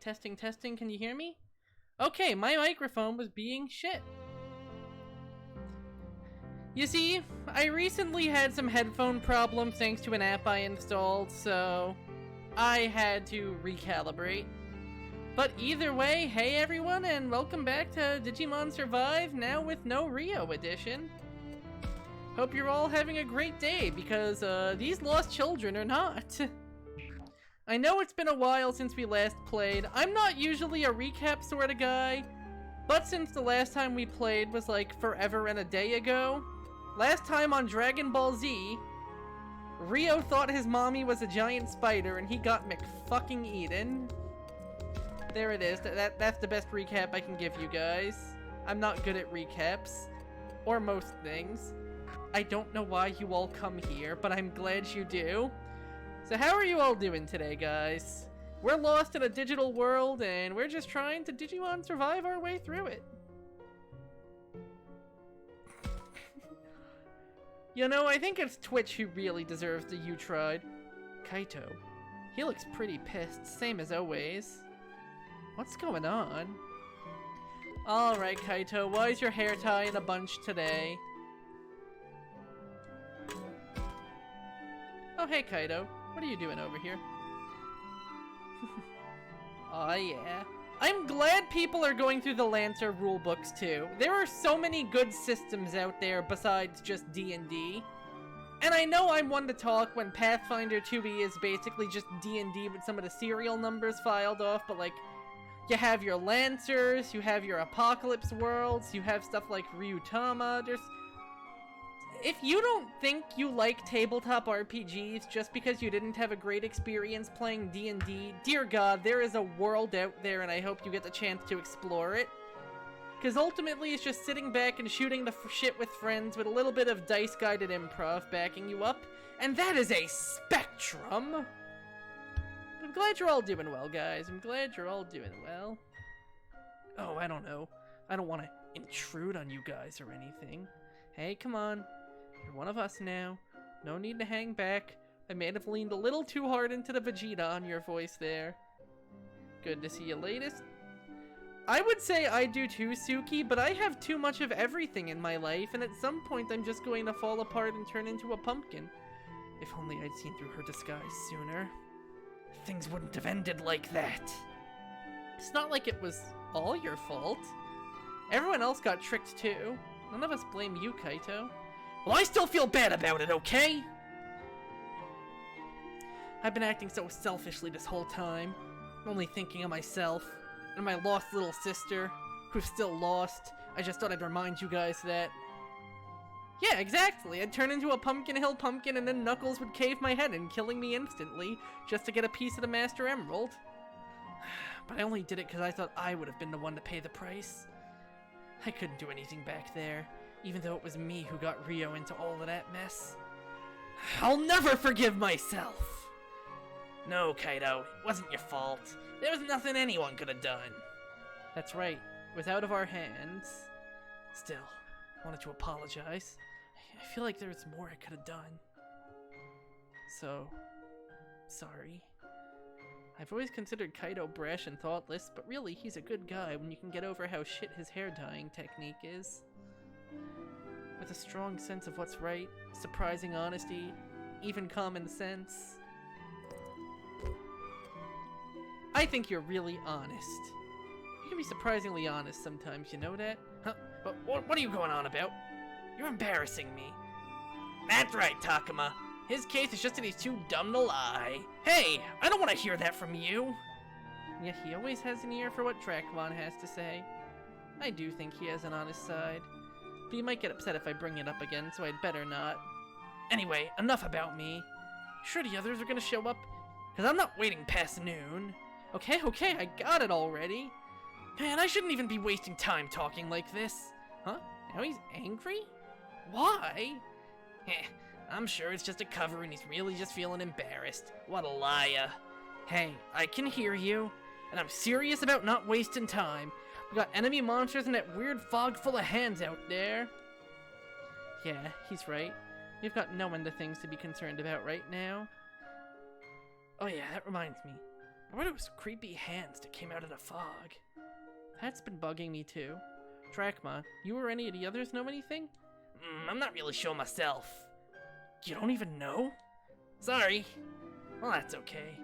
Testing, testing, can you hear me? Okay, my microphone was being shit. You see, I recently had some headphone problems thanks to an app I installed, so I had to recalibrate. But either way, hey everyone, and welcome back to Digimon Survive, now with no Rio edition. Hope you're all having a great day, because these lost children are not. I know it's been a while since we last played. I'm not usually a recap sort of guy, but since the last time we played was like forever and a day ago, last time on Dragon Ball Z, Rio thought his mommy was a giant spider and he got McFucking-eaten. There it is. That's the best recap I can give you guys. I'm not good at recaps, or most things. I don't know why you all come here, but I'm glad you do. So how are you all doing today, guys? We're lost in a digital world, and we're just trying to Digimon survive our way through it. You know, I think it's Twitch who really deserves the "you tried." Kaito. He looks pretty pissed, same as always. What's going on? Alright, Kaito, why is your hair tie in a bunch today? Oh, hey, Kaito. What are you doing over here? Aw, yeah. I'm glad people are going through the Lancer rulebooks too. There are so many good systems out there besides just D&D. And I know I'm one to talk when Pathfinder 2e is basically just D&D with some of the serial numbers filed off, but like, you have your Lancers, you have your Apocalypse Worlds, you have stuff like Ryutama, there's... If you don't think you like tabletop RPGs just because you didn't have a great experience playing D&D, dear God, there is a world out there and I hope you get the chance to explore it. Because ultimately it's just sitting back and shooting the shit with friends with a little bit of dice-guided improv backing you up, and that is a spectrum! I'm glad you're all doing well, guys. I'm glad you're all doing well. Oh, I don't know. I don't want to intrude on you guys or anything. Hey, come on. You're one of us now. No need to hang back. I may have leaned a little too hard into the Vegeta on your voice there. Good to see you latest. I would say I do too, Suki, but I have too much of everything in my life, and at some point I'm just going to fall apart and turn into a pumpkin. If only I'd seen through her disguise sooner. Things wouldn't have ended like that. It's not like it was all your fault. Everyone else got tricked too. None of us blame you, Kaito. Well, I still feel bad about it, okay? I've been acting so selfishly this whole time. Only thinking of myself. And my lost little sister, who's still lost. I just thought I'd remind you guys that. Yeah, exactly. I'd turn into a Pumpkin Hill pumpkin and then Knuckles would cave my head in, killing me instantly, just to get a piece of the Master Emerald. But I only did it because I thought I would have been the one to pay the price. I couldn't do anything back there, even though it was me who got Rio into all of that mess. I'll never forgive myself! No, Kaito, it wasn't your fault. There was nothing anyone could have done. That's right. It was out of our hands. Still, I wanted to apologize. I feel like there was more I could have done. So, sorry. I've always considered Kaito brash and thoughtless, but really he's a good guy when you can get over how shit his hair dyeing technique is. With a strong sense of what's right, surprising honesty, even common sense. I think you're really honest. You can be surprisingly honest sometimes, you know that? Huh? What are you going on about? You're embarrassing me. That's right, Takuma. His case is just that he's too dumb to lie. Hey, I don't want to hear that from you. Yeah, he always has an ear for what Dracmon has to say. I do think he has an honest side. But he might get upset if I bring it up again, so I'd better not. Anyway, enough about me. Sure the others are gonna show up? Because I'm not waiting past noon. Okay, I got it already. Man, I shouldn't even be wasting time talking like this. Huh? Now he's angry? Why? I'm sure it's just a cover and he's really just feeling embarrassed. What a liar. Hey, I can hear you, and I'm serious about not wasting time. We got enemy monsters and that weird fog full of hands out there. Yeah, he's right. We've got no end of things to be concerned about right now. Oh yeah, that reminds me. What were those creepy hands that came out of the fog? That's been bugging me too. Dracma, you or any of the others know anything? I'm not really sure myself. You don't even know? Sorry. Well, that's okay.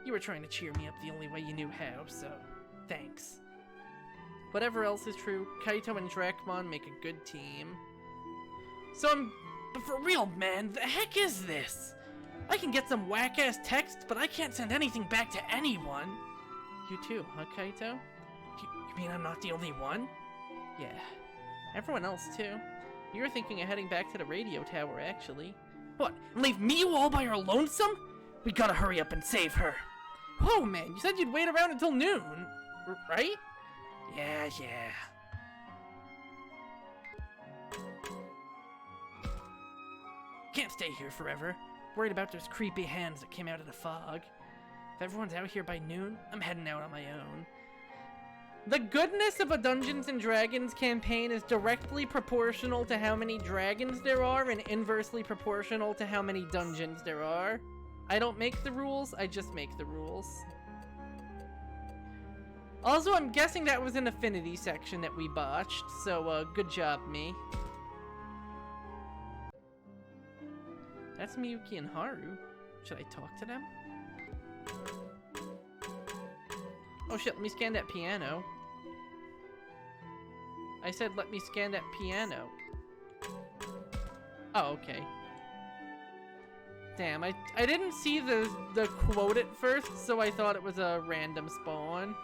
You were trying to cheer me up the only way you knew how, so thanks. Whatever else is true, Kaito and Dracmon make a good team. But for real, man, the heck is this? I can get some whack-ass text, but I can't send anything back to anyone. You too, huh, Kaito? You mean I'm not the only one? Yeah. Everyone else, too. You were thinking of heading back to the radio tower, actually. What, and leave me all by her lonesome? We gotta hurry up and save her. Whoa, man, you said you'd wait around until noon, right? Yeah. Can't stay here forever. Worried about those creepy hands that came out of the fog. If everyone's out here by noon, I'm heading out on my own. The goodness of a Dungeons & Dragons campaign is directly proportional to how many dragons there are and inversely proportional to how many dungeons there are. I don't make the rules, I just make the rules. Also, I'm guessing that was an affinity section that we botched, so good job, me. That's Miyuki and Haru. Should I talk to them? Oh shit, let me scan that piano. I said let me scan that piano. Oh, okay. Damn, I didn't see the quote at first, so I thought it was a random spawn.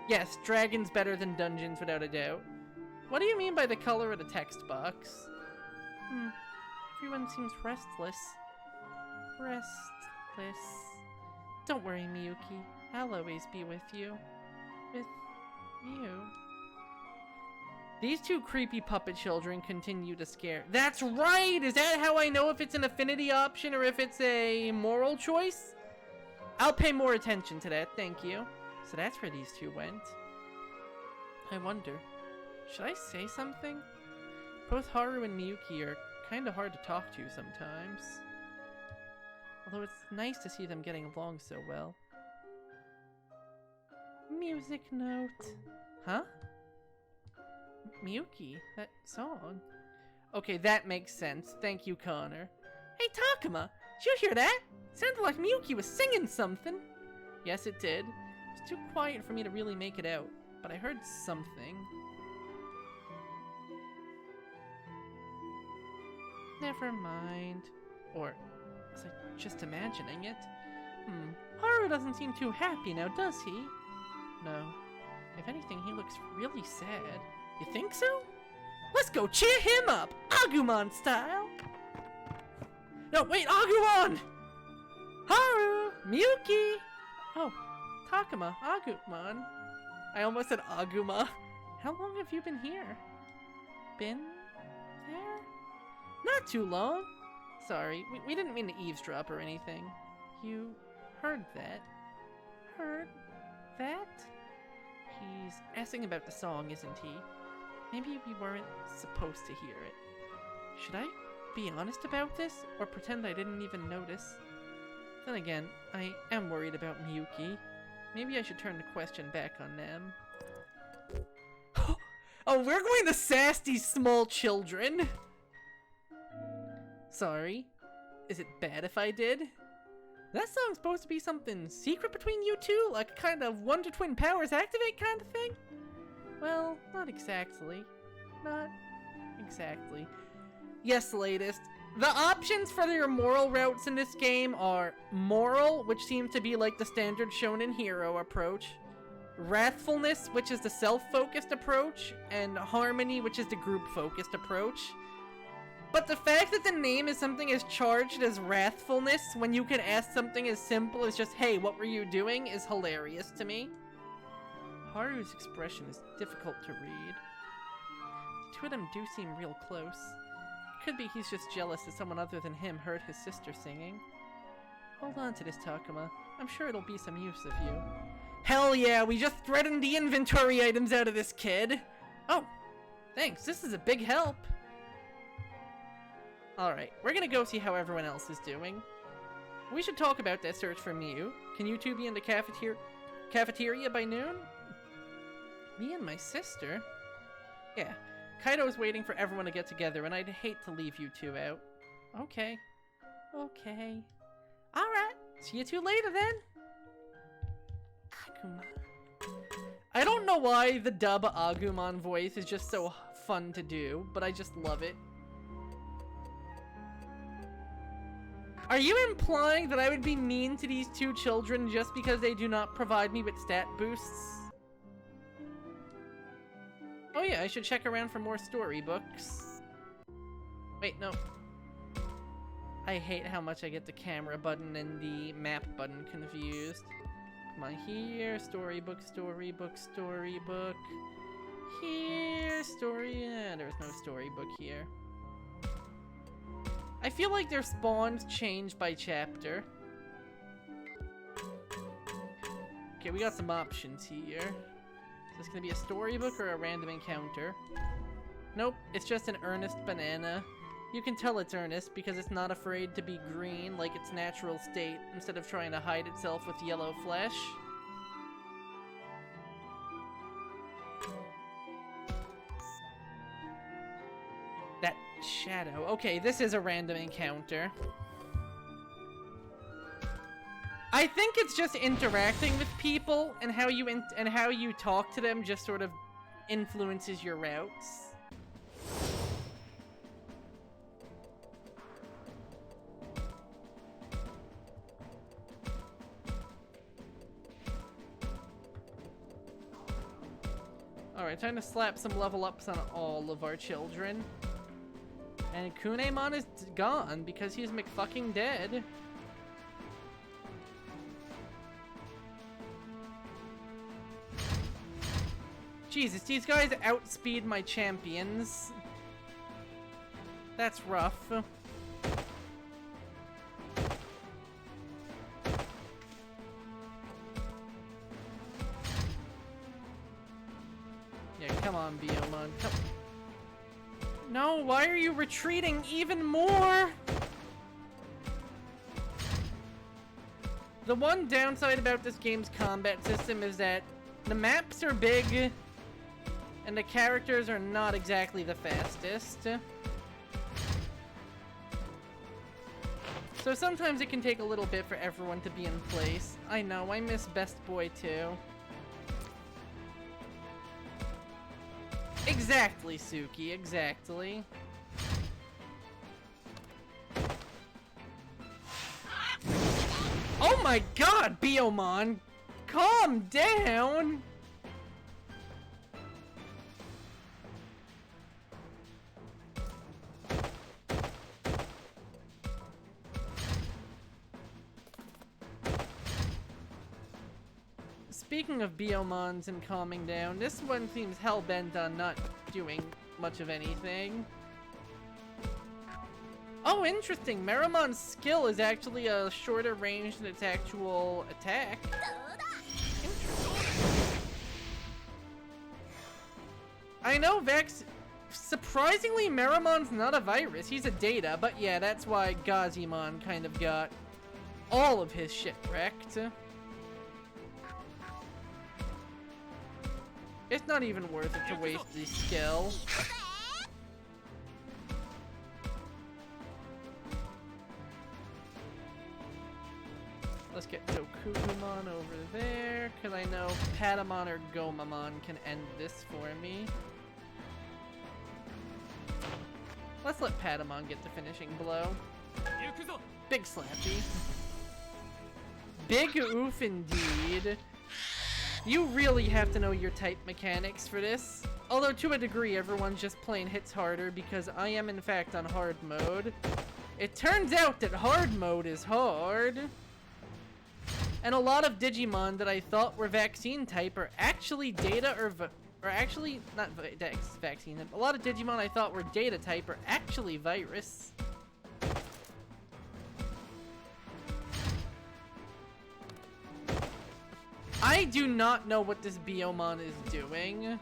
Yes, dragons better than dungeons without a doubt. What do you mean by the color of the text box? Everyone seems restless. Restless. Don't worry, Miyuki. I'll always be with you. With you. These two creepy puppet children continue to scare. That's right! Is that how I know if it's an affinity option or if it's a moral choice? I'll pay more attention to that, thank you. So that's where these two went. I wonder, should I say something? Both Haru and Miyuki are kinda hard to talk to sometimes. Although it's nice to see them getting along so well. Music note. Huh? Miyuki, that song. Okay, that makes sense. Thank you, Connor. Hey, Takuma! Did you hear that? Sounded like Miyuki was singing something. Yes, it did. It was too quiet for me to really make it out, but I heard something. Never mind. Or was I just imagining it? Haru doesn't seem too happy now, does he? No. If anything, he looks really sad. You think so? Let's go cheer him up! Agumon style! No, wait, Agumon! Haru! Miyuki! Oh, Takuma, Agumon. I almost said Aguma. How long have you been here? Been there? Not too long. Sorry, we didn't mean to eavesdrop or anything. You heard that? Heard that? He's asking about the song, isn't he? Maybe we weren't supposed to hear it. Should I be honest about this, or pretend I didn't even notice? Then again, I am worried about Miyuki. Maybe I should turn the question back on them. Oh, we're going to sass these small children! Sorry. Is it bad if I did? That song's supposed to be something secret between you two? Like a kind of Wonder Twin powers activate kind of thing? Well, not exactly. Not exactly. Yes, latest. The options for your moral routes in this game are moral, which seems to be like the standard shonen hero approach, wrathfulness, which is the self-focused approach, and harmony, which is the group-focused approach. But the fact that the name is something as charged as wrathfulness when you can ask something as simple as just, hey, what were you doing, is hilarious to me. Haru's expression is difficult to read. The two of them do seem real close. Could be he's just jealous that someone other than him heard his sister singing. Hold on to this, Takuma. I'm sure it'll be some use of you. Hell yeah, we just threatened the inventory items out of this kid! Oh, thanks, this is a big help. Alright, we're gonna go see how everyone else is doing. We should talk about that search for Miu. Can you two be in the cafeteria by noon? Me and my sister? Yeah, Kaido's waiting for everyone to get together, and I'd hate to leave you two out. Okay. Okay. Alright, see you two later then. Agumon. I don't know why the dub Agumon voice is just so fun to do, but I just love it. Are you implying that I would be mean to these two children just because they do not provide me with stat boosts? Oh yeah, I should check around for more storybooks. Wait, no. I hate how much I get the camera button and the map button confused. Come on, here, storybook, storybook, storybook. Here, story, there's no storybook here. I feel like their spawns change by chapter. Okay, we got some options here. Is this gonna be a storybook or a random encounter? Nope, it's just an earnest banana. You can tell it's earnest because it's not afraid to be green like its natural state instead of trying to hide itself with yellow flesh. That shadow. Okay, this is a random encounter. I think it's just interacting with people and how you talk to them just sort of influences your routes. Alright, time to slap some level ups on all of our children. And Kunemon is gone because he's McFucking dead. Jesus, these guys outspeed my champions. That's rough. Yeah, come on, Biyomon. Come. No! no! Why are you retreating even more? The one downside about this game's combat system is that the maps are big, and the characters are not exactly the fastest. So sometimes it can take a little bit for everyone to be in place. I know, I miss Best Boy too. Exactly, Suki, exactly. Oh my god, Biomon! Calm down! Speaking of Biomons and calming down, this one seems hell-bent on not doing much of anything. Oh, interesting. Meramon's skill is actually a shorter range than its actual attack. Interesting. I know Vex... Surprisingly, Meramon's not a virus. He's a data, but yeah, that's why Gazimon kind of got all of his shit wrecked. It's not even worth it to waste the skill. Let's get Dokugumon over there, because I know Patamon or Gomamon can end this for me. Let's let Patamon get the finishing blow. Big slappy. Big oof indeed. You really have to know your type mechanics for this. Although to a degree, everyone's just playing hits harder because I am in fact on hard mode. It turns out that hard mode is hard. And a lot of Digimon that I thought were vaccine type are actually data or actually, not vaccine. A lot of Digimon I thought were data type are actually virus. I do not know what this Biomon is doing.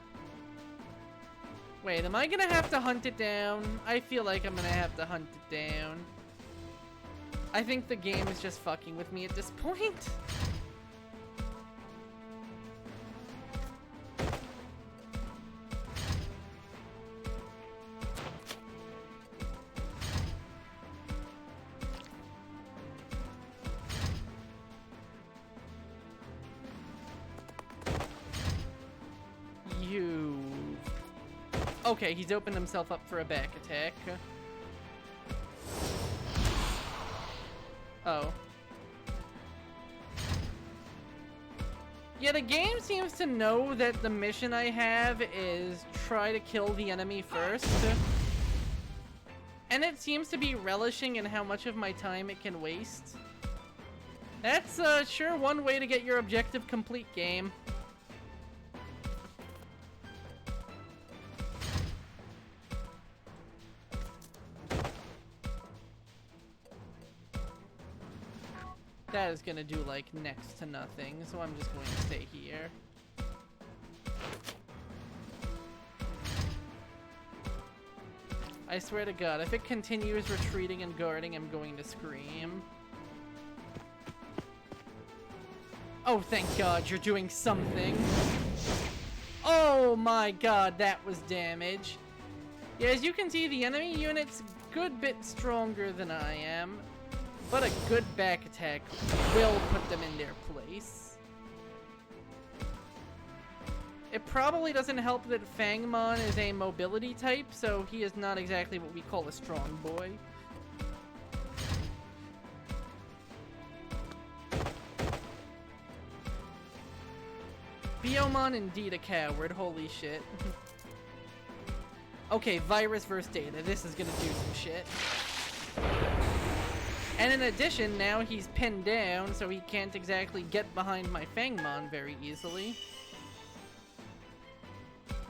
Wait, am I gonna have to hunt it down? I feel like I'm gonna have to hunt it down. I think the game is just fucking with me at this point. Okay, he's opened himself up for a back attack. Oh. Yeah, the game seems to know that the mission I have is try to kill the enemy first. And it seems to be relishing in how much of my time it can waste. That's sure one way to get your objective complete, game. That is gonna do like next to nothing, so I'm just going to stay here. I swear to God, if it continues retreating and guarding, I'm going to scream. Oh, thank God, you're doing something. Oh my God, that was damage. Yeah, as you can see, the enemy unit's a good bit stronger than I am. But a good back attack will put them in their place. It probably doesn't help that Fangmon is a mobility type, so he is not exactly what we call a strong boy. Biomon indeed a coward, holy shit. Okay, virus versus data, this is gonna do some shit. And in addition, now he's pinned down, so he can't exactly get behind my Fangmon very easily.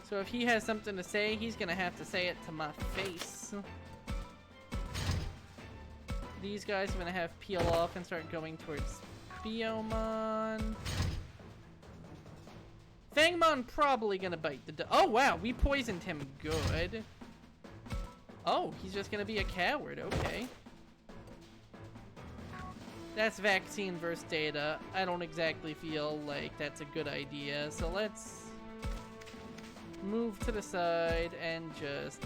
So if he has something to say, he's gonna have to say it to my face. These guys are gonna have peel off and start going towards Biomon. Fangmon probably gonna bite the oh wow, we poisoned him good. Oh, he's just gonna be a coward, okay. That's vaccine versus data. I don't exactly feel like that's a good idea, so let's move to the side and just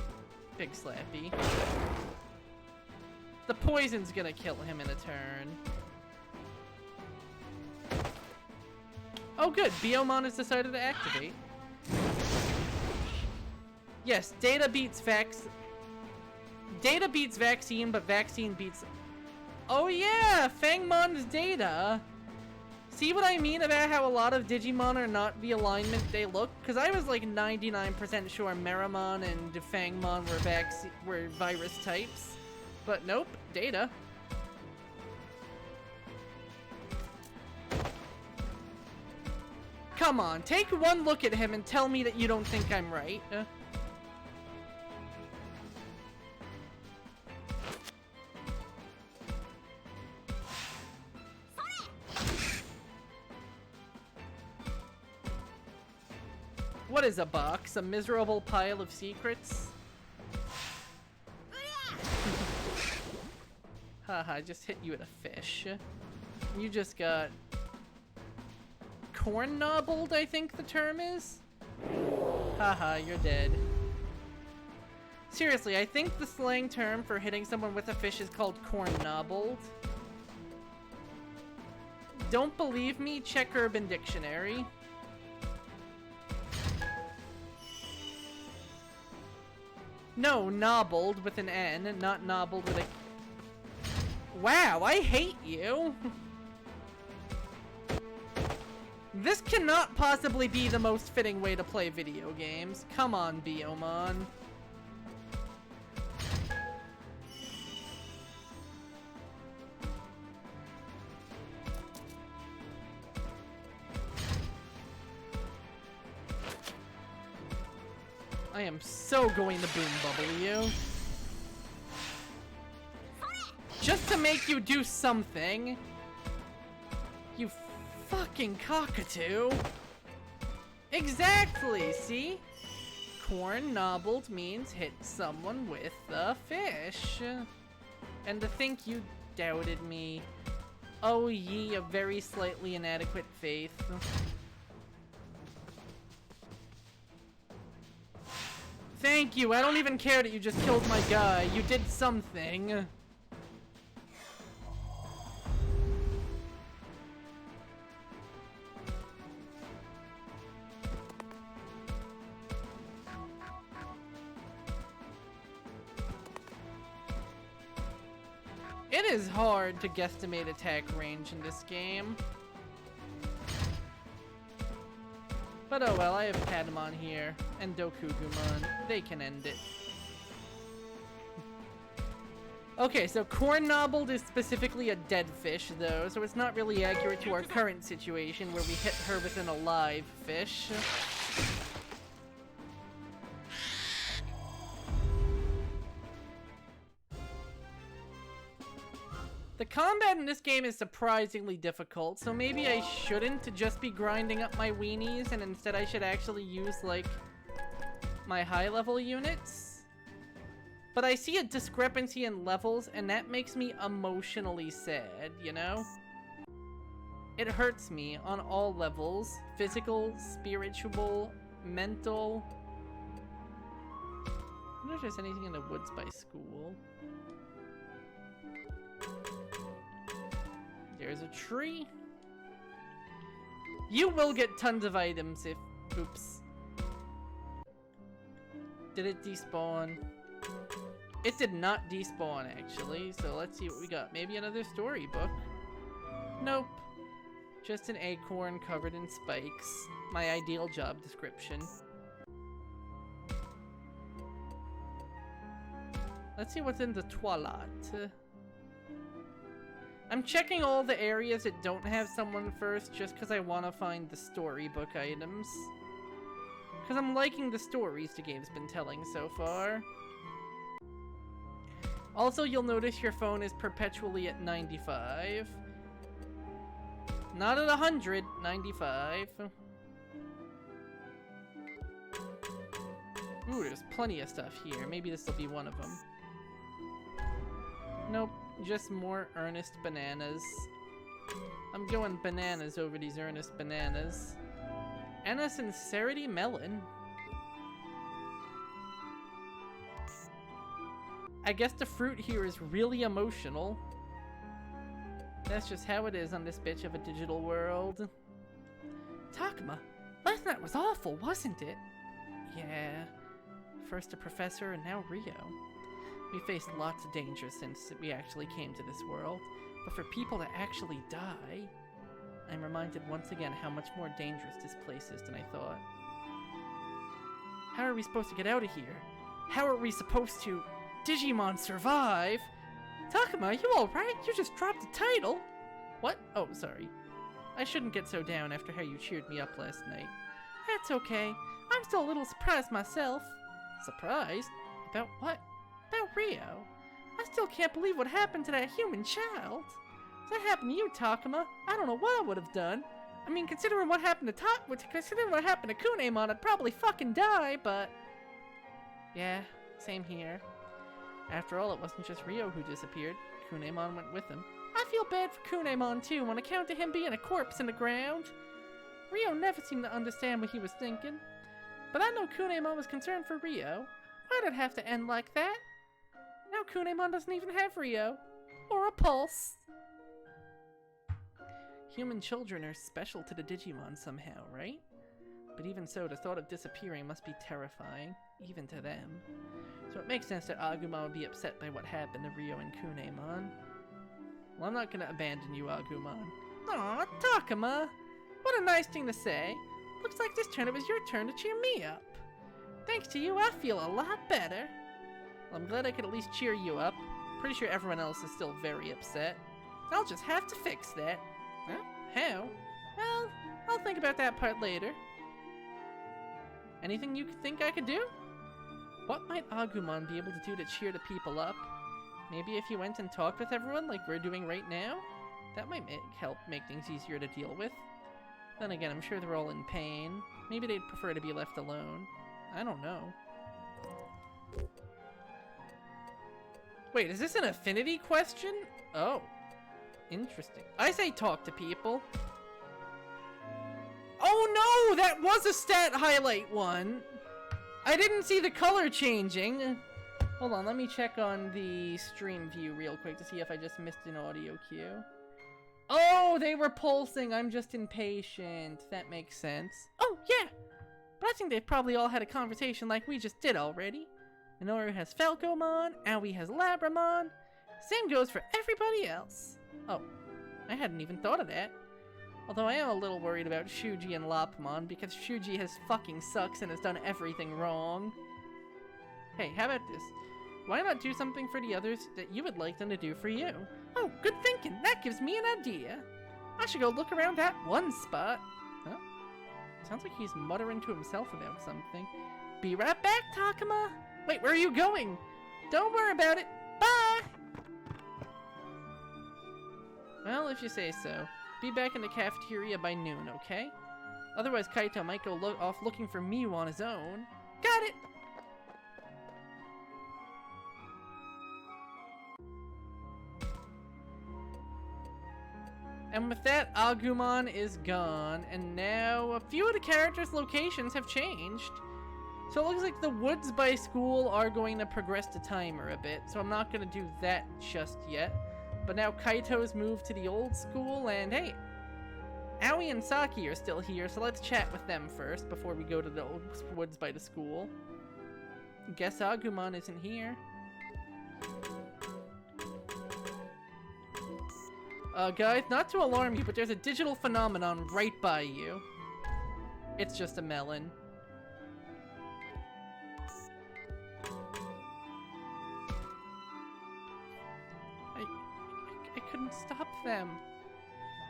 big slappy. The poison's gonna kill him in a turn. Oh good, Biomon has decided to activate. Yes, data beats vaccine, but vaccine beats... Oh yeah, Fangmon's data. See what I mean about how a lot of Digimon are not the alignment they look? Because I was like 99% sure Meramon and Fangmon were virus types. But nope, data. Come on, take one look at him and tell me that you don't think I'm right. What is a box? A miserable pile of secrets? Haha, I just hit you with a fish. You just got... corn nobbled, I think the term is? Haha, you're dead. Seriously, I think the slang term for hitting someone with a fish is called corn nobbled. Don't believe me? Check Urban Dictionary. No, nobbled with an N, not nobbled with a... Wow, I hate you! This cannot possibly be the most fitting way to play video games. Come on, Biomon. I am so going to boom bubble you. Just to make you do something. You fucking cockatoo. Exactly, see? Corn nobbled means hit someone with a fish. And to think you doubted me. Oh ye of very slightly inadequate faith. Thank you, I don't even care that you just killed my guy. You did something. It is hard to guesstimate attack range in this game. But oh well, I have Patamon here, and Dokugumon. They can end it. Okay, so corn nobbled is specifically a dead fish, though, so it's not really accurate to our current situation where we hit her with an alive fish. The combat in this game is surprisingly difficult, so maybe I shouldn't just be grinding up my weenies, and instead I should actually use, like, my high-level units. But I see a discrepancy in levels, and that makes me emotionally sad, you know? It hurts me on all levels. Physical, spiritual, mental. I wonder if there's anything in the woods by school. There's a tree. You will get tons of items if... Oops. Did it despawn? It did not despawn, actually. So let's see what we got. Maybe another storybook. Nope. Just an acorn covered in spikes. My ideal job description. Let's see what's in the toilet. I'm checking all the areas that don't have someone first just because I want to find the storybook items. Because I'm liking the stories the game's been telling so far. Also, you'll notice your phone is perpetually at 95. Not at 100, 95. Ooh, there's plenty of stuff here. Maybe this will be one of them. Nope, just more earnest bananas. I'm going bananas over these earnest bananas. And a sincerity melon. I guess the fruit here is really emotional. That's just how it is on this bitch of a digital world. Takuma, last night was awful, wasn't it? Yeah. First a professor and now Rio. We faced lots of danger since we actually came to this world. But for people to actually die, I'm reminded once again how much more dangerous this place is than I thought. How are we supposed to get out of here? How are we supposed to Digimon Survive? Takuma, you alright? You just dropped the title. What? Oh, sorry. I shouldn't get so down after how you cheered me up last night. That's okay. I'm still a little surprised myself. Surprised? About what? About Rio. I still can't believe what happened to that human child. If that happened to you, Takuma, I don't know what I would have done. I mean, considering what happened to Kunemon, I'd probably fucking die, but... Yeah, same here. After all, it wasn't just Rio who disappeared. Kunemon went with him. I feel bad for Kunemon, too, on account of him being a corpse in the ground. Rio never seemed to understand what he was thinking. But I know Kunemon was concerned for Rio. Why'd it have to end like that? Now Kunemon doesn't even have Rio. Or a pulse. Human children are special to the Digimon somehow, right? But even so, the thought of disappearing must be terrifying, even to them. So it makes sense that Agumon would be upset by what happened to Rio and Kunemon. Well, I'm not gonna abandon you, Agumon. Aw, Takuma! What a nice thing to say. Looks like this turn it was your turn to cheer me up. Thanks to you, I feel a lot better. Well, I'm glad I could at least cheer you up. Pretty sure everyone else is still very upset. I'll just have to fix that. Huh? How? Well, I'll think about that part later. Anything you think I could do? What might Agumon be able to do to cheer the people up? Maybe if you went and talked with everyone like we're doing right now? That might help make things easier to deal with. Then again, I'm sure they're all in pain. Maybe they'd prefer to be left alone. I don't know. Wait, is this an affinity question? Oh. Interesting. I say talk to people. Oh no! That was a stat highlight one! I didn't see the color changing. Hold on, let me check on the stream view real quick to see if I just missed an audio cue. Oh, they were pulsing. I'm just impatient. That makes sense. Oh, yeah! But I think they've probably all had a conversation like we just did already. Minoru has Falcomon, Aoi has Labramon. Same goes for everybody else. Oh, I hadn't even thought of that. Although I am a little worried about Shuji and Lopmon because Shuji has fucking sucks and has done everything wrong. Hey, how about this? Why not do something for the others that you would like them to do for you? Oh, good thinking. That gives me an idea. I should go look around that one spot. Huh? Sounds like he's muttering to himself about something. Be right back, Takuma. Wait, where are you going? Don't worry about it. Bye! Well, if you say so. Be back in the cafeteria by noon, okay? Otherwise, Kaito might go off looking for Miu on his own. Got it! And with that, Agumon is gone, and now a few of the characters' locations have changed. So it looks like the woods by school are going to progress the timer a bit, so I'm not going to do that just yet. But now Kaito's moved to the old school, and hey, Aoi and Saki are still here, so let's chat with them first before we go to the old woods by the school. Guess Agumon isn't here. Guys, not to alarm you, but there's a digital phenomenon right by you. It's just a melon. I couldn't stop them.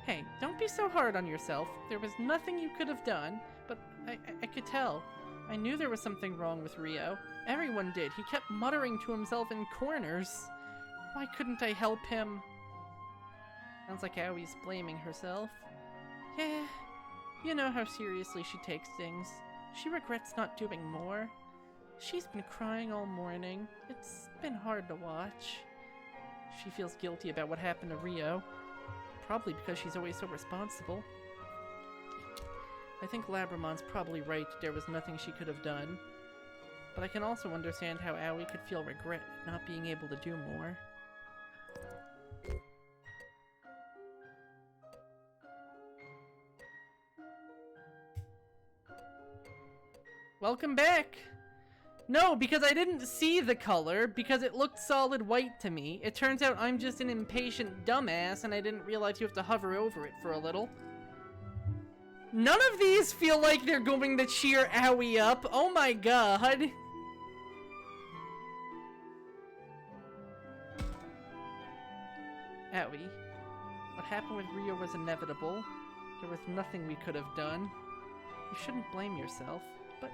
Hey, don't be so hard on yourself. There was nothing you could have done, but I could tell. I knew there was something wrong with Rio. Everyone did. He kept muttering to himself in corners. Why couldn't I help him? Sounds like Aoi's blaming herself. Yeah, you know how seriously she takes things. She regrets not doing more. She's been crying all morning. It's been hard to watch. She feels guilty about what happened to Rio. Probably because she's always so responsible. I think Labramon's probably right, there was nothing she could have done. But I can also understand how Aoi could feel regret not being able to do more. Welcome back! No, because I didn't see the color, because it looked solid white to me. It turns out I'm just an impatient dumbass, and I didn't realize you have to hover over it for a little. None of these feel like they're going to cheer Aoi up. Oh my god. Aoi, what happened with Rio was inevitable. There was nothing we could have done. You shouldn't blame yourself, but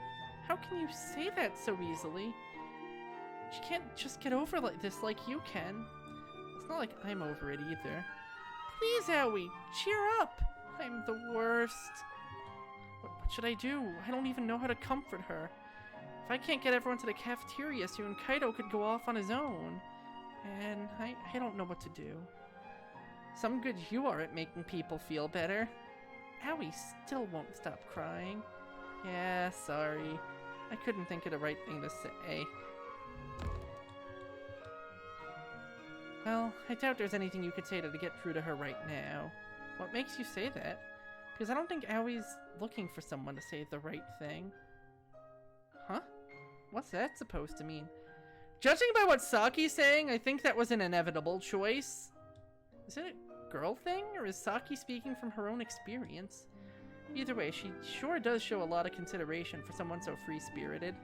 how can you say that so easily? She can't just get over like this like you can. It's not like I'm over it either. Please, Aoi, cheer up! I'm the worst. What should I do? I don't even know how to comfort her. If I can't get everyone to the cafeteria soon, Kaido could go off on his own. And I don't know what to do. Some good you are at making people feel better. Aoi still won't stop crying. Yeah, sorry. I couldn't think of the right thing to say. Well, I doubt there's anything you could say to get through to her right now. What makes you say that? Because I don't think Aoi's looking for someone to say the right thing. Huh? What's that supposed to mean? Judging by what Saki's saying, I think that was an inevitable choice. Is it a girl thing, or is Saki speaking from her own experience? Either way, she sure does show a lot of consideration for someone so free-spirited.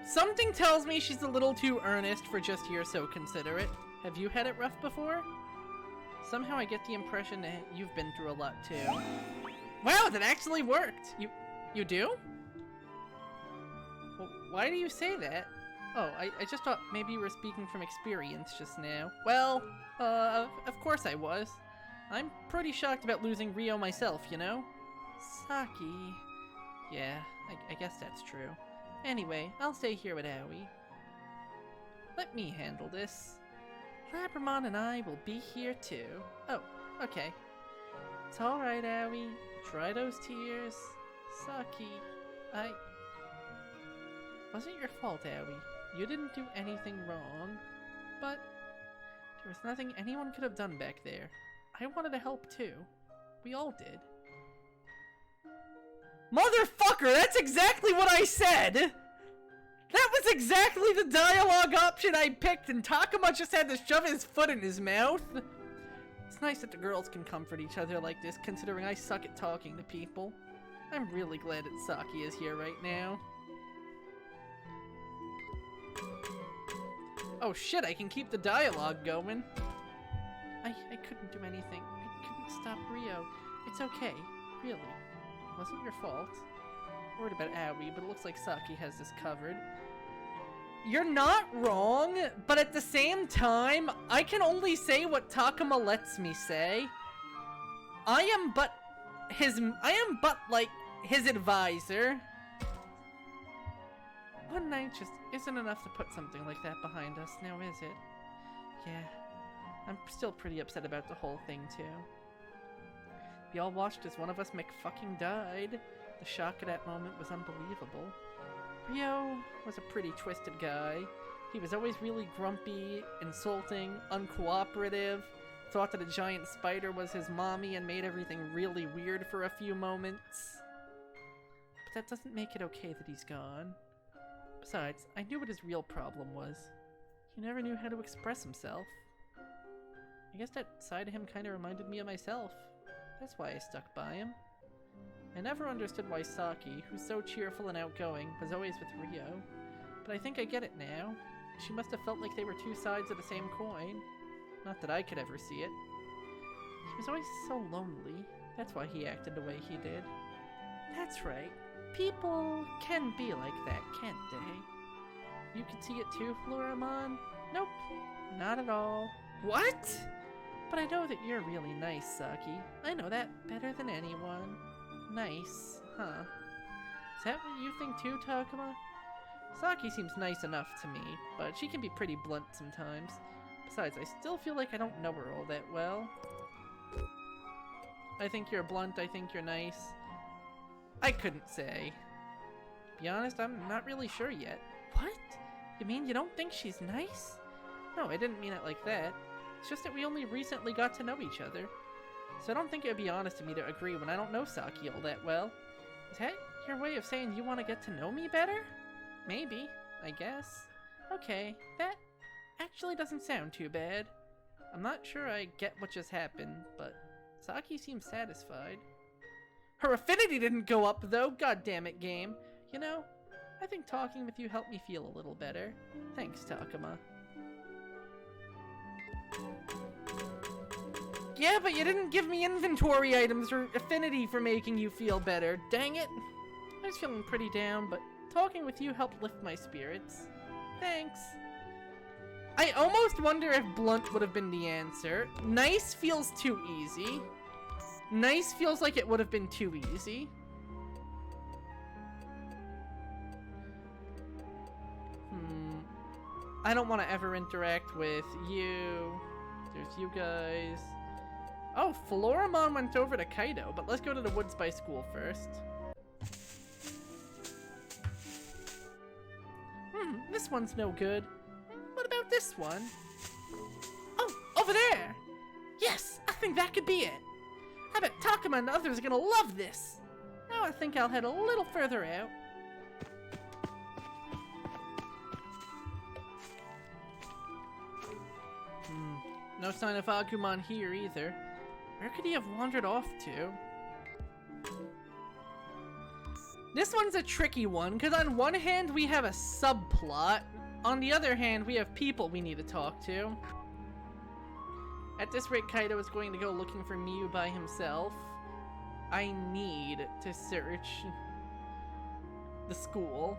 Something tells me she's a little too earnest for just you're so considerate. Have you had it rough before? Somehow I get the impression that you've been through a lot too. Wow, that actually worked! You do? Well, why do you say that? Oh, I just thought maybe you were speaking from experience just now. Well, of course I was. I'm pretty shocked about losing Rio myself, you know? Saki... Yeah, I guess that's true. Anyway, I'll stay here with Aoi. Let me handle this. Labramon and I will be here too. Oh, okay. It's alright, Aoi. Try those tears. Saki, wasn't your fault, Aoi. You didn't do anything wrong. But there was nothing anyone could have done back there. I wanted to help too. We all did. Motherfucker, that's exactly what I said! That was exactly the dialogue option I picked, and Takuma just had to shove his foot in his mouth. It's nice that the girls can comfort each other like this, considering I suck at talking to people. I'm really glad that Saki is here right now. Oh shit, I can keep the dialogue going. I couldn't do anything. I couldn't stop Rio. It's okay, really. It wasn't your fault. Worried about Aoi, but it looks like Saki has this covered. You're not wrong, but at the same time, I can only say what Takuma lets me say. I am but like his advisor. One night just isn't enough to put something like that behind us, now is it? Yeah, I'm still pretty upset about the whole thing too. We all watched as one of us McFucking died. The shock of that moment was unbelievable. Rio was a pretty twisted guy. He was always really grumpy, insulting, uncooperative, thought that a giant spider was his mommy and made everything really weird for a few moments. But that doesn't make it okay that he's gone. Besides, I knew what his real problem was. He never knew how to express himself. I guess that side of him kind of reminded me of myself. That's why I stuck by him. I never understood why Saki, who's so cheerful and outgoing, was always with Rio. But I think I get it now. She must have felt like they were two sides of the same coin. Not that I could ever see it. He was always so lonely. That's why he acted the way he did. That's right. People can be like that, can't they? You can see it too, Floramon? Nope, not at all. What? But I know that you're really nice, Saki. I know that better than anyone. Nice, huh? Is that what you think too, Takuma? Saki seems nice enough to me, but she can be pretty blunt sometimes. Besides, I still feel like I don't know her all that well. I think you're blunt, I think you're nice. I couldn't say. To be honest, I'm not really sure yet. What? You mean you don't think she's nice? No, I didn't mean it like that. It's just that we only recently got to know each other. So I don't think it would be honest of me to agree when I don't know Saki all that well. Is that your way of saying you want to get to know me better? Maybe, I guess. Okay, that actually doesn't sound too bad. I'm not sure I get what just happened, but Saki seems satisfied. Her affinity didn't go up though, god damn it, game. You know, I think talking with you helped me feel a little better. Thanks, Takuma. Yeah, but you didn't give me inventory items or affinity for making you feel better. Dang it. I was feeling pretty down, but talking with you helped lift my spirits. Thanks. I almost wonder if blunt would have been the answer. Nice feels too easy. Nice feels like it would have been too easy. I don't want to ever interact with you. There's you guys. Oh, Floramon went over to Kaido, but let's go to the woods by school first. This one's no good. What about this one? Oh, over there! Yes, I think that could be it. I bet Takuma and others are gonna love this. Now I think I'll head a little further out. No sign of Agumon here either. Where could he have wandered off to? This one's a tricky one, because on one hand we have a subplot, on the other hand we have people we need to talk to. At this rate, Kaido is going to go looking for Miyu by himself. I need to search the school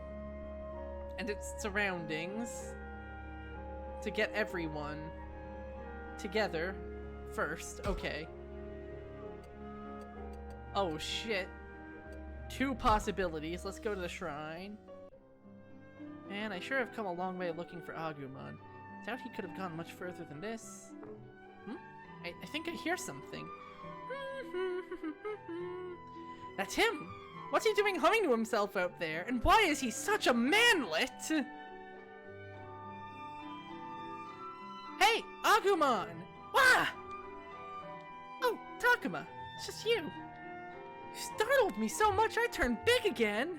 and its surroundings to get everyone together first. Okay. Oh shit. 2 possibilities. Let's go to the shrine. Man, I sure have come a long way looking for Agumon. Doubt he could have gone much further than this. I think I hear something. That's him! What's he doing humming to himself out there? And why is he such a manlet? Hey, Agumon! Wah! Oh, Takuma, it's just you. You startled me so much I turned big again.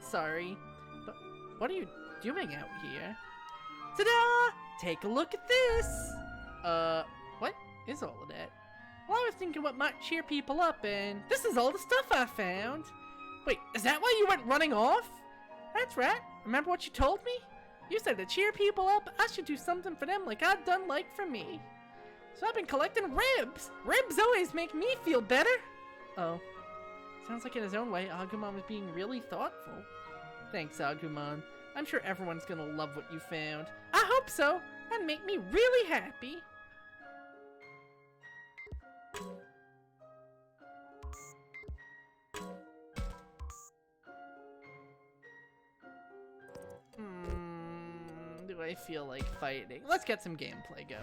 Sorry, but what are you doing out here? Ta-da! Take a look at this! What is all of that? Well, I was thinking what might cheer people up, and this is all the stuff I found. Wait, is that why you went running off? That's right. Remember what you told me? You said to cheer people up, I should do something for them like I'd done like for me. So I've been collecting ribs. Ribs always make me feel better. Oh. Sounds like in his own way, Agumon was being really thoughtful. Thanks, Agumon. I'm sure everyone's gonna love what you found. I hope so. That'd make me really happy. Do I feel like fighting? Let's get some gameplay going.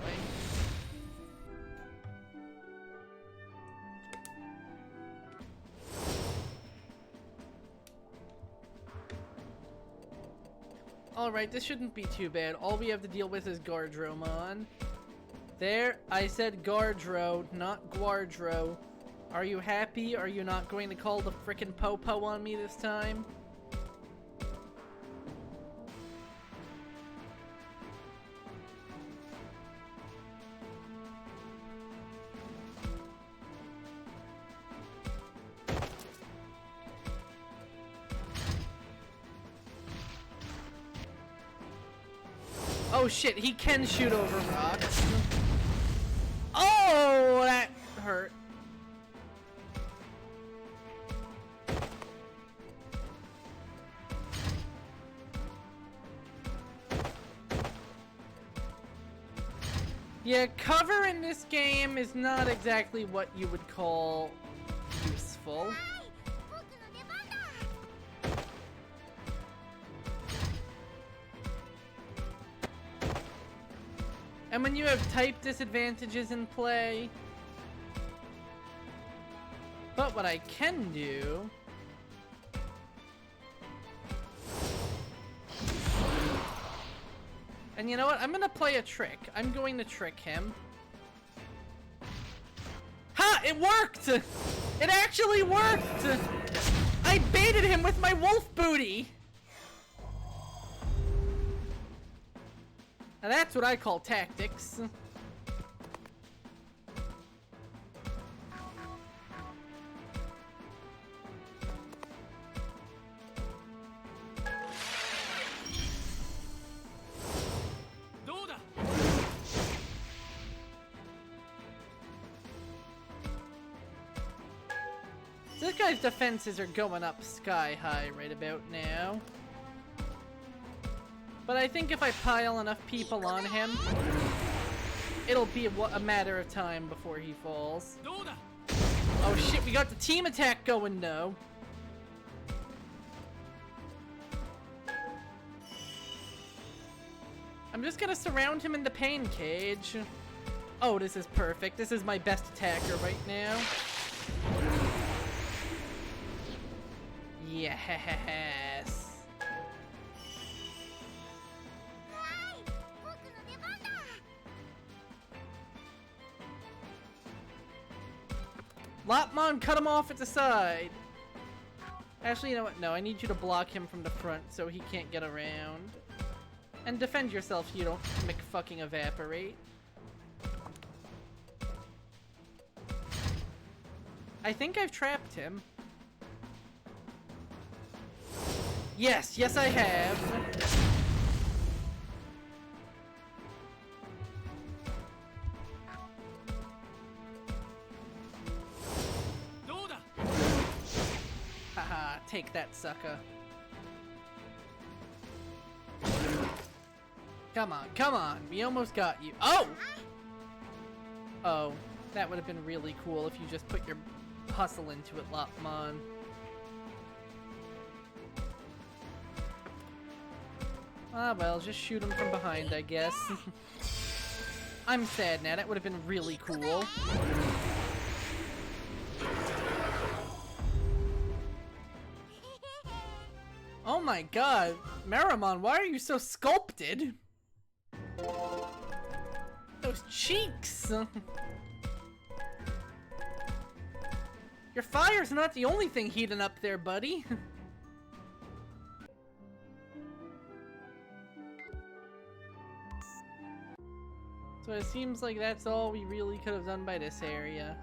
Alright, this shouldn't be too bad. All we have to deal with is Gardromon. There, I said Gardro, not Guardro. Are you happy? Are you not going to call the frickin' Popo on me this time? Oh shit, he can shoot over rocks. Oh, that hurt. Yeah, cover in this game is not exactly what you would call useful. And when you have type disadvantages in play... But what I can do... And you know what? I'm gonna play a trick. I'm going to trick him. Ha! It worked! It actually worked! I baited him with my wolf booty! Now that's what I call tactics. This guy's defenses are going up sky high right about now. But I think if I pile enough people on him, it'll be a matter of time before he falls. Oh shit, we got the team attack going though. I'm just gonna surround him in the pain cage. Oh, this is perfect. This is my best attacker right now. Yes. Lopmon, cut him off at the side. Actually, you know what? No, I need you to block him from the front so he can't get around. And defend yourself so you don't McFucking evaporate. I think I've trapped him. Yes, yes I have. Haha, take that, sucker. Come on, come on. We almost got you. Oh! Oh, that would have been really cool if you just put your hustle into it, Lopmon. Ah, well, just shoot him from behind, I guess. I'm sad now. That would have been really cool. Oh my god. Marimon, why are you so sculpted? Those cheeks! Your fire's not the only thing heating up there, buddy. So it seems like that's all we really could have done by this area.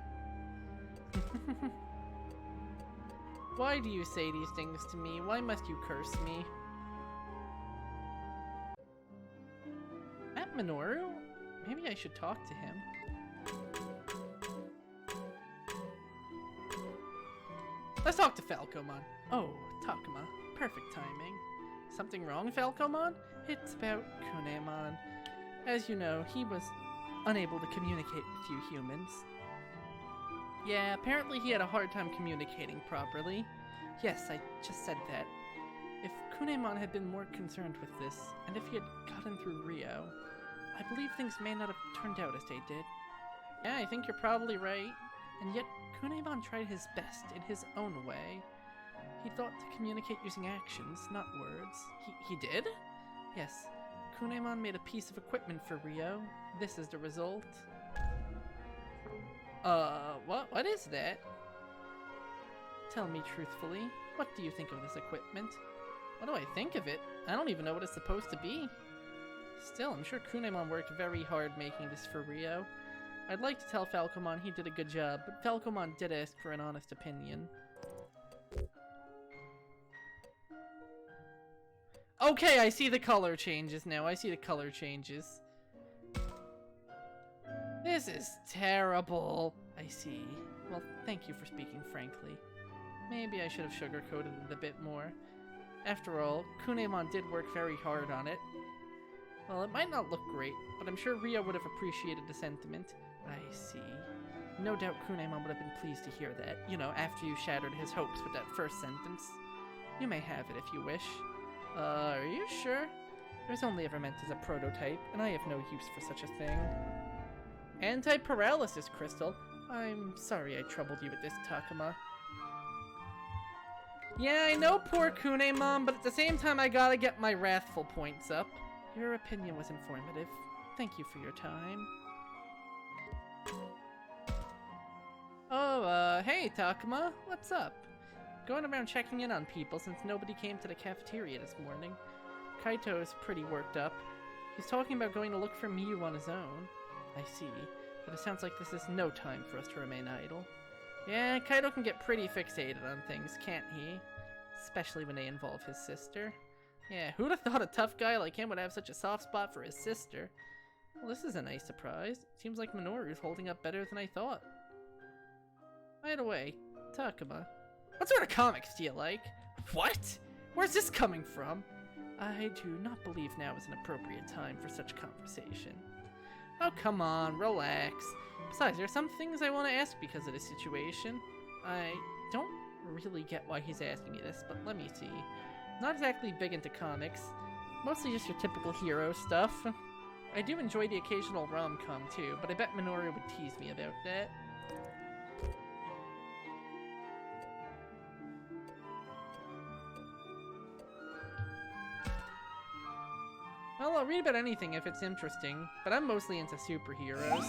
Why do you say these things to me? Why must you curse me? At Minoru? Maybe I should talk to him. Let's talk to Falcomon. Oh, Takuma. Perfect timing. Something wrong, Falcomon? It's about Kunemon. As you know, he was unable to communicate with you humans. Yeah, apparently he had a hard time communicating properly. Yes, I just said that. If Kunemon had been more concerned with this, and if he had gotten through Rio, I believe things may not have turned out as they did. Yeah, I think you're probably right. And yet, Kunemon tried his best in his own way. He thought to communicate using actions, not words. He did? Yes. Kunemon made a piece of equipment for Rio. This is the result. What is that? Tell me truthfully, what do you think of this equipment? What do I think of it? I don't even know what it's supposed to be. Still, I'm sure Kunemon worked very hard making this for Rio. I'd like to tell Falcomon he did a good job, but Falcomon did ask for an honest opinion. Okay, I see the color changes now. I see the color changes. This is terrible. I see. Well, thank you for speaking frankly. Maybe I should have sugarcoated it a bit more. After all, Kunemon did work very hard on it. Well, it might not look great, but I'm sure Rio would have appreciated the sentiment. I see. No doubt Kunemon would have been pleased to hear that, you know, after you shattered his hopes with that first sentence. You may have it if you wish. Are you sure? It was only ever meant as a prototype, and I have no use for such a thing. Anti-paralysis crystal? I'm sorry I troubled you with this, Takuma. Yeah, I know poor Kunemon, but at the same time I gotta get my wrathful points up. Your opinion was informative. Thank you for your time. Oh, hey Takuma, what's up? Going around checking in on people since nobody came to the cafeteria this morning. Kaito's pretty worked up. He's talking about going to look for Miyu on his own. I see, but it sounds like this is no time for us to remain idle. Yeah, Kaito can get pretty fixated on things, can't he? Especially when they involve his sister. Yeah, who'd have thought a tough guy like him would have such a soft spot for his sister? Well, this is a nice surprise. Seems like Minoru's holding up better than I thought. By the way, Takuma, what sort of comics do you like? What? Where's this coming from? I do not believe now is an appropriate time for such conversation. Oh, come on, relax. Besides, there are some things I want to ask because of this situation. I don't really get why he's asking me this, but let me see. Not exactly big into comics. Mostly just your typical hero stuff. I do enjoy the occasional rom-com too, but I bet Minoru would tease me about that. Well, I'll read about anything if it's interesting, but I'm mostly into superheroes.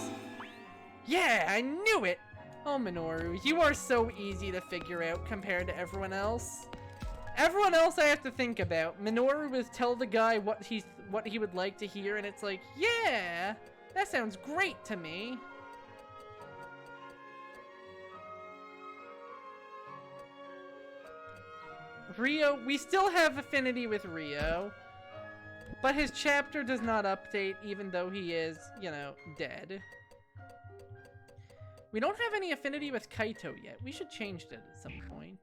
Yeah, I knew it! Oh, Minoru, you are so easy to figure out compared to everyone else. Everyone else I have to think about. Minoru was tell the guy what he would like to hear, and it's like, yeah, that sounds great to me. Rio, we still have affinity with Rio. But his chapter does not update, even though he is, you know, dead. We don't have any affinity with Kaito yet. We should change that at some point.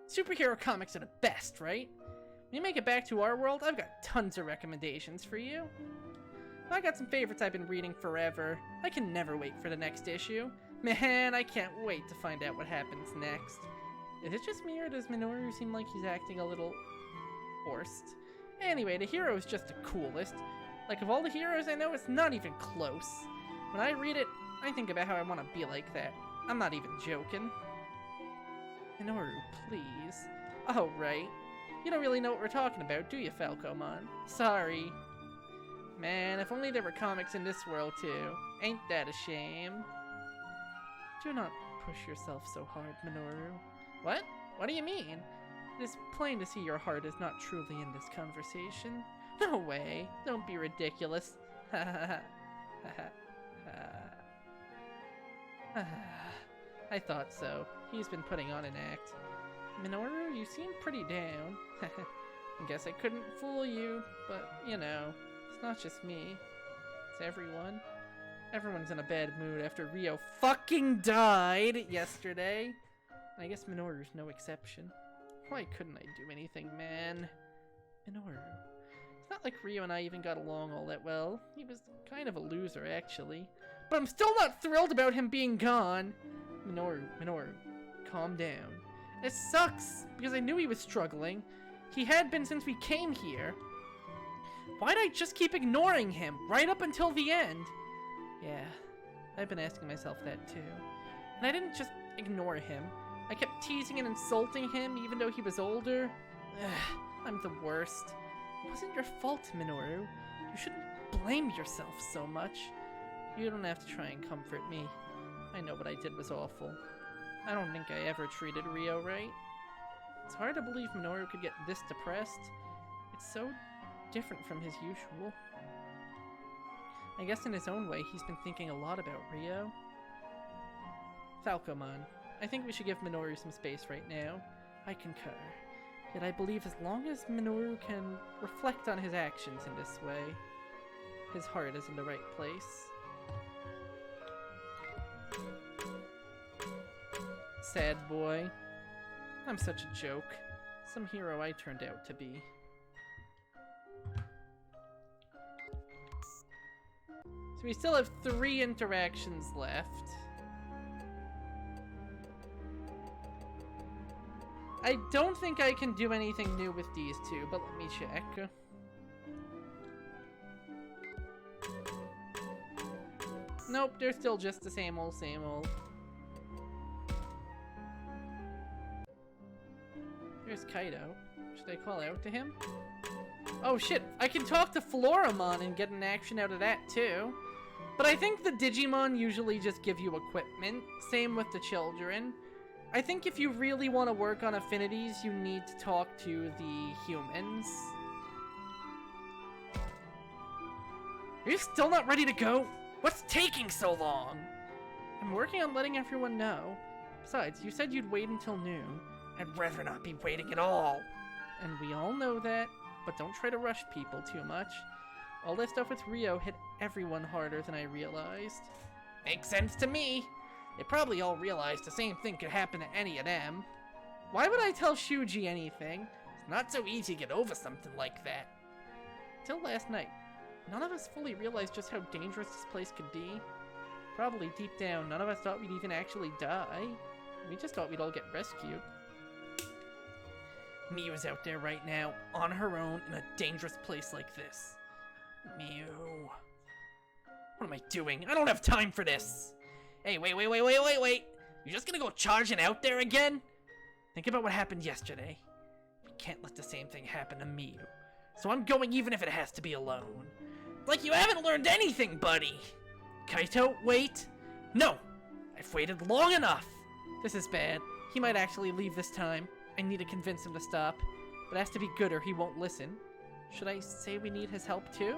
Superhero comics are the best, right? When you make it back to our world, I've got tons of recommendations for you. I got some favorites I've been reading forever. I can never wait for the next issue. Man, I can't wait to find out what happens next. Is it just me, or does Minoru seem like he's acting a little forced? Anyway, the hero is just the coolest. Like, of all the heroes I know, it's not even close. When I read it, I think about how I want to be like that. I'm not even joking. Minoru, please. Oh, right. You don't really know what we're talking about, do you, Falcomon? Sorry. Man, if only there were comics in this world, too. Ain't that a shame? Do not push yourself so hard, Minoru. What? What do you mean? It is plain to see your heart is not truly in this conversation. No way. Don't be ridiculous. I thought so. He's been putting on an act. Minoru, you seem pretty down. I guess I couldn't fool you, but, you know, it's not just me. It's everyone. Everyone's in a bad mood after Rio fucking died yesterday. I guess Minoru's no exception. Why couldn't I do anything, man? Minoru. It's not like Rio and I even got along all that well. He was kind of a loser, actually. But I'm still not thrilled about him being gone. Minoru, calm down. It sucks, because I knew he was struggling. He had been since we came here. Why'd I just keep ignoring him, right up until the end? Yeah, I've been asking myself that too. And I didn't just ignore him. I kept teasing and insulting him, even though he was older. Ugh, I'm the worst. It wasn't your fault, Minoru. You shouldn't blame yourself so much. You don't have to try and comfort me. I know what I did was awful. I don't think I ever treated Rio right. It's hard to believe Minoru could get this depressed. It's so different from his usual. I guess in his own way, he's been thinking a lot about Rio. Falcomon, I think we should give Minoru some space right now. I concur. Yet I believe as long as Minoru can reflect on his actions in this way, his heart is in the right place. Sad boy. I'm such a joke. Some hero I turned out to be. So we still have 3 interactions left. I don't think I can do anything new with these 2, but let me check. Nope, they're still just the same old, same old. There's Kaito. Should I call out to him? Oh shit, I can talk to Floramon and get an action out of that too. But I think the Digimon usually just give you equipment. Same with the children. I think if you really want to work on affinities, you need to talk to the humans. Are you still not ready to go? What's taking so long? I'm working on letting everyone know. Besides, you said you'd wait until noon. I'd rather not be waiting at all. And we all know that, but don't try to rush people too much. All this stuff with Rio hit everyone harder than I realized. Makes sense to me. They probably all realized the same thing could happen to any of them. Why would I tell Shuji anything? It's not so easy to get over something like that. Till last night, none of us fully realized just how dangerous this place could be. Probably deep down, none of us thought we'd even actually die. We just thought we'd all get rescued. Miyu's out there right now, on her own, in a dangerous place like this. Miyu... What am I doing? I don't have time for this! Hey, wait! You just gonna go charging out there again? Think about what happened yesterday. We can't let the same thing happen to Miyu. So I'm going even if it has to be alone. Like you haven't learned anything, buddy! Kaito, wait! No! I've waited long enough! This is bad. He might actually leave this time. I need to convince him to stop. But it has to be good or he won't listen. Should I say we need his help too?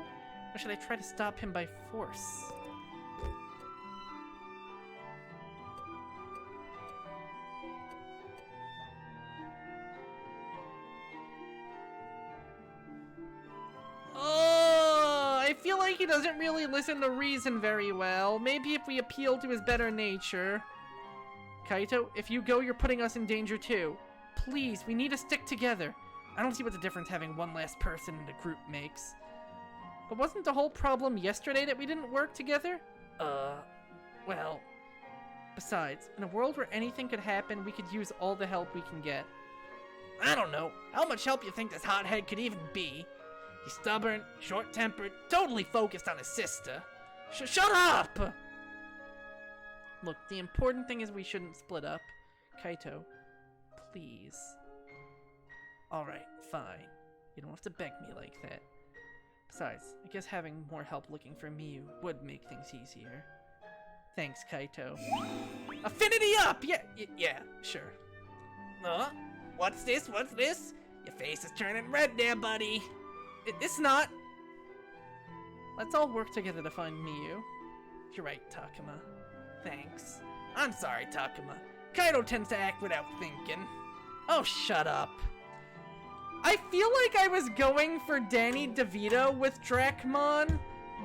Or should I try to stop him by force? Oh, I feel like he doesn't really listen to reason very well. Maybe if we appeal to his better nature. Kaito, if you go, you're putting us in danger too. Please, we need to stick together. I don't see what the difference having one last person in the group makes. But wasn't the whole problem yesterday that we didn't work together? Well... Besides, in a world where anything could happen, we could use all the help we can get. I don't know. How much help you think this hothead could even be? He's stubborn, short-tempered, totally focused on his sister. Shut up! Look, the important thing is we shouldn't split up. Kaito, please. Alright, fine. You don't have to beg me like that. Besides, I guess having more help looking for Miyu would make things easier. Thanks, Kaito. Affinity up! Yeah, sure. What's this? Your face is turning red there, buddy. It's not. Let's all work together to find Miyu. You're right, Takuma. Thanks. I'm sorry, Takuma. Kaito tends to act without thinking. Oh, shut up. I feel like I was going for Danny DeVito with Dracmon,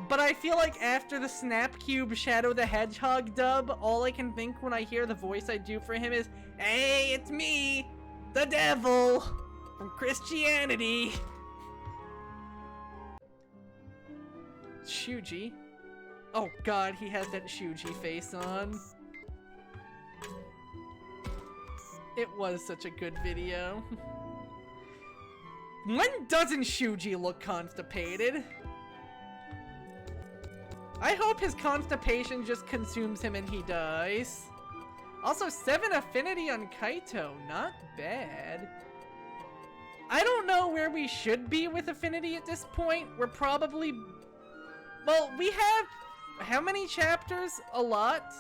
but I feel like after the Snapcube Shadow the Hedgehog dub, all I can think when I hear the voice I do for him is, hey, it's me, the devil, from Christianity. Shuji. Oh god, he has that Shuji face on. It was such a good video. When doesn't Shuji look constipated? I hope his constipation just consumes him and he dies. Also, 7 affinity on Kaito, not bad. I don't know where we should be with affinity at this point. We're probably... Well, we have... How many chapters? A lot.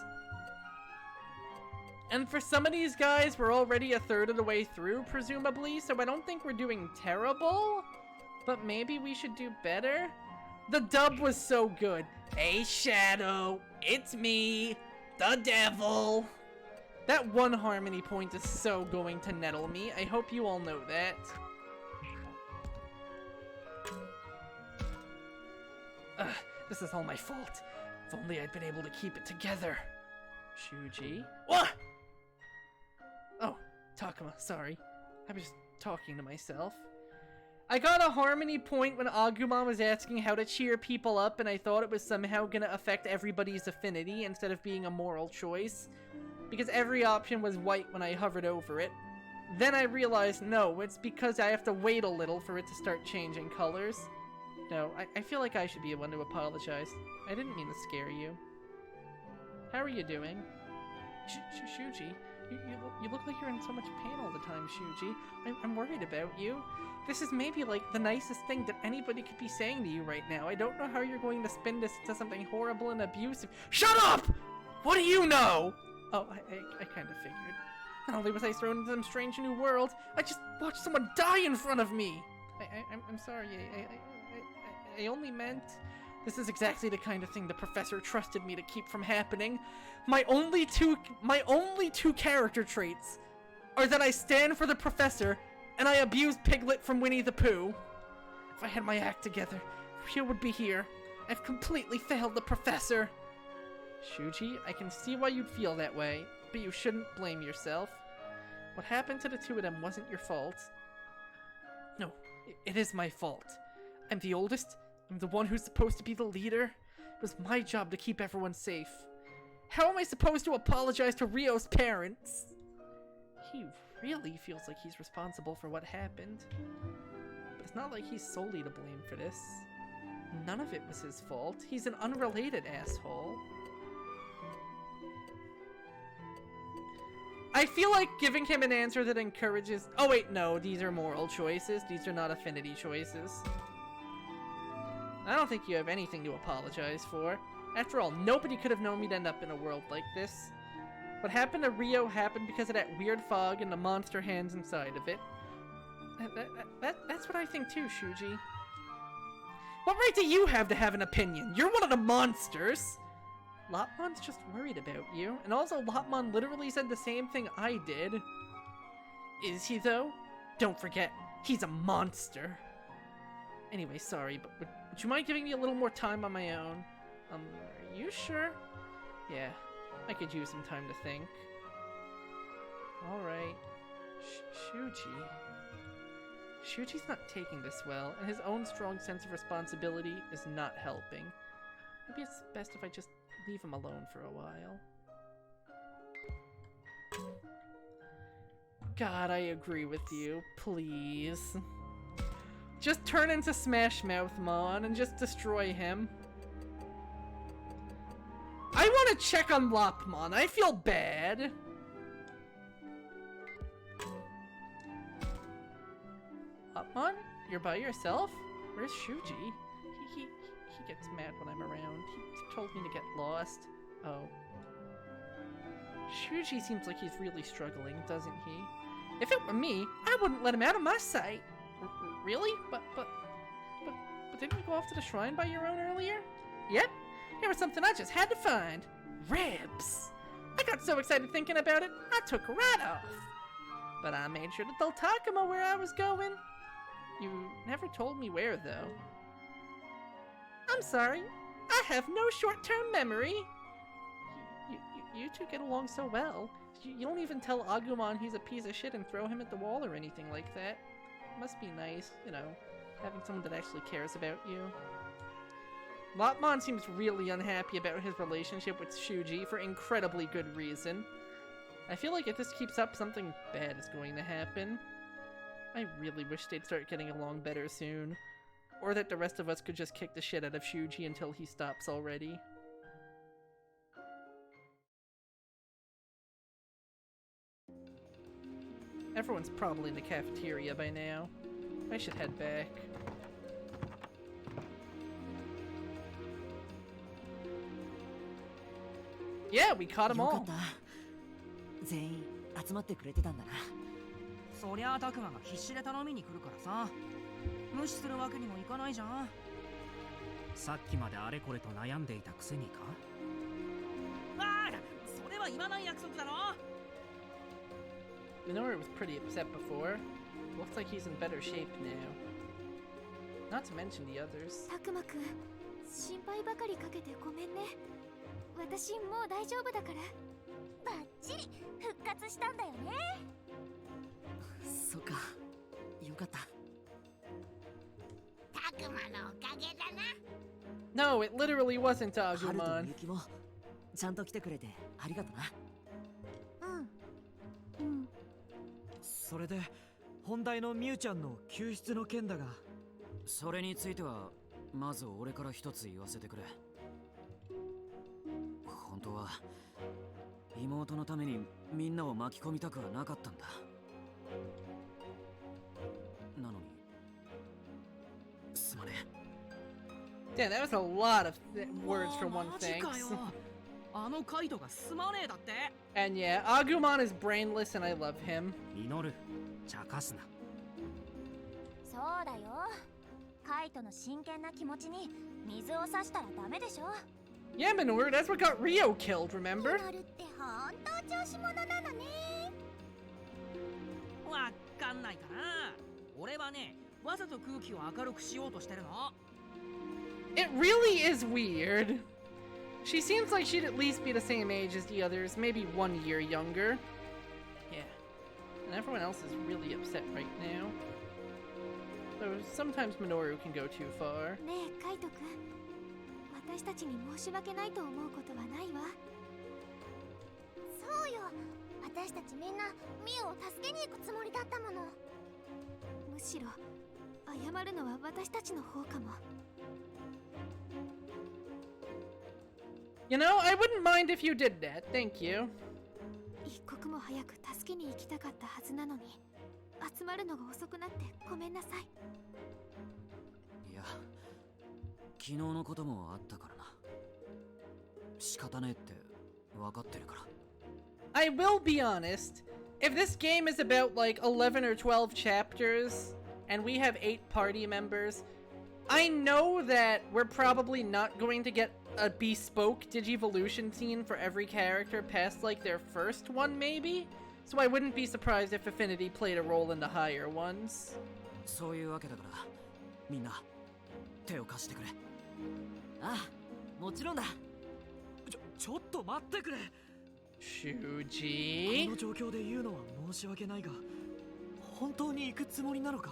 And for some of these guys, we're already a third of the way through, presumably, so I don't think we're doing terrible. But maybe we should do better? The dub was so good. Hey, Shadow, it's me, the devil. That one harmony point is so going to nettle me. I hope you all know that. This is all my fault. If only I'd been able to keep it together. Shuji? What? Oh, Takuma, sorry. I was just talking to myself. I got a harmony point when Agumon was asking how to cheer people up, and I thought it was somehow gonna affect everybody's affinity instead of being a moral choice, because every option was white when I hovered over it. Then I realized, no, it's because I have to wait a little for it to start changing colors. No, I feel like I should be the one to apologize. I didn't mean to scare you. How are you doing? Shuji, you look like you're in so much pain all the time, Shuji. I'm worried about you. This is maybe like the nicest thing that anybody could be saying to you right now. I don't know how you're going to spin this into something horrible and abusive. Shut up! What do you know? Oh, I kind of figured. Not only was I thrown into some strange new world, I just watched someone die in front of me. I'm sorry. I only meant... This is exactly the kind of thing the professor trusted me to keep from happening. My only two character traits are that I stand for the professor and I abuse Piglet from Winnie the Pooh. If I had my act together, Rio would be here. I've completely failed the professor. Shuji, I can see why you'd feel that way, but you shouldn't blame yourself. What happened to the two of them wasn't your fault. No, it is my fault. I'm the oldest. I'm the one who's supposed to be the leader. It was my job to keep everyone safe. How am I supposed to apologize to Rio's parents? He really feels like he's responsible for what happened. But it's not like he's solely to blame for this. None of it was his fault. He's an unrelated asshole. I feel like giving him an answer that encourages... Oh wait, no, these are moral choices. These are not affinity choices. I don't think you have anything to apologize for. After all, nobody could have known we'd end up in a world like this. What happened to Rio happened because of that weird fog and the monster hands inside of it. That's what I think too, Shuji. What right do you have to have an opinion? You're one of the monsters! Lopmon's just worried about you, and also Lopmon literally said the same thing I did. Is he though? Don't forget, he's a monster. Anyway, sorry, but would you mind giving me a little more time on my own? Are you sure? Yeah, I could use some time to think. Alright. Shuji. Shuji's not taking this well, and his own strong sense of responsibility is not helping. Maybe it's best if I just leave him alone for a while. God, I agree with you. Please. Just turn into Smash Mouth Mon and just destroy him. I want to check on Lopmon. I feel bad. Lopmon? You're by yourself? Where's Shuji? He gets mad when I'm around. He told me to get lost. Oh. Shuji seems like he's really struggling, doesn't he? If it were me, I wouldn't let him out of my sight. Really? But didn't you go off to the shrine by your own earlier? Yep. Here was something I just had to find. Ribs. I got so excited thinking about it, I took right off. But I made sure to tell Takuma where I was going. You never told me where, though. I'm sorry. I have no short-term memory. You two get along so well. You don't even tell Agumon he's a piece of shit and throw him at the wall or anything like that. Must be nice, you know, having someone that actually cares about you. Lopmon seems really unhappy about his relationship with Shuji for incredibly good reason. I feel like if this keeps up, something bad is going to happen. I really wish they'd start getting along better soon. Or that the rest of us could just kick the shit out of Shuji until he stops already. Everyone's probably in the cafeteria by now. I should head back. Yeah, we caught them all. 全員集まってくれてたんだな。そりゃあタクマが必死で頼みに来るからさ。無視するわけにもいかないじゃん。さっきまであれこれと悩んでいたくせにか。ああ、それは言わない約束だろ。Minoru was pretty upset before. Looks like he's in better shape now. Not to mention the others. タクマくん、心配ばかりかけてごめんね。私もう大丈夫だから。バッチリ復活したんだよね。そっか、よかった。No, it literally wasn't ハルとみ Agumon. ゆきもちゃんと来てくれてありがとな。それで本題のみゆちゃんの救出の件だが、それについてはまず俺から一つ言わせてくれ。本当は妹のためにみんなを巻き込みたくはなかったんだ。なのにすまねえ。 Damn, that was a lot of words for one マジ thing. かよ。あのカイトがすまねえだって。 And yeah, Agumon is brainless and I love him. 祈る、茶化すな。そうだよ。カイトの真剣な気持ちに水を差したらダメでしょ。 Yeah, Minoru, that's what got Rio killed, remember? ミノルって本当調子者なのね。わかんないかな。俺はね、わざと空気を明るくしようとしてるの。 It really is weird. She seems like she'd at least be the same age as the others, maybe 1 year younger. Yeah. And everyone else is really upset right now. Though sometimes Minoru can go too far. ねえカイトくん、私たちに申し訳ないと思うことはないわ。そうよ、私たちみんなミオを助けに行くつもりだったもの。むしろ謝るのは私たちの方かも。 You know, I wouldn't mind if you did that, thank you. 一刻も早く助けに行きたかったはずなのに、集まるのが遅くなってごめんなさい。いや、昨日のこともあったからな。仕方ねえって分かってるから。 I will be honest, if this game is about like 11 or 12 chapters, and we have 8 party members, I know that we're probably not going to get a bespoke Digivolution scene for every character past like their first one maybe? So I wouldn't be surprised if Affinity played a role in the higher ones. そういうわけだから、みんな手を貸してくれ。ああ、もちろんだ。ちょっと待ってくれ。こ Shuji? の状況で言うのは申し訳ないが、本当に行くつもりなのか？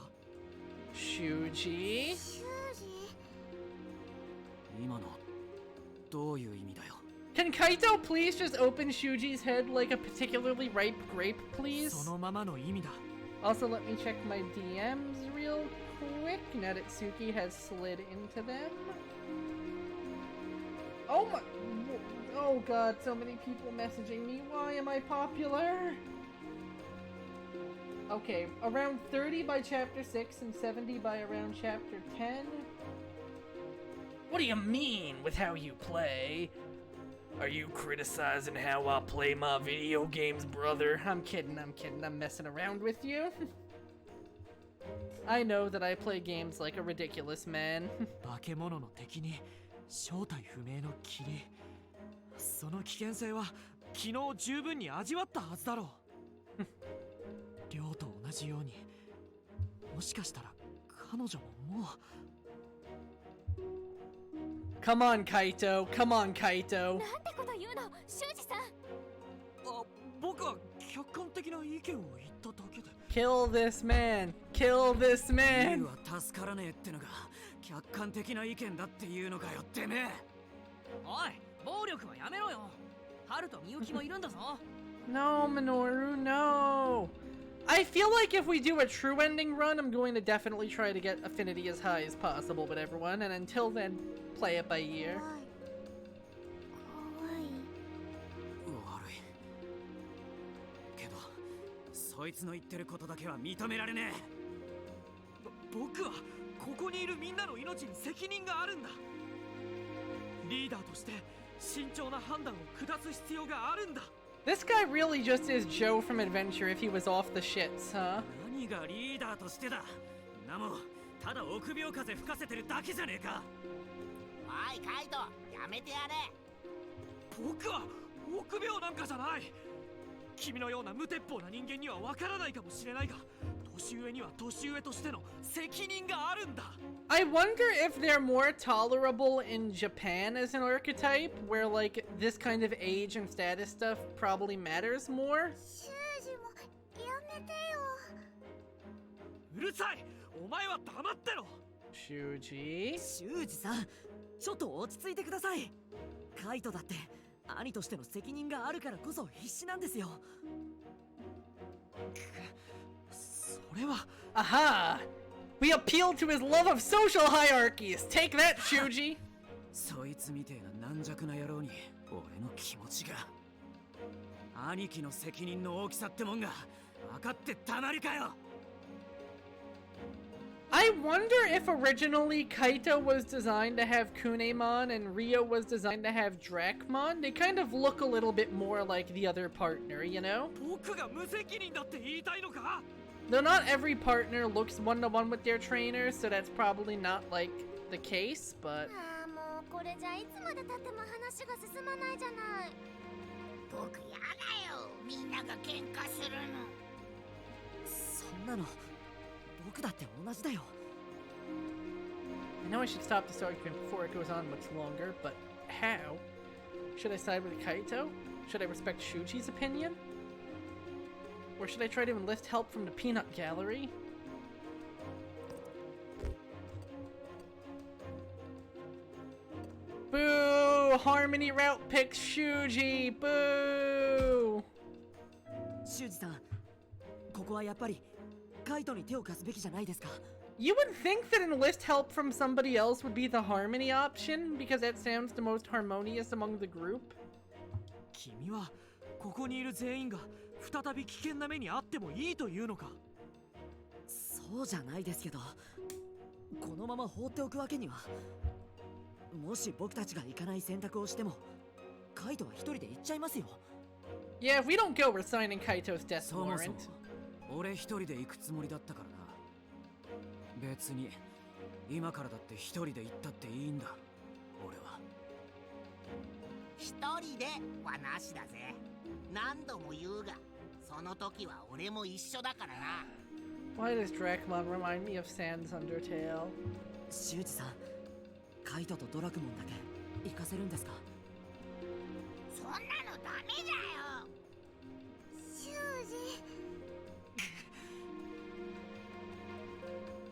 Shuji? シュージ今のどういう意味だよ。 Can Kaito please just open Shuji's head like a particularly ripe grape, please? そのままの意味だ。 Also, let me check my DMs real quick. Natsuki has slid into them. Oh my... Oh god, so many people messaging me. Why am I popular? Okay, around 30 by chapter 6 and 70 by around chapter 10. What do you mean with how you play? Are you criticizing how I play my video games, brother? I'm kidding, I'm messing around with you. I know that I play games like a ridiculous man. 化け物の敵に正体不明の霧。その危険性は昨日十分に味わったはずだろう。亮と同じように、もしかしたら彼女ももう。Come on, Kaito. Come on, Kaito. なんてこと言うの、シュウジさん。あ、僕は客観的な意見を言っただけで。Kill this man. Kill this ミ man. ルは助からねえってのが客観的な意見だっていうのかよ、てめえ。おい、暴力はやめろよ。ハルとミユキもいるんだぞ。No, Minoru, no. I feel like if we do a true ending run, I'm going to definitely try to get affinity as high as possible with everyone, and until then, play it by ear. 怖い。悪いけど、そいつの言ってることだけは認められねえ。僕はここにいるみんなの命に責任があるんだ。リーダーとして慎重な判断を下す必要があるんだ。 This guy really just is Joe from Adventure if he was off the shits, huh? 何がリーダーとしてだ。なもただ臆病風吹かせてるだけじゃねえか。おいカイト、やめてやれ。僕は臆病なんかじゃない。君のような無鉄砲な人間にはわからないかもしれないが、年上には年上としての責任があるんだ。 I wonder if they're more tolerable in Japan as an archetype, where like this kind of age and status stuff probably matters more. シュウジもやめてよ。うるさい。お前は黙ってろ。Shuji. 修二さん、ちょっと落ち着いてください。カイトだって兄としての責任があるからこそ必死なんですよ。それは Aha! We appeal to his love of social hierarchies. Take that, Shuji. そいつみてえな軟弱な野郎に俺の気持ちが。兄貴の責任の大きさってもんが分かってたまるかよ。I wonder if originally Kaito was designed to have Kunemon and Rio was designed to have Dracmon. They kind of look a little bit more like the other partner, you know? 僕が無責任だって言いたいのか。 Though not every partner looks one-to-one with their trainers, so that's probably not, like, the case, but... ああ、もうこれじゃいつまで経っても話が進まないじゃない。僕やだよ、みんなが喧嘩するの。そんなの僕だって同じだよ。 I know I should stop this argument before it goes on much longer, but how? Should I side with Kaito? Should I respect Shuji's opinion? Or should I try to enlist help from the peanut gallery? Boo! Harmony route picks Shuji! Boo! 修二さん、ここはやっぱりカイトに手を貸すべきじゃないですか。 You would think that enlist help from somebody else would be the harmony option, because that sounds the most harmonious among the group. 君はここにいる全員が再び危険な目にあってもいいというのか。そうじゃないですけど、このまま放っておくわけには。もし僕たちが行かない選択をしても、カイトは一人で行っちゃいますよ。 Yeah, if we don't go, we're signing Kaito's death そもそ warrant. も俺一人で行くつもりだったからな。別に今からだって一人で行ったっていいんだ。俺は一人ではなしだぜ。何度も言うが、その時は俺も一緒だからな。 Why does Dracmon remind me of Sans Undertale? 修二さん、カイトとドラクモンだけ行かせるんですか。そんなのダメだよ。修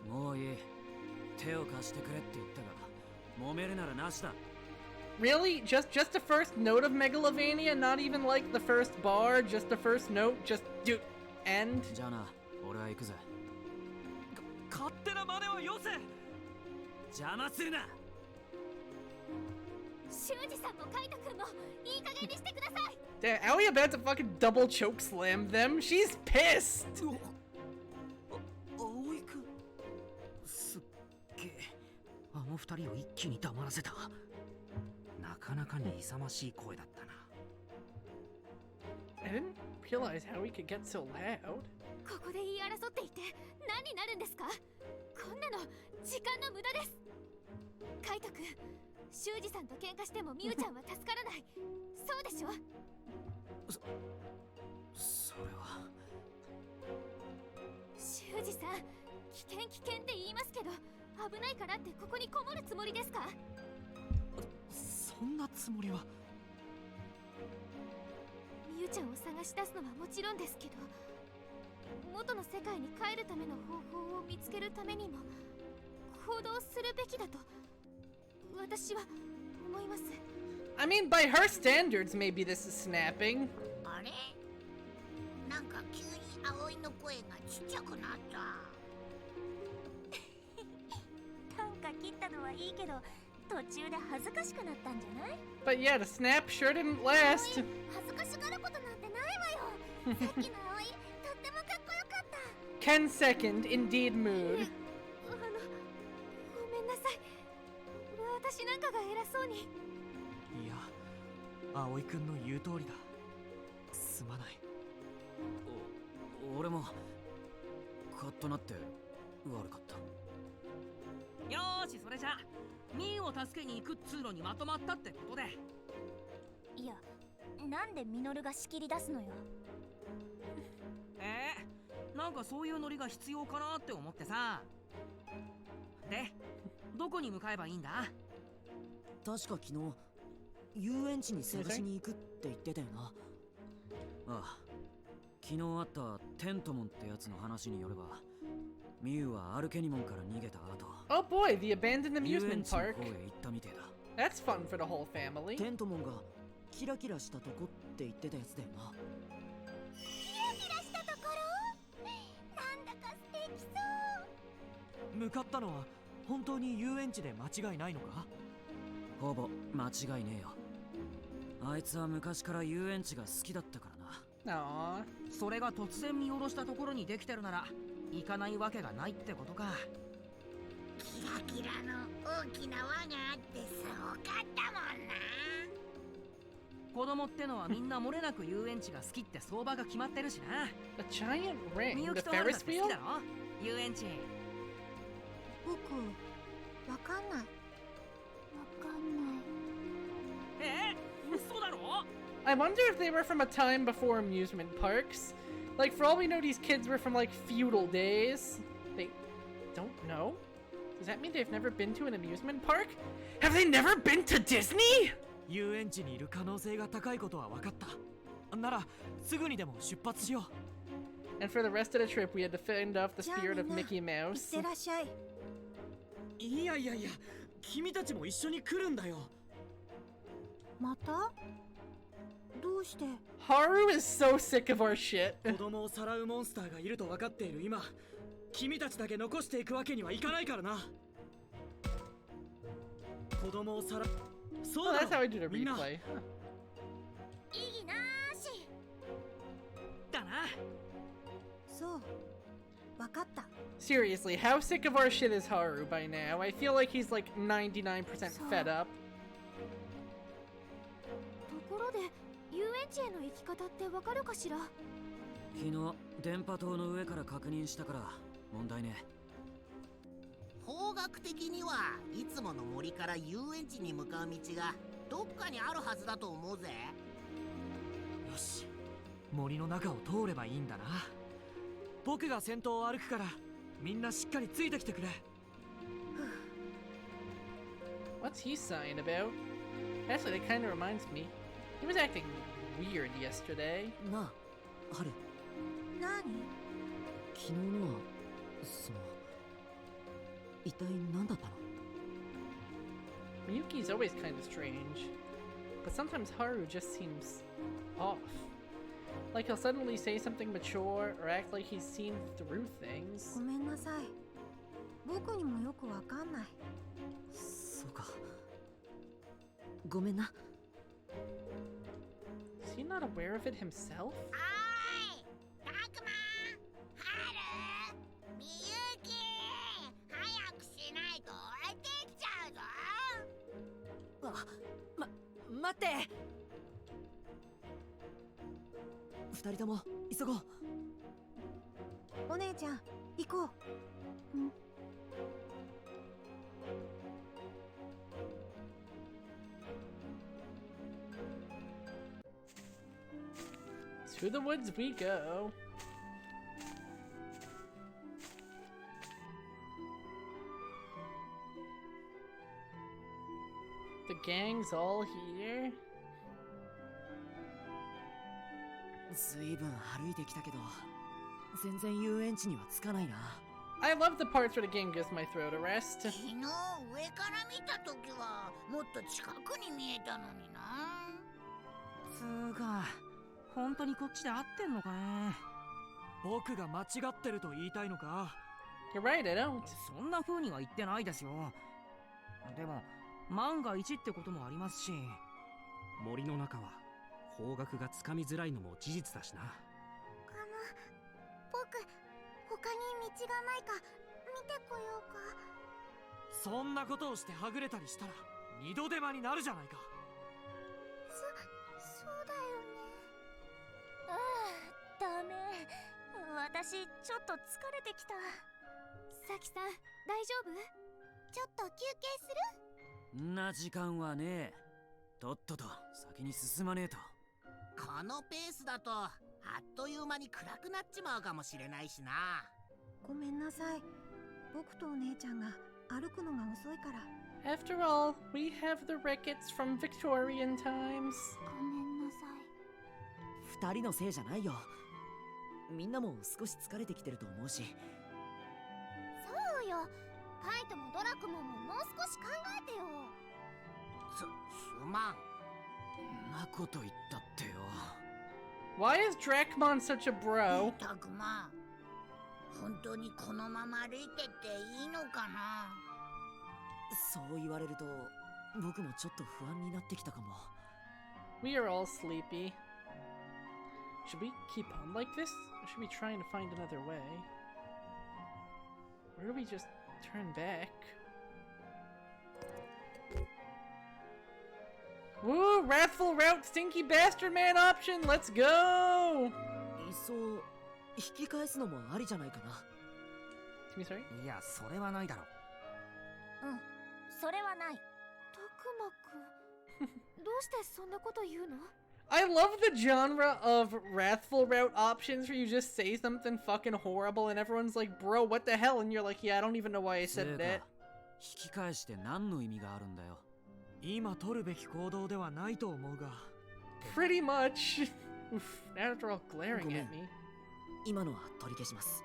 二。もういい。手を貸してくれって言ったが、揉めるならなしだ。 Really? Just the first note of Megalovania? Not even like the first bar? Just the first note? Just do end? じゃあな、俺は行くぜ。勝手な真似はよせ。邪魔するな。修二さんもカイト君もいい加減にしてください。 Damn, Aoi about to fucking double choke slam them? She's pissed! 葵君、すっげえ。あの二人を一気に黙らせた。なかなかに勇ましい声だったな。 I didn't realize how we could get so loud. ここで言い争っていて何になるんですか。こんなの時間の無駄です。カイト君、修二さんと喧嘩してもミュウちゃんは助からない。そうでしょ。それは修二さん、危険って言いますけど、危ないからってここにこもるつもりですか。そんなつもりは。ミュウちゃんを探し出すのはもちろんですけど、元の世界に帰るための方法を見つけるためにも行動するべきだと私は思います。 I mean, by her standards, maybe this is snapping. あれ、なんか急に葵の声がちっちゃくなった。短歌切ったのはいいけど、途中で恥ずかしくなったんじゃない？ But yeah, the snap sure didn't last. 恥ずかしがることなんてないわよ。さっきの葵、とってもかっこよかった。 10 second, indeed mood. ごめんなさい。私なんかが偉そうに。いや、葵君の言う通りだ。すまない。俺もカッとなって悪かった。よーし、それじゃあミーを助けに行くっつうのにまとまったってことで。いや、なんでミノルが仕切り出すのよ。なんかそういうノリが必要かなって思ってさ。で、どこに向かえばいいんだ。確か昨日遊園地に探しに行くって言ってたよな。ああ、昨日あったテントモンってやつの話によれば、ミュウはアルケニモンから逃げた後、 Oh boy, the abandoned 遊園 amusement 地の park. 方へ行ったみてえだ。 That's fun for the whole family. テントモンがキラキラしたとこって言ってたやつだよな。キラキラしたところ、なんだか素敵そう。向かったのは本当に遊園地で間違いないのか？ほぼ間違いねえよ。あいつは昔から遊園地が好きだったからな。 Aww. それが突然見下ろしたところにできてるなら行かないわけがないってことか。キラキラの大きな輪があってすごかったもんな。子供ってのはみんな漏れなく遊園地が好きって相場が決まってるしな。 A giant み ring, ゆ the きとあるだ Ferris って好 wheel? きだろ遊園地。僕、わかんない。わかんない。嘘だろ？ I wonder if they were from a time before amusement parks. Like, for all we know, these kids were from, like, feudal days. They don't know? Does that mean they've never been to an amusement park? Have they never been to Disney? 遊園地にいる可能性が高いことは分かった。ならすぐにでも出発しよう。 And for the rest of the trip, we had to fend off the じゃあ spirit of みんな、 Mickey いっ Mouse. てらっしゃい。いやいやいや、君たちも一緒に来るんだよ。また？どうして？ Haru is so sick of our shit. 子供をさらうモンスターがいると分かっている今、君たちだけ残していくわけにはいかないからな。子供をさら、そ Oh, う that's だ how ろ I do the みんな。 replay. Huh. 意義なーし。だな。そう。わかった。 Seriously, how sick of our shit is Haru by now? I feel like he's like 99% fed up. ところで、遊園地への行き方ってわかるかしら？昨日電波塔の上から確認したから問題ね。方角的にはいつもの森から遊園地に向かう道がどっかにあるはずだと思うぜ。よし、森の中を通ればいいんだな。僕が先頭を歩くからみんなしっかりついてきてくれ。 What's he sighing about? Actually, that kind of reminds me. He was acting weird yesterday. なあ、ハル。何？昨日のは、その、一体何だったの？ Miyuki's always kind of strange. But sometimes Haru just seems off. Like he'll suddenly say something mature or act like he's seen through things. ごめんなさい。僕にもよくわかんない。そうか。ごめんな。Is he not aware of it himself? おーい、たくま、はる、みゆき、早くしないと置いてきちゃうぞ。待って。二人とも急ごう。お姉ちゃん、行こう。To the woods we go. The gang's all here. ずいぶん歩いてきたけど、全然遊園地には着かないな。I love the parts where the gang gives my throat a rest. 昨日上から見た時はもっと近くに見えたのにな。つーか、本当にこっちで合ってんのかね。僕が間違ってると言いたいのか？ You're right, I don't. そんな風には言ってないですよ。でも万が一ってこともありますし、森の中は方角がつかみづらいのも事実だしな。僕、他に道がないか見てこようか。そんなことをしてはぐれたりしたら二度手間になるじゃないか。そうだよね。ダメ。私ちょっと疲れてきた。さきさん、大丈夫？ちょっと休憩する？んな時間はねえ。とっとと先に進まねえと。このペースだとあっという間に暗くなっちまうかもしれないしな。ごめんなさい。僕とお姉ちゃんが歩くのが遅いから。After all, we have the rickets from Victorian times. ごめんなさい。二人のせいじゃないよ。みんなも少し疲れてきてると思うし。カイトもドラクモンももう少し考えてよ。すまん。んなこと言ったってよ。 Why is Dracmon such a bro? たくま、本当にこのまま歩いてっていいのかな。そう言われると僕もちょっと不安になってきたかも。 We are all sleepy. Should we keep on like this? Or should we try and find another way? Or do we just turn back? Woo! Wrathful Route Stinky Bastard Man option! Let's go! いっそ引き返すのもありじゃないかな。 Me, sorry? いや、それはないだろ。それはない。たくまくん、どうしてそんなこと言うの？ I love the genre of Wrathful Route options where you just say something fucking horrible and everyone's like, bro, what the hell? And you're like, yeah, I don't even know why I said that. 引き返して何の意味があるんだよ。今取るべき行動ではないと思うが。Pretty much. Oof, now they're all glaring at me. 今のは取り消します。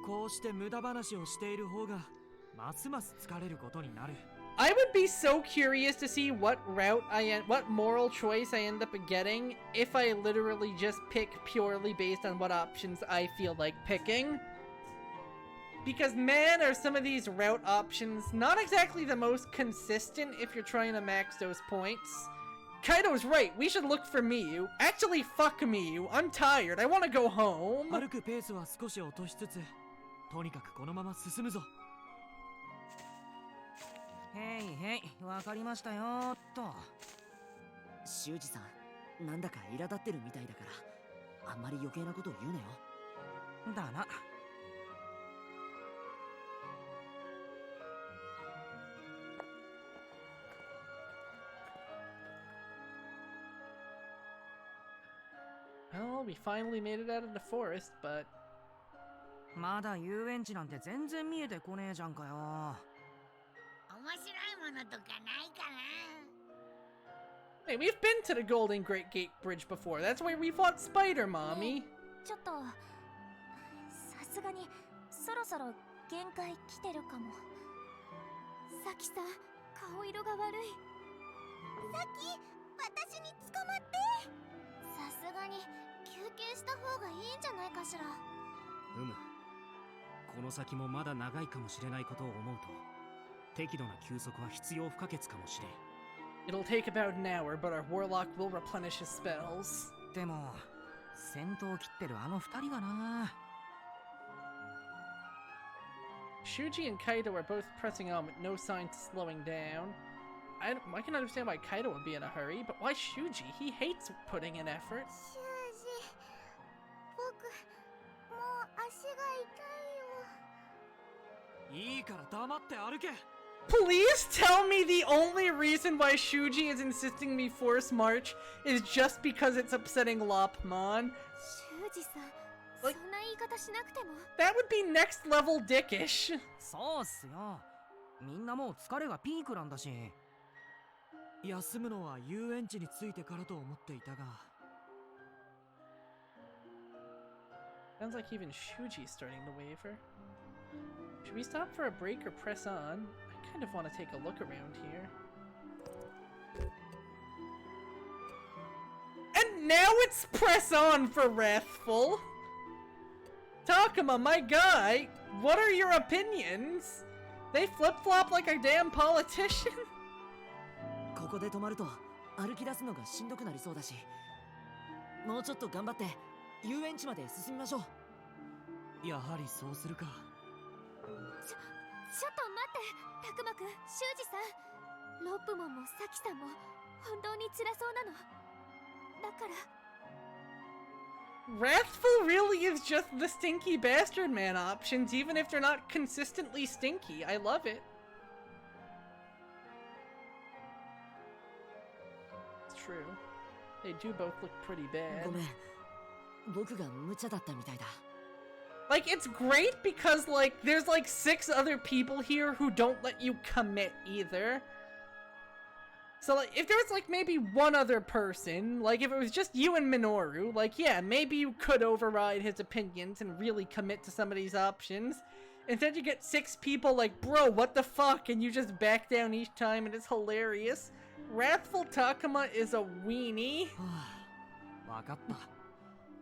こうして無駄話をしている方がますます疲れることになる。I would be so curious to see what moral choice I end up getting if I literally just pick purely based on what options I feel like picking. Because man, are some of these route options not exactly the most consistent if you're trying to max those points. Kaido's right, we should look for Miyu. Actually, fuck Miyu, I'm tired, I want to go home. 歩くペースは少し落としつつ、とにかくこのまま進むぞ。へいへい、わかりましたよーっと。修二さん、なんだか苛立ってるみたいだから、あんまり余計なことを言うなよ。だな。Well, we finally made it out of the forest, but... まだ遊園地なんて全然見えてこねえじゃんかよ。面白いものとかないかな。 Hey, we've been to the Golden Great Gate Bridge before. That's where we fought Spider, Mommy. ちょっとさすがにそろそろ限界来てるかも。さきさん、顔色が悪い。さき、私に捕まって。さすがに休憩した方がいいんじゃないかしら。この先もまだ長いかもしれないことを思うと、適度な休息は必要不可欠かもしれん。It'll take about an hour, but our warlock will replenish his spells. でも先頭を切ってるあの二人がな。Shuji and Kaido are both pressing on with no signs of slowing down. I can understand why Kaido would be in a hurry, but why Shuji? He hates putting in effort. シュージ、僕もう足が痛いよ。いいから黙って歩け。 Please tell me the only reason why Shuji is insisting me force march is just because it's upsetting Lopmon. シュージさん、そんな言い方しなくても。That would be next level dickish. そうっすよ。みんなもう疲れがピークなんだし。休むのは遊園地に着いてからと思っていたが。Sounds like even Shuji's starting to waver. Should we stop for a break or press on? I kind of want to take a look around here. And now it's press on for Wrathful! Takuma, my guy, what are your opinions? They flip-flop like a damn politician? ここで止まると歩き出すのがしんどくなりそうだし、もうちょっと頑張って遊園地まで進みましょう。やはりそうするか。ちょっと待って、たくまくん、シュウジさん。ロップモンもサキさんも本当に辛そうなの。だから。Wrathful really is just the stinky bastard man options, even if they're not consistently stinky. I love it. It's true. They do both look pretty bad. ごめん、僕が無茶だったみたいだ。Like, it's great because, like, there's like 6 other people here who don't let you commit either. So, like, if there was, like, maybe one other person, like, if it was just you and Minoru, like, yeah, maybe you could override his opinions and really commit to some of these options. Instead you get 6 people like, bro, what the fuck? And you just back down each time and it's hilarious. Wrathful Takuma is a weenie. わかった。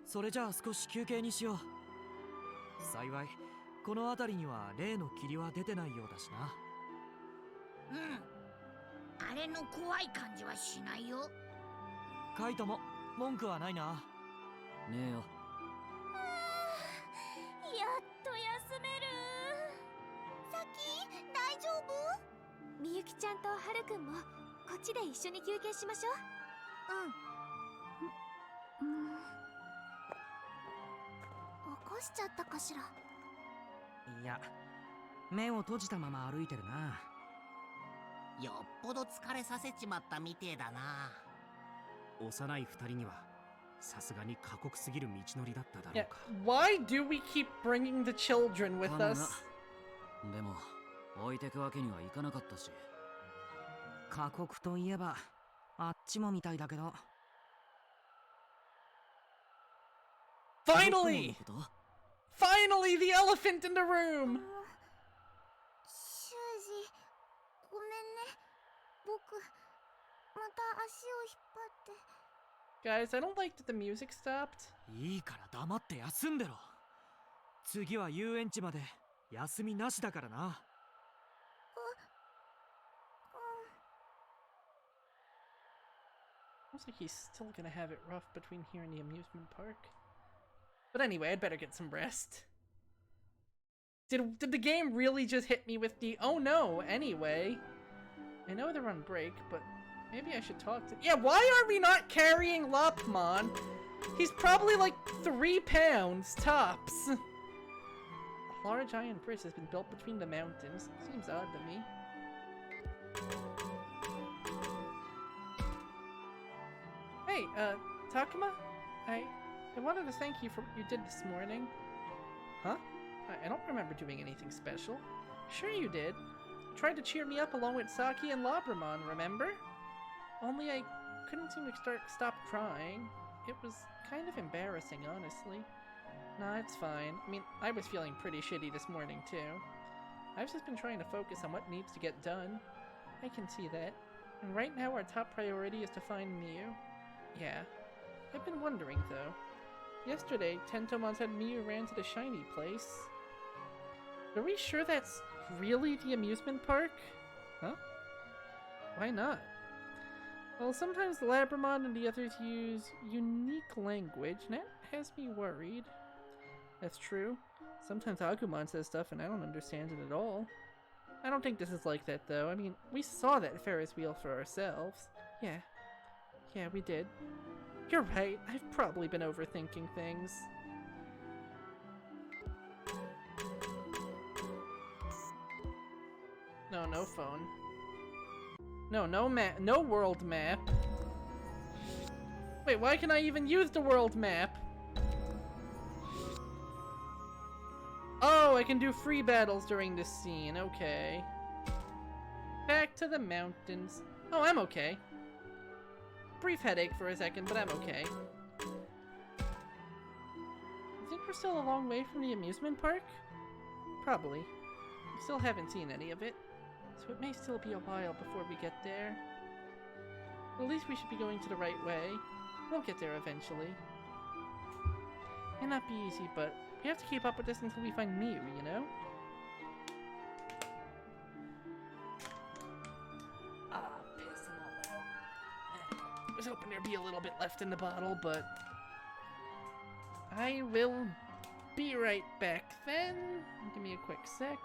それじゃあ少し休憩にしよう。幸い、この辺りには例の霧は出てないようだしな。あれの怖い感じはしないよ。カイトも文句はないな。ねえよ。やっと休める。さっき大丈夫？みゆきちゃんとはるくんもこっちで一緒に休憩しましょう。起こしちゃったかしら。いや、目を閉じたまま歩いてるな。よっぽど疲れさせちまったみてえだな。幼い二人にはさすがに過酷すぎる道のりだっただろ Yeah, うか。 why do we keep bringing the children with かもな。 us? でも置いてくわけにはいかなかったし。過酷といえばあっちもみたいだけど。 Finally! どういうこと？ Finally, the elephant in the room! 修二、ごめんね。僕、また足を引っ張って。Guys, I don't like that the music stopped. いいから黙って休んでろ。次は遊園地まで休みなしだからな。Looks like he's still gonna have it rough between here and the amusement park. But anyway, I'd better get some rest. Did the game really just hit me with the oh no anyway? I know they're on break, but maybe I should talk to— yeah, why are we not carrying Lopmon? He's probably like 3 pounds tops. A large iron bridge has been built between the mountains. Seems odd to me. Hey, Takuma? I wanted to thank you for what you did this morning. Huh? I don't remember doing anything special. Sure you did. You tried to cheer me up along with Saki and Labramon, remember? Only I couldn't seem to stop crying. It was kind of embarrassing, honestly. Nah, it's fine. I mean, I was feeling pretty shitty this morning, too. I've just been trying to focus on what needs to get done. I can see that. And right now our top priority is to find Miu. Yeah. I've been wondering, though. Yesterday, Tentomon said Miu ran to the shiny place. Are we sure that's really the amusement park? Huh? Why not? Well, sometimes Labramon and the others use unique language, and that has me worried. That's true. Sometimes Agumon says stuff and I don't understand it at all. I don't think this is like that, though. I mean, we saw that Ferris wheel for ourselves. Yeah. Yeah, we did. You're right, I've probably been overthinking things. No phone. No world map. Wait, why can I even use the world map? Oh, I can do free battles during this scene, okay. Back to the mountains. Oh, I'm okay. Brief headache for a second, but I'm okay. I think we're still a long way from the amusement park? Probably. We still haven't seen any of it, so it may still be a while before we get there. But at least we should be going to the right way. We'll get there eventually. May not be easy, but we have to keep up with this until we find Miu, you know? Piss them all out. I was hoping there'd be a little bit left in the bottle, but I will be right back then. Give me a quick sec.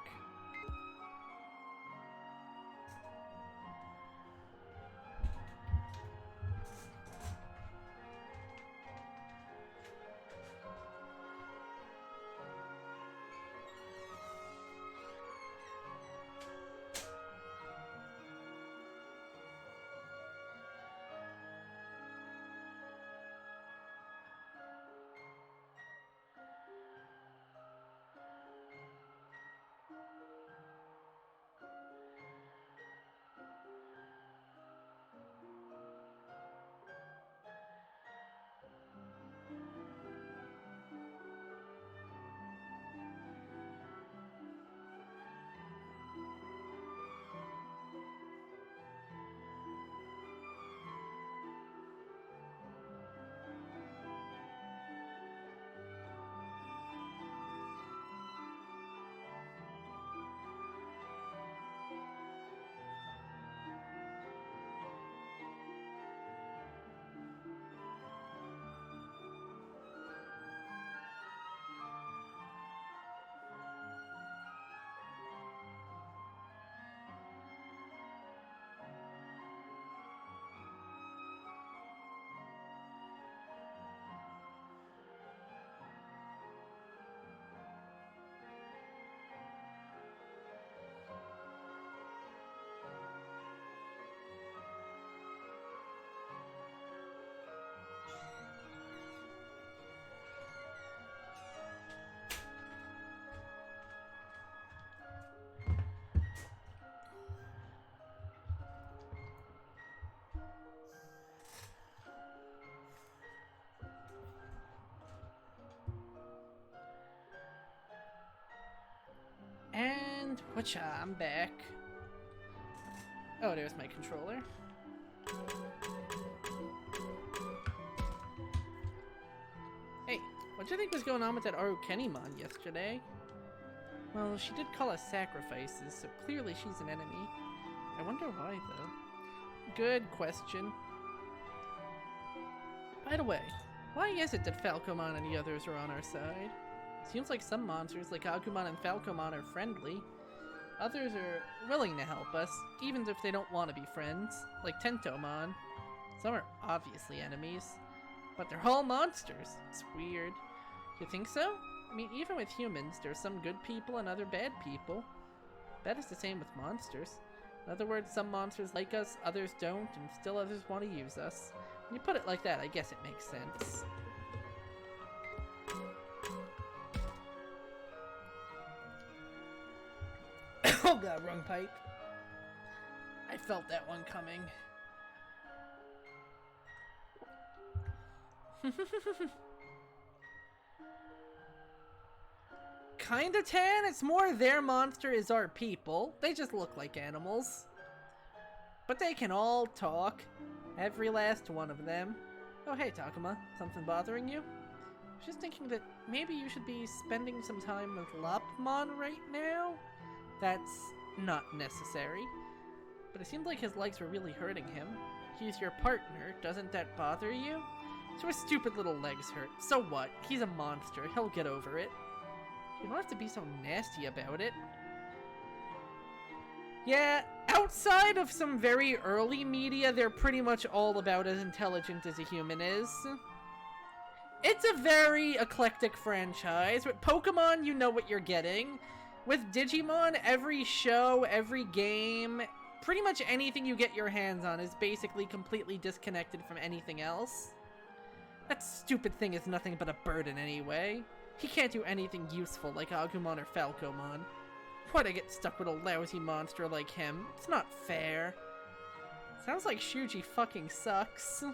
And whatcha, I'm back. Oh, there's my controller. Hey, what do you think was going on with that Arukenimon yesterday? Well, she did call us sacrifices, so clearly she's an enemy. I wonder why, though. Good question. By the way, why is it that Falcomon and the others are on our side? Seems like some monsters, like Agumon and Falcomon, are friendly. Others are willing to help us, even if they don't want to be friends, like Tentomon. Some are obviously enemies, but they're all monsters. It's weird. You think so? I mean, even with humans, there's some good people and other bad people. Bet it's the same with monsters. In other words, some monsters like us, others don't, and still others want to use us. When you put it like that, I guess it makes sense. Oh god, wrong pipe. I felt that one coming. Kinda tan, it's more their monster is our people. They just look like animals. But they can all talk. Every last one of them. Oh hey Takuma, something bothering you? I was just thinking that maybe you should be spending some time with Lopmon right now? That's not necessary. But it seemed like his legs were really hurting him. He's your partner, doesn't that bother you? So his stupid little legs hurt. So what? He's a monster, he'll get over it. You don't have to be so nasty about it. Yeah, outside of some very early media, they're pretty much all about as intelligent as a human is. It's a very eclectic franchise. With Pokemon, you know what you're getting. With Digimon, every show, every game, pretty much anything you get your hands on is basically completely disconnected from anything else. That stupid thing is nothing but a burden anyway. He can't do anything useful like Agumon or Falcomon. Why'd I get stuck with a lousy monster like him? It's not fair. Sounds like Shuji fucking sucks.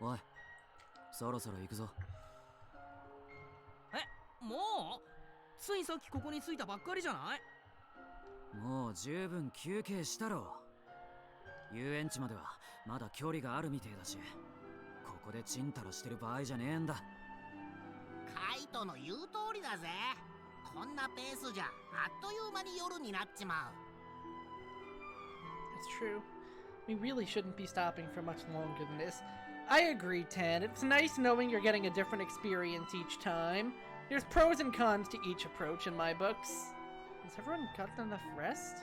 おい、そろそろ行くぞ。え、もうついさっきここに着いたばっかりじゃない？もう十分休憩したろ。遊園地まではまだ距離があるみてえだし、ここでチンタラしてる場合じゃねえんだ。カイトの言う通りだぜ。こんなペースじゃあっという間に夜になっちまう。 It's true. We really shouldn't be stopping for much longer than this. I agree, Tan. It's nice knowing you're getting a different experience each time. There's pros and cons to each approach in my books. Has everyone gotten enough rest?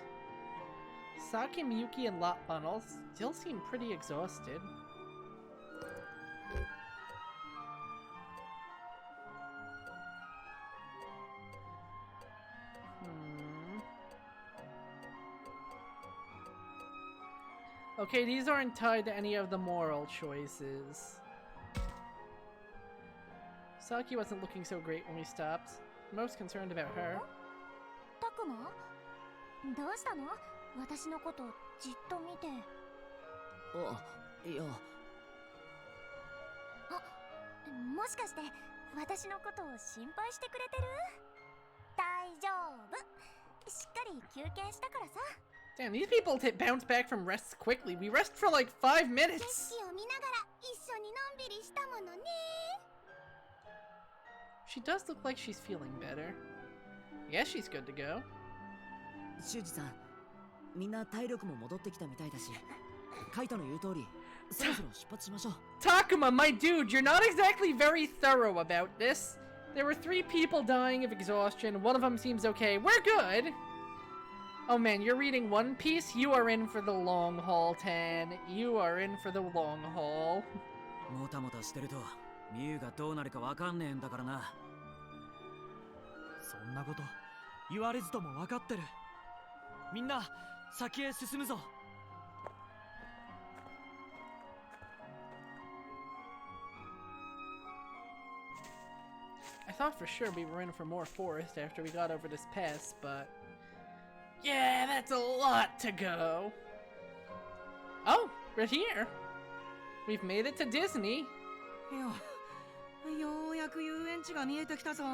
Saki, Miyuki, and Lopmon all still seem pretty exhausted. Okay, these aren't tied to any of the moral choices. Saki wasn't looking so great when we stopped. Most concerned about her. タクマ？どうしたの？私のことじっと見て。あ、いや。あ、もしかして私のことを心配してくれてる？大丈夫。しっかり休憩したからさ。 Damn, these people bounce back from rests quickly. We rest for like 5 minutes. 景色を見ながら一緒にのんびりしたものね。 She does look like she's feeling better. I guess she's good to go. 修二さん、みんな体力も戻ってきたみたいだし、カイトの言う通り、そろそろ出発しましょう。Takuma, my dude, you're not exactly very thorough about this. There were 3 people dying of exhaustion. One of them seems okay. We're good. Oh man, you're reading One Piece? You are in for the long haul, Tan. You are in for the long haul. もたもたしてると、ミュウがどうなるかわかんねえんだからな。そんなこと言われずとも分かってる。みんな先へ進むぞ。I thought for sure we were in for more forest after we got over this pass, but... Yeah, that's a lot to go. Oh, we're here. We've made it to Disney. ようややく遊園地が見えてきたぞ。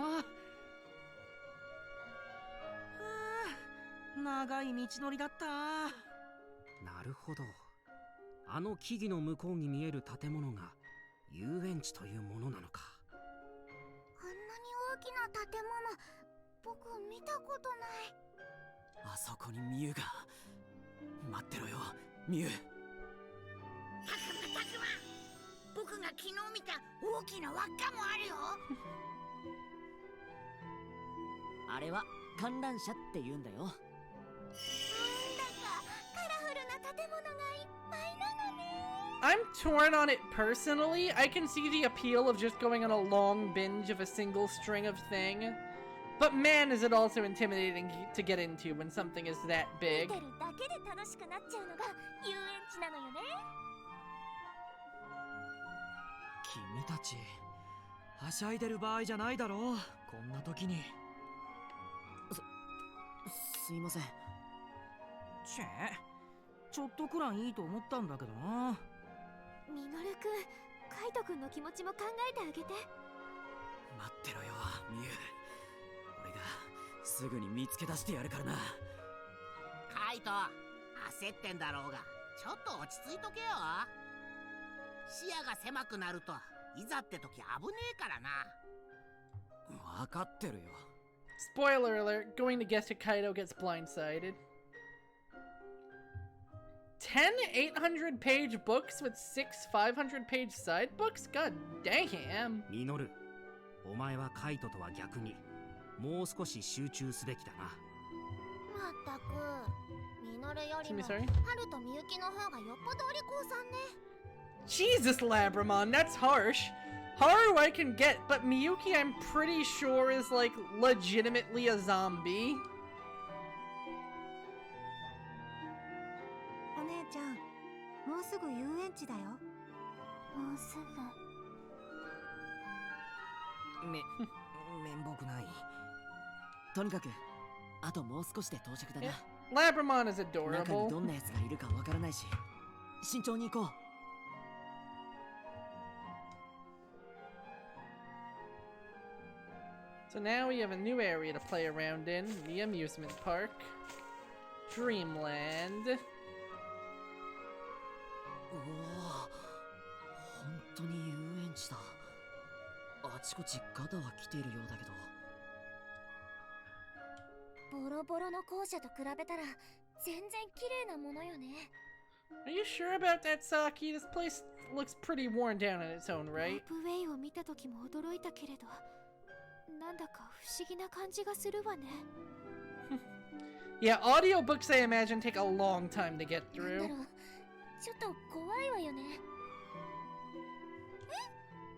長い道のりだった。なるほど。あの木々の向こうに見える建物が遊園地というものなのか。あんなに大きな建物、僕見たことない。あそこにミュウが。待ってろよミュウ。たくま僕が昨日見た大きな輪っかもあるよ。あれは観覧車って言うんだよ。なんだかカラフルな建物がいっぱいなのね。I'm torn on it personally. I can see the appeal of just going on a long binge of a single string of thing. But man, is it also intimidating to get into when something is that 見 big. てるだけで楽しくなっちゃうのが遊園地なのよね。君たちはしゃいでる場合じゃないだろう、こんな時に。すいません。ちょっとくらいいいと思ったんだけどな。ミノルくん、カイトくんの気持ちも考えてあげて。待ってろよミュウ。俺がすぐに見つけ出してやるからな。カイト、焦ってんだろうがちょっと落ち着いとけよ。視野が狭くなるといざって時危ねえからな。分かってるよ。 Spoiler alert, going to guess Hokkaido gets blindsided. 10 800-page books with 6 500-page side books? God damn. ミノル、お前はカイトとは逆にもう少し集中すべきだな。まったくミノルよりも Excuse me, sorry? ハルとミユキの方がよっぽどお利口さんね。 Jesus, Labramon, that's harsh. Haru I can get, but Miyuki I'm pretty sure is like legitimately a zombie. お姉ちゃん、もうすぐ遊園地だよ。もうすぐ。面目ない。とにかくあともう少しで到着だな。 Labramon is 中に adorable. どんな奴がいるかわからないし慎重に行こう。 So now we have a new area to play around in, the amusement park. Dreamland. うわ本当に遊園地だ。あちこちガタは来ているようだけど。ボロボロの校舎と比べたら全然綺麗なものよね。 Are you sure about that, Saki? This place looks pretty worn down in its own ロ right. ープウェイを見た時も驚いたけれど、なんだか不思議な感じがするわね。Yeah, audiobooks I imagine take a long time to get なんだ through. ろう、ちょっと怖いわよね。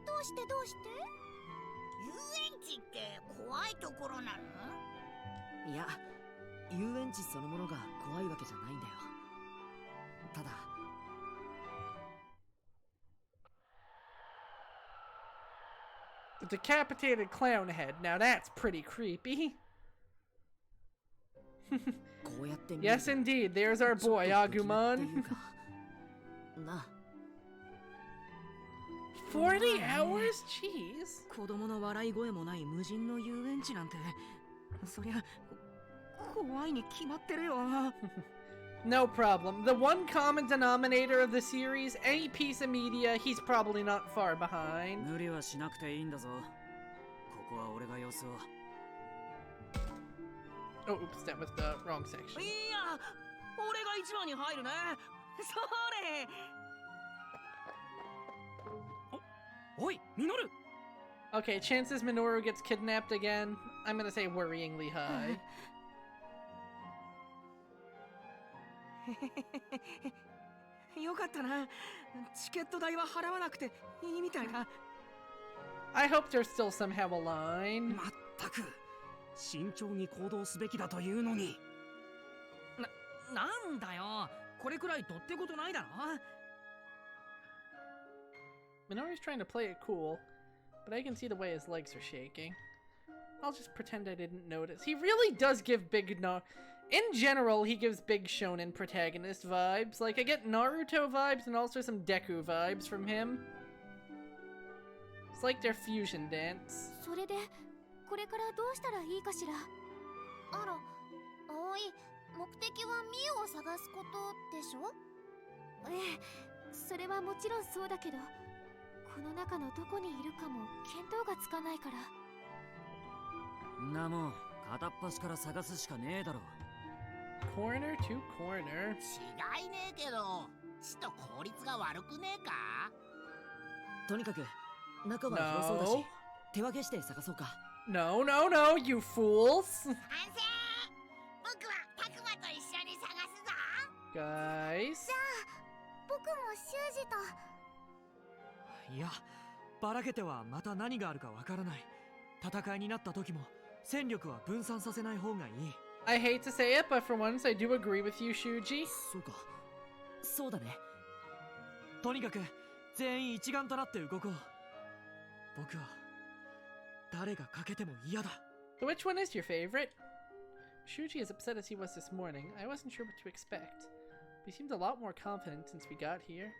どうして遊園地って怖いところなの？いや遊園地そのものが怖いわけじゃないんだよ。ただ The decapitated clown head. Now that's pretty creepy. こうやって見る Yes, indeed. There's our ちょっ boy, と不気味っていう Agumon. かな。 40 hours? Jeez. 子供の笑い声もない無人の遊園地なんて、そりゃ怖いに決まってるよ。No problem. The one common denominator of the series, any piece of media, he's probably not far behind. 無理はしなくていいんだぞ。ここは俺が様子を。 Oh, oops, that was the wrong section. いや、俺が一番に入るね。それ。おい、ミノル。 Okay, chances Minoru gets kidnapped again. I'm gonna say worryingly high. よかったな。チケット代は払わなくていいみたいな。I hope they're still somehow aligned. まったく慎重に行動すべきだというのに。なんだよ。これくらいどってことないだろ。 Minoru's trying to play it cool, but I can see the way his legs are shaking. I'll just pretend I didn't notice. He really does give in general, he gives big shonen protagonist vibes. Like, I get Naruto vibes and also some Deku vibes from him. It's like their fusion dance. それでこれからどうしたらいいかしら。あら、葵、目的はミュウを探すことでしょ。ええ、それはもちろんそうだけど、この中のどこにいるかも見当がつかないから。なもん片っ端から探すしかねえだろ。 Corner to corner. 違いねえけど、ちと効率が悪くねえか。とにかく中は広そうだし、手分けして探そうか。 No, no, no, you fools! 賛成。僕はタクマと一緒に探すぞ。 Guys. 僕も修二と。いや、ばらけてはまた何があるかわからない。戦いになった時も戦力は分散させない方がいい。 I hate to say it, but for once I do agree with you, Shuji. そうか、そうだね。とにかく全員一丸となって動こう。僕は誰が欠けても嫌だ。 So which one is your favorite? Shuji as upset as he was this morning. I wasn't sure what to expect. He seemed a lot more confident since we got here.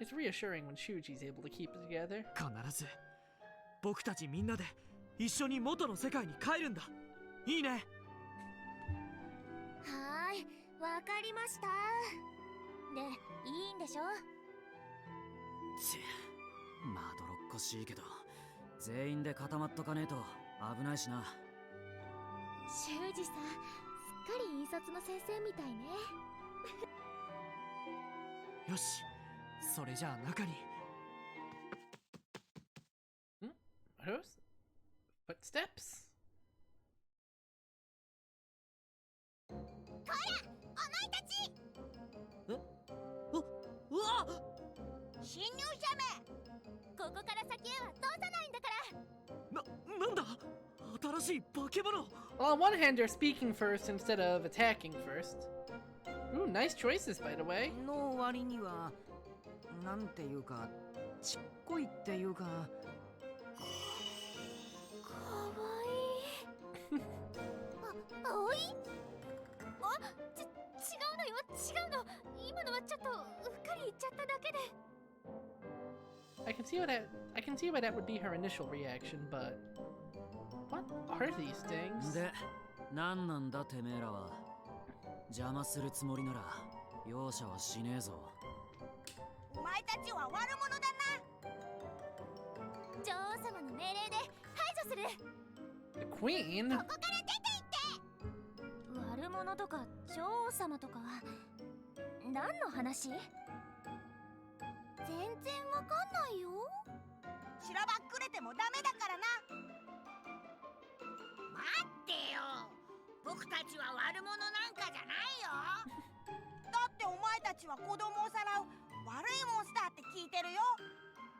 It's reassuring when Shuji's able to keep it together. 必ず僕たちみんなで一緒に元の世界に帰るんだ。いいね。はーい、わかりました。で、いいんでしょ。ちまどろっこしいけど、全員で固まっとかねえと危ないしな。修二さん、すっかり引率の先生みたいね。よし、それじゃあ中に。 Who's? Footsteps? こら、お前たち。うわっ、侵入者め。ここから先へは通さないんだから。なんだ新しい化け物。 Well, on one hand, they're speaking first instead of attacking first. Ooh, nice choices, by the way. の割にはなんていうかちっこいっていうか。かわいい。葵？違うのよ、違うの。今のはちょっとうっかり言っちゃっただけで。I can see why that would be her initial reaction, but what are these things? で、なんなんだてめえらは。邪魔するつもりなら容赦はしねえぞ。お前たちは悪者だな。女王様の命令で排除する。 The Queen? ここから出て行って。悪者とか女王様とか何の話？全然わかんないよ。しらばっくれてもダメだからな。待ってよ。僕たちは悪者なんかじゃないよ。だってお前たちは子供をさらう悪いモンスターって聞いてるよ。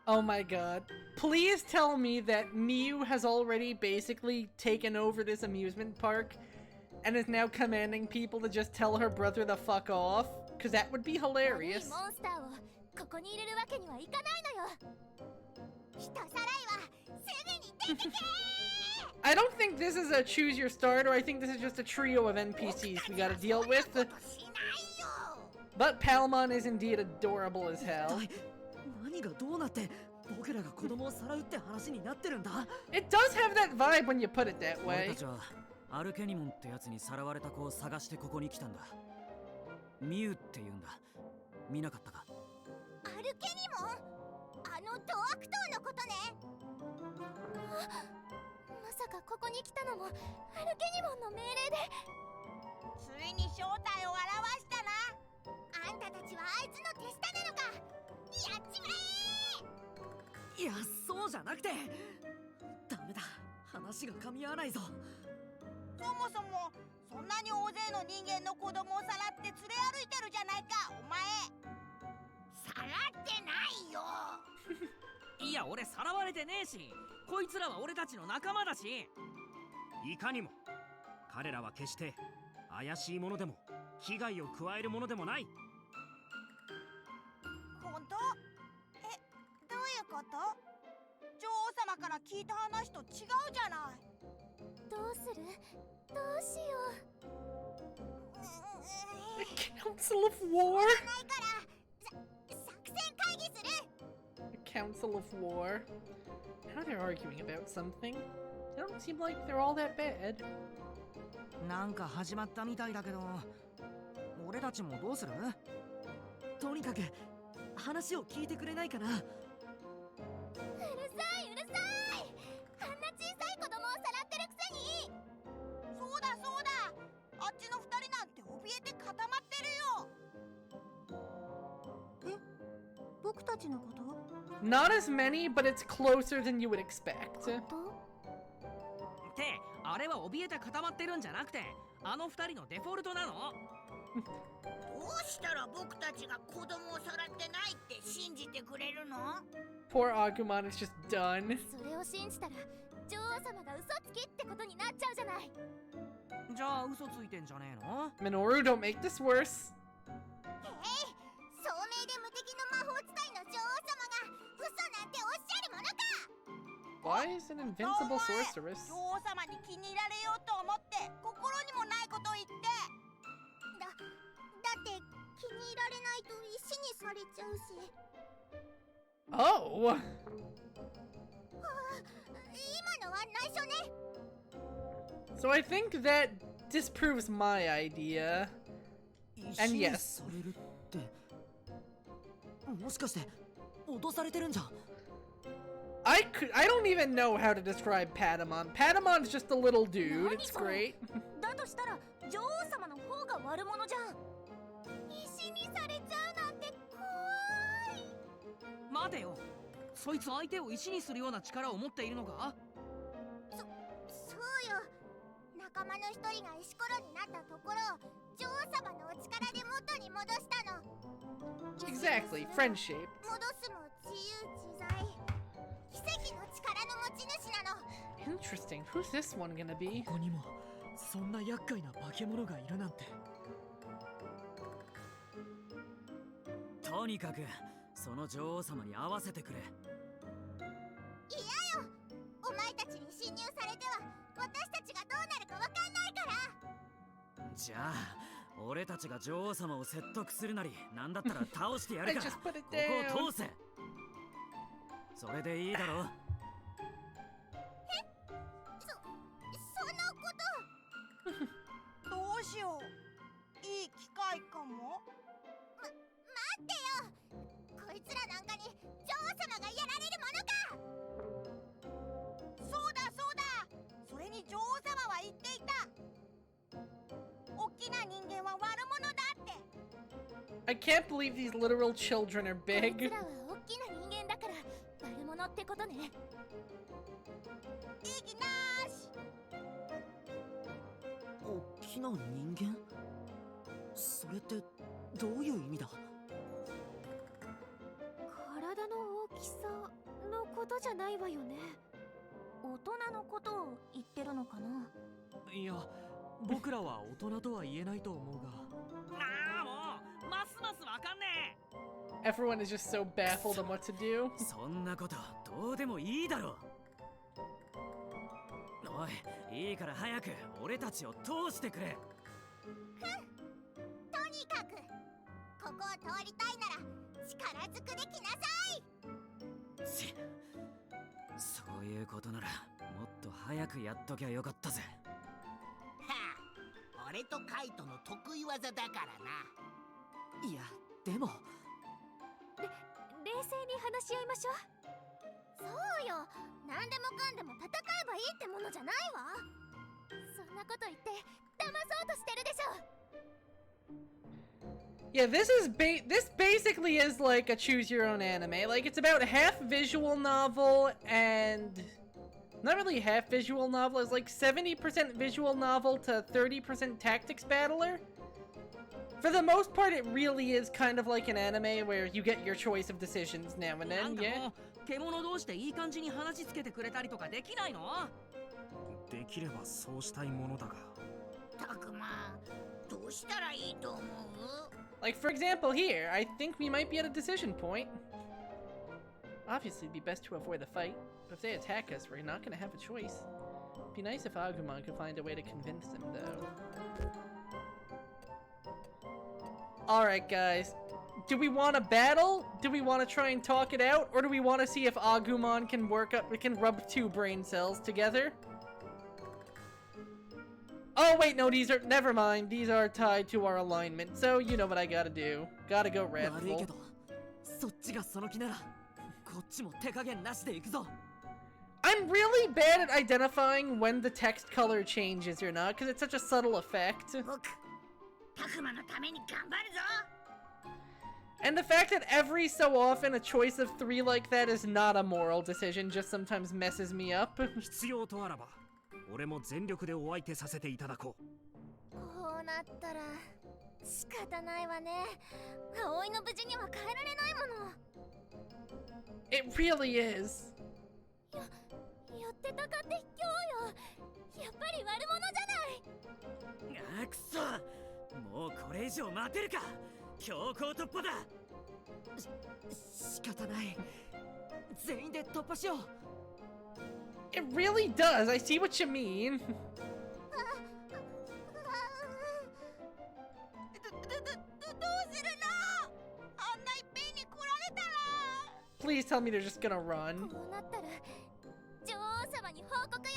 Oh my god. Please tell me that Miu has already basically taken over this amusement park and is now commanding people to just tell her brother to fuck off? Because that would be 悪い hilarious. モンスターをここに入れるわけにはいかないのよ。人さらいはすぐに出てけ。 I don't think this is a choose your starter. I think this is just a trio of NPCs we gotta deal with. そんなことしないよ。 But Palmon is indeed adorable as hell. 何がどうなって僕らが子供をさらうって話になってるんだ。 It does have that vibe when you put it that 俺 way. たちはアルケニモンってやつにさらわれた子を探してここに来たんだ。ミュウって言うんだ。見なかったか？アルケニモン、あのドアクトーのことね。まさかここに来たのもアルケニモンの命令で。ついに正体を現したな。あんたたちはあいつの手下なのか。やっちまえ。いや、そうじゃなくて。ダメだ、話が噛み合わないぞ。そもそもそんなに大勢の人間の子供をさらって連れ歩いてるじゃないか、お前。さらってないよ。いや、俺さらわれてねえし、こいつらは俺たちの仲間だし。いかにも彼らは決して怪しいものでも危害を加えるものでもない。本当？どういうこと？女王様から聞いた話と違うじゃない。どうする？どうしよう。A council of war? ないから作戦会議する。A Council of War. Now they're arguing about something. They don't seem like they're all that bad. なんか始まったみたいだけど、俺たちもどうする？とにかく話を聞いてくれないかな。うるさい、うるさい。あんな小さい子供をさらってるくせに。そうだそうだ、あっちの二人なんて怯えて固まってるよ。え、僕たちのこと？ Not as many, but it's closer than you would expect. ってあれは怯えて固まってるんじゃなくて、あの二人のデフォルトなの。どうしたら僕たちが子供をさらってないって信じてくれるの？ Poor Agumon is just done. それを信じたら女王様が嘘つきってことになっちゃうじゃない。じゃあ嘘ついてんじゃねえの？ Minoru, don't make this worse. 聡明で無敵の魔法使いの女王様が嘘なんておっしゃるものか。 Why is an invincible sorceress? 女王様に気に入られようと思って心にもないことを言って。だって気に入られないと石にされちゃうし。Oh! 今のは内緒ね。 So I think that disproves my idea. And yes. されるって、もしかして脅されてるんじゃ。I don't even know how to describe Patamon. Patamon's just a little dude. It's great. だとしたら女王様の方が悪者じゃん。石にされちゃうなんて怖い。待てよ、そいつ相手を石にするような力を持っているのか？そうよ。仲間の一人が石ころになったところを女王様のお力で元に戻したの。 Exactly. Friend shaped. 戻すも自由自在。奇跡の力の持ち主なの。 Interesting. Who's this one gonna be? ここにもそんな厄介な化け物がいるなんて。とにかくその女王様に会わせてくれ。嫌よ。お前たちに侵入されては私たちがどうなるかわかんないから。じゃあ俺たちが女王様を説得するなり、なんだったら倒してやるから I just put it こ down. こを通せ。それでいいだろう。そのことどうしよう。いい機会かも。待ってよ。こいつらなんかに女王様がやられるものか。そうだそうだ。それに女王様は言っていた。大きな人間は悪者だって。 I can't believe these literal children are こい big. つらは大きな人間だから悪者ってことね。異議なーし。大きな人間？それってどういう意味だ？体の大きさのことじゃないわよね。大人のことを言ってるのかな。いや、僕らは大人とは言えないと思うが。ああ、もうますますわかんね Everyone is just so baffled on what to do. そんなことどうでもいいだろう。おい、いいから早く俺たちを通してくれ。とにかくここを通りたいなら力ずくできなさい。ちそういうことならもっと早くやっときゃよかったぜ。はあ、俺とカイトの得意技だからな。いや、でも冷静に話し合いましょう。そうよ。何でもかんでも戦えばいいってものじゃないわ。そんなこと言って騙そうとしてるでしょ。 Yeah, this basically is like a choose your own anime. Like it's about half visual novel and not really half visual novel. It's like 70% visual novel to 30% tactics battler. For the most part, it really is kind of like an anime where you get your choice of decisions now and え。な then. んか Yeah. もう獣同士でいい感じに話つけてくれたりとかできないの？できればそうしたいものだが。たくま、どうしたらいいと思う？ Like for example here, I think we might be at a decision point. Obviously, it'd be best to avoid a fight, but if they attack us, we're not gonna have a choice. It'd be nice if Agumon could find a way to convince them, though. Alright guys, do we want to battle? Do we want to try and talk it out? Or do we want to see if Agumon can rub two brain cells together? Oh wait, no, never mind. These are tied to our alignment. So you know what I gotta do. Gotta go Radful. そっちがその気ならこっちも手加減なしで行くぞ。 I'm really bad at identifying when the text color changes or not, because it's such a subtle effect. 僕タクマのために頑張るぞ。 And the fact that every so often a choice of 3 like that is not a moral decision just sometimes messes me up. 必要とあらば俺も全力でお相手させていただこう。こうなったら仕方ないわね。葵の無事には変えられないもの。 It really is. よってたかって卑怯よ。やっぱり悪者じゃない。あくそ、もうこれ以上待てるか。強行突破だ。仕方ない。全員で突破しよう。 It really does. I see what you mean. どうするの？あんないっぺんに来られたら。 Please tell me they're just gonna run. こうなったら女王様に報告よ。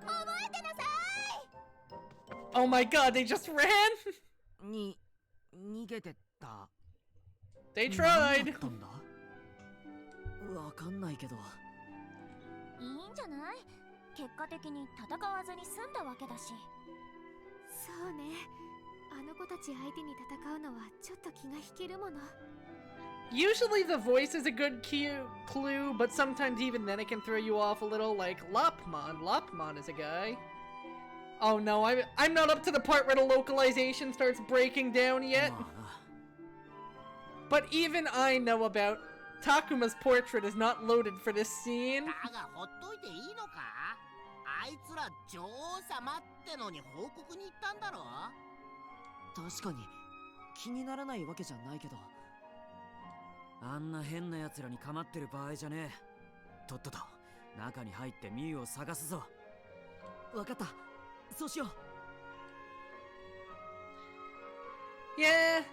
覚えてなさい。 Oh my god, they just ran? 逃げてった。 They 何 tried. だったんだ？わかんないけど。いいんじゃない？結果的に戦わずに済んだわけだし。そうね。あの子たち相手に戦うのはちょっと気が引けるもの。 Usually the voice is a good clue, but sometimes even then it can throw you off a little, like Lopmon. Lopmon is a guy. Oh no, I'm not up to the part where the localization starts breaking down yet. まあな。 But even I know about Takuma's portrait is not loaded for this scene. だがほっといていいのか？あいつら女王様ってのに報告に行ったんだろ？確かに気にならないわけじゃないけど、あんな変な奴らに構ってる場合じゃねえ。とっとと中に入ってミュウを探すぞ。わかった、そうしよう。 Yeah,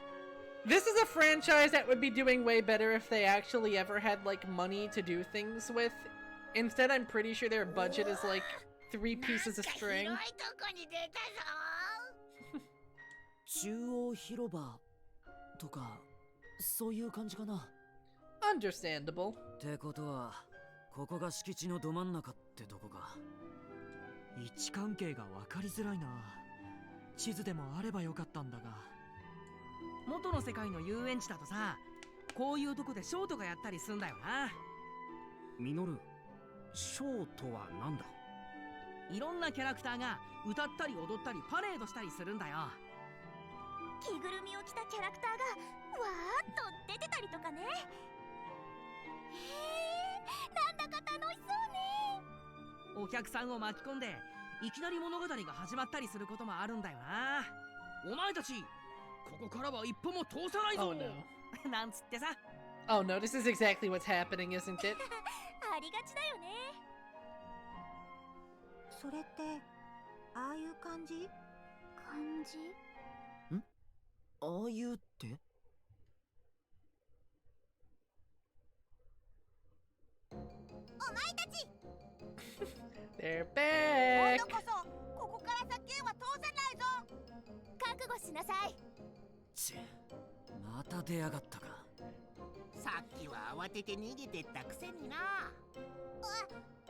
this is a franchise that would be doing way better if they actually ever had like money to do things with. Instead, I'm pretty sure their budget is like 3 pieces of string. 広いとこに出たぞ。中央広場とかそういう感じかな。 Understandable. ってことはここが敷地のど真ん中ってとこか。位置関係が分かりづらいな。地図でもあればよかったんだが。元の世界の遊園地だとさ、こういうとこでショーとかやったりすんだよな。ミノル、ショーとはなんだ？いろんなキャラクターが歌ったり踊ったりパレードしたりするんだよ。着ぐるみを着たキャラクターがわーっと出てたりとかね。なんだか楽しそうね。お客さんを巻き込んでいきなり物語が始まったりすることもあるんだよな。お前たちここからは一歩も通さないぞ。Oh no. なんつってさ。 Oh no, this is exactly what's happening, isn't it? ありがちだよね。それってああいう感じ？感じ？ああいうって？お前たち They're 今 back. 度こそここから先へは通さないぞ。覚悟しなさい。また出やがったか。さっきは慌てて逃げてったくせにな。あ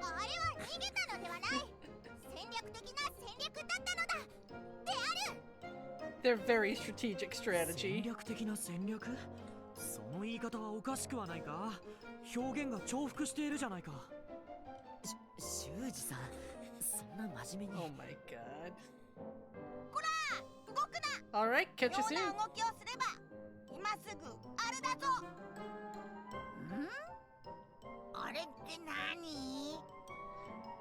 れは逃げたのではない。戦略的な戦略だったのだ。である。 They're very strategic 戦 strategy. 略的な戦略？その言い方はおかしくはないか？表現が重複しているじゃないか。修二さん、そんな真面目に。 Oh my god. こら、動くな。 Alright, catch 妙 you soon. な動きをすれば今すぐあれだぞ。あれって何？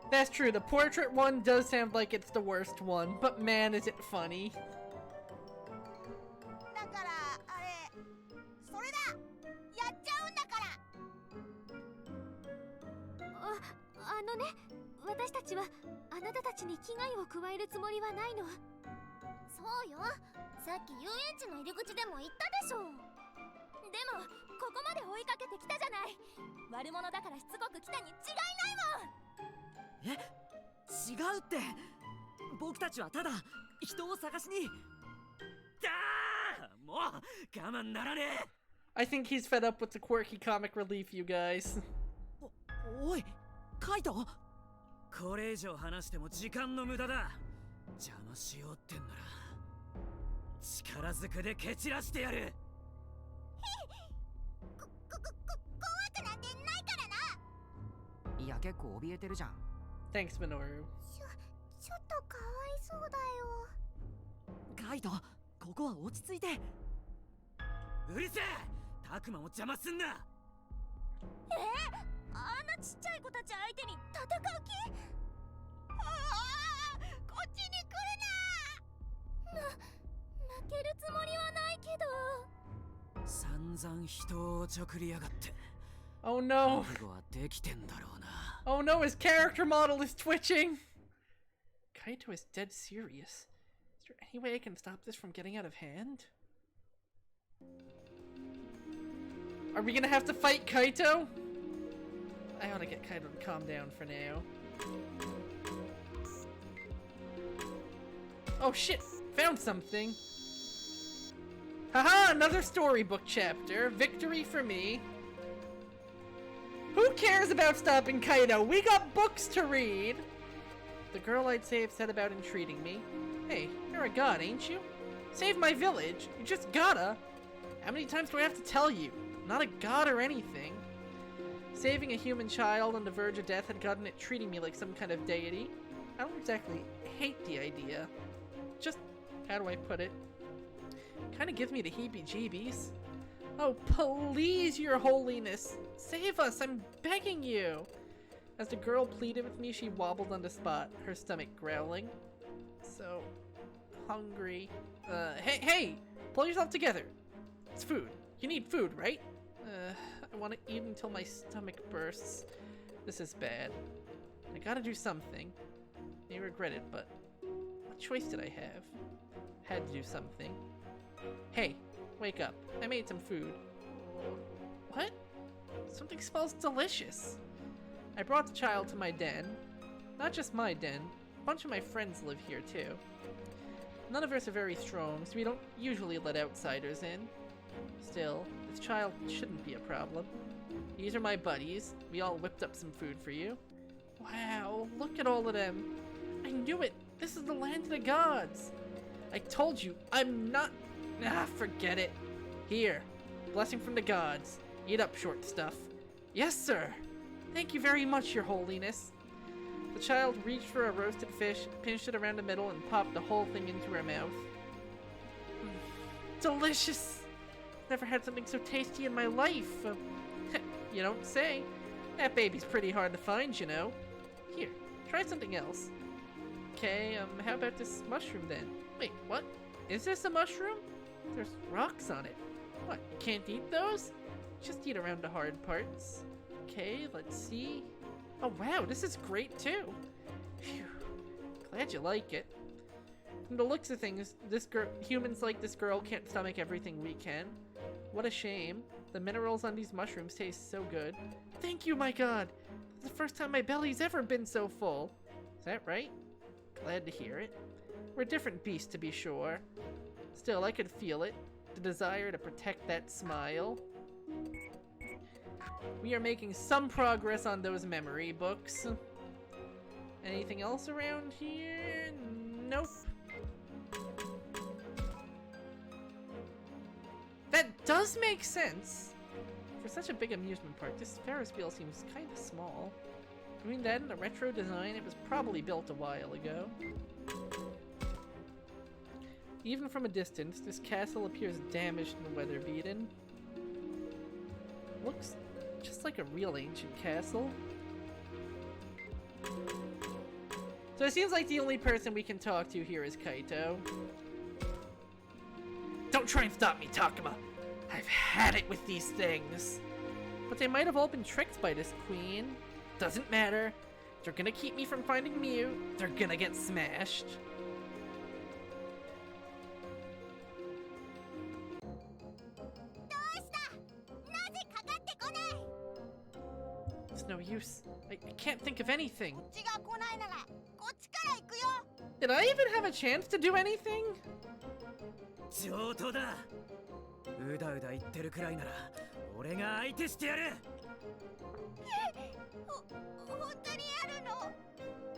That's true, the portrait one does sound like it's the worst one, but man is it funny. だからあれ、それだ。やっちゃうんだから。あのね、私たちはあなたたちに危害を加えるつもりはないの。そうよ。さっき遊園地の入り口でも言ったでしょ。もここまで追いかけてきたじゃない。悪者だからしつこく来たに違いないもん。え、違うって。僕たちはただ人を探しに。もう我慢ならねえ。 I think he's fed up with the quirky comic relief, you guys. おい、カイト。これ以上話しても時間の無駄だ。邪魔しようってんなら力ずくで蹴散らしてやる。怖くなんてないからな。いや結構怯えてるじゃん。 Thanks, Minoru. ちょっとかわいそうだよ。カイト、ここは落ち着いて。うるせえ、タクマも邪魔すんな。あんなちっちゃい子たち相手に戦う気？こっちに来る負けるつもりはないけど。散々人をちょくりやがって。 Oh no. 覚悟はできてんだろうな。 Oh no, his character model is twitching. Kaito is dead serious. Is there any way I can stop this from getting out of hand? Are we gonna have to fight Kaito? I ought to get Kaito to calm down for now. Oh shit! Found something! Haha! Another storybook chapter! Victory for me! Who cares about stopping Kaito? We got books to read! The girl I'd saved said about entreating me. Hey, you're a god, ain't you? Save my village! You just gotta! How many times do I have to tell you? I'm not a god or anything. Saving a human child on the verge of death had gotten it treating me like some kind of deity. I don't exactly hate the idea. Just, how do I put it? Kinda gives me the heebie-jeebies. Oh, please, your holiness! Save us, I'm begging you! As the girl pleaded with me, she wobbled on the spot, her stomach growling. So hungry. Hey! Pull yourself together! It's food. You need food, right? I want to eat until my stomach bursts. This is bad. I gotta do something. May regret it, but what choice did I have? Had to do something. Hey, wake up. I made some food. What? Something smells delicious. I brought the child to my den. Not just my den. A bunch of my friends live here too. None of us are very strong, so we don't usually let outsiders in. Still, this child shouldn't be a problem. These are my buddies. We all whipped up some food for you. Wow, look at all of them. I knew it. This is the land of the gods. I told you, I'm not... forget it. Here, blessing from the gods. Eat up, short stuff. Yes, sir. Thank you very much, your holiness. The child reached for a roasted fish, pinched it around the middle, and popped the whole thing into her mouth. Delicious! Never had something so tasty in my life. You don't say. That baby's pretty hard to find, you know. Here, try something else. Okay, how about this mushroom then? Wait, what? Is this a mushroom? There's rocks on it. What, you can't eat those? Just eat around the hard parts. Okay, let's see. Oh wow, this is great too. Phew. Glad you like it. From the looks of things, humans like this girl can't stomach everything we can. What a shame. The minerals on these mushrooms taste so good. Thank you, my god! It's the first time my belly's ever been so full. Is that right? Glad to hear it. We're different beasts, to be sure. Still, I could feel it. The desire to protect that smile. We are making some progress on those memory books. Anything else around here? Nope. That does make sense! For such a big amusement park, this Ferris wheel seems kinda small. Between that and the retro design, it was probably built a while ago. Even from a distance, this castle appears damaged and weather-beaten. Looks just like a real ancient castle. So it seems like the only person we can talk to here is Kaito. Don't try and stop me, Takuma! I've had it with these things! But they might have all been tricked by this queen. Doesn't matter. They're gonna keep me from finding Mew. They're gonna get smashed. It's no use. I can't think of anything. こっちが来ないならこっちから行くよ。 Did I even have a chance to do anything? 上等だ。うだうだ言ってるくらいなら俺が相手してやる。本当にやるの？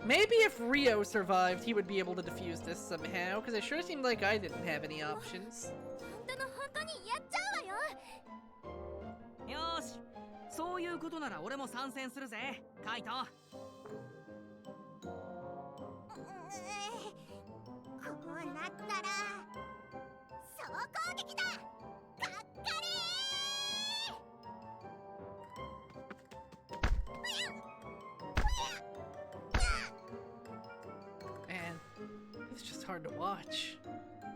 Maybe if Rio survived, he would be able to defuse this somehow, because it sure seemed like I didn't have any options. 本当にやっちゃうわよ。よーし、そういうことなら俺も参戦するぜ、カイト。こうなったら総攻撃だ。がっかりー。 Man, it's just hard to watch.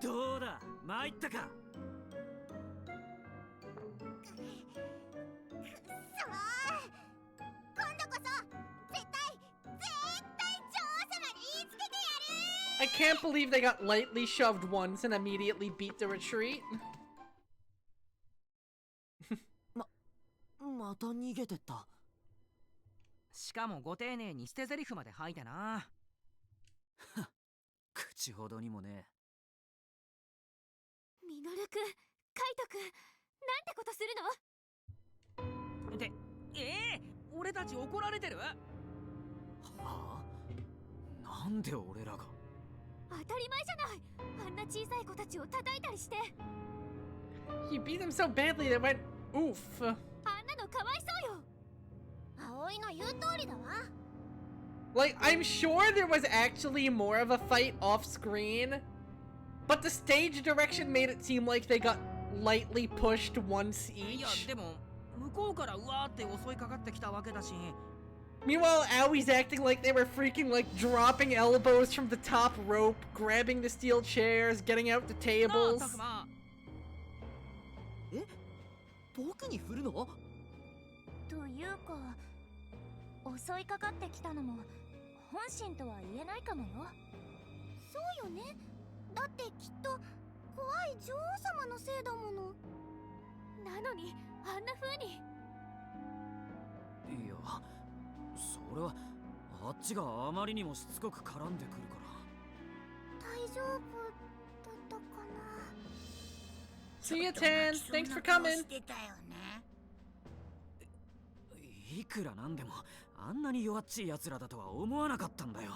どうだ、参ったか。今度こそ絶対女王様に言いつけてやる。 I can't believe they got lightly shoved once and immediately beat the retreat. また逃げてった。しかもご丁寧に捨て台詞まで吐いてな。口ほどにもね。ミノルくん、カイトくん、なんてことするの？って俺たち怒られてる？はあ？なんで俺らが？当たり前じゃない。あんな小さい子たちを叩いたりして。 He beat them so badly that went oof. あんなのかわいそうよ。葵の言う通りだわ。 Like, I'm sure there was actually more of a fight off screen, but the stage direction made it seem like they got lightly pushed once いや each. でも向こうからうわーって襲いかかってきたわけだし。 Meanwhile, Awie's acting like they were freaking like dropping elbows from the top rope, grabbing the steel chairs, getting out the なあ tables. タクマ。僕に振るの？というか、襲いかかってきたのも本心とは言えないかもよ。そうよね。だってきっと怖い女王様のせいだもの。なのにあんな風に。いや、それはあっちがあまりにもしつこく絡んでくるから。大丈夫だったかな。 See you, Tan. Thanks for coming. してたよね。いくらなんでもあんなに弱っちい奴らだとは思わなかったんだよ。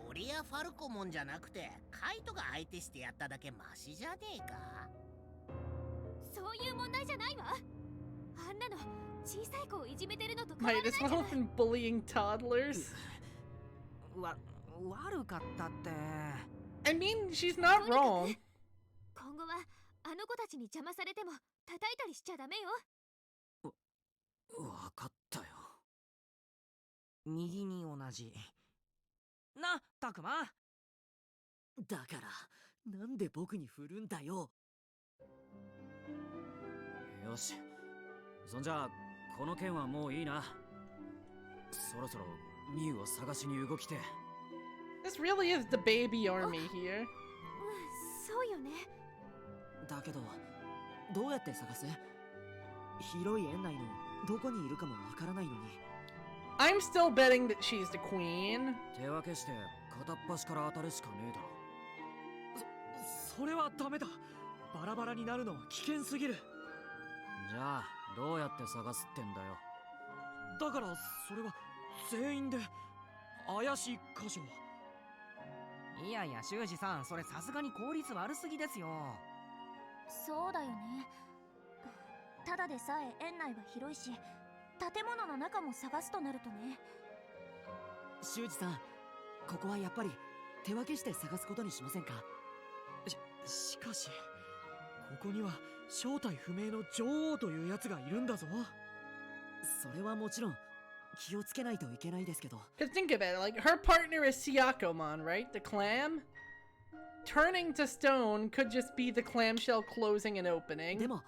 俺やファルコモンじゃなくてカイトが相手してやっただけマシじゃねえか。そういう問題じゃないわ。あんなの小さい子をいじめてるのと変わら Might ない as じゃ well ない。 have been bullying toddlers. 悪かったって。 I mean, she's not wrong. 今後はあの子たちに邪魔されても叩いたりしちゃダメよ。わかったよ。右に同じ。な、タクマ。だからなんで僕に振るんだよ。よし、そんじゃあこの件はもういいな。そろそろミュウを探しに動きて。This really is the baby army here. うん、そうよね。だけどどうやって探す？広い園内のどこにいるかもわからないのに。I'm still betting that she's the queen. 手分けして片っ端から当たるしかねえだろ。それはダメだ。バラバラになるのは危険すぎる。じゃあどうやって探すってんだよ。だからそれは全員で怪しい箇所。いやいや修二さん、それさすがに効率悪すぎですよ。そうだよね。ただでさえ園内は広いし、建物の中も探すとなるとね。修二さん、ここはやっぱり手分けして探すことにしませんか？しかしここには正体不明の女王というやつがいるんだぞ。それはもちろん気をつけないといけないですけど。 Cause think of it, like her partner is Syakomon, right? The clam? Turning to stone could just be the clamshell closing and で opening. も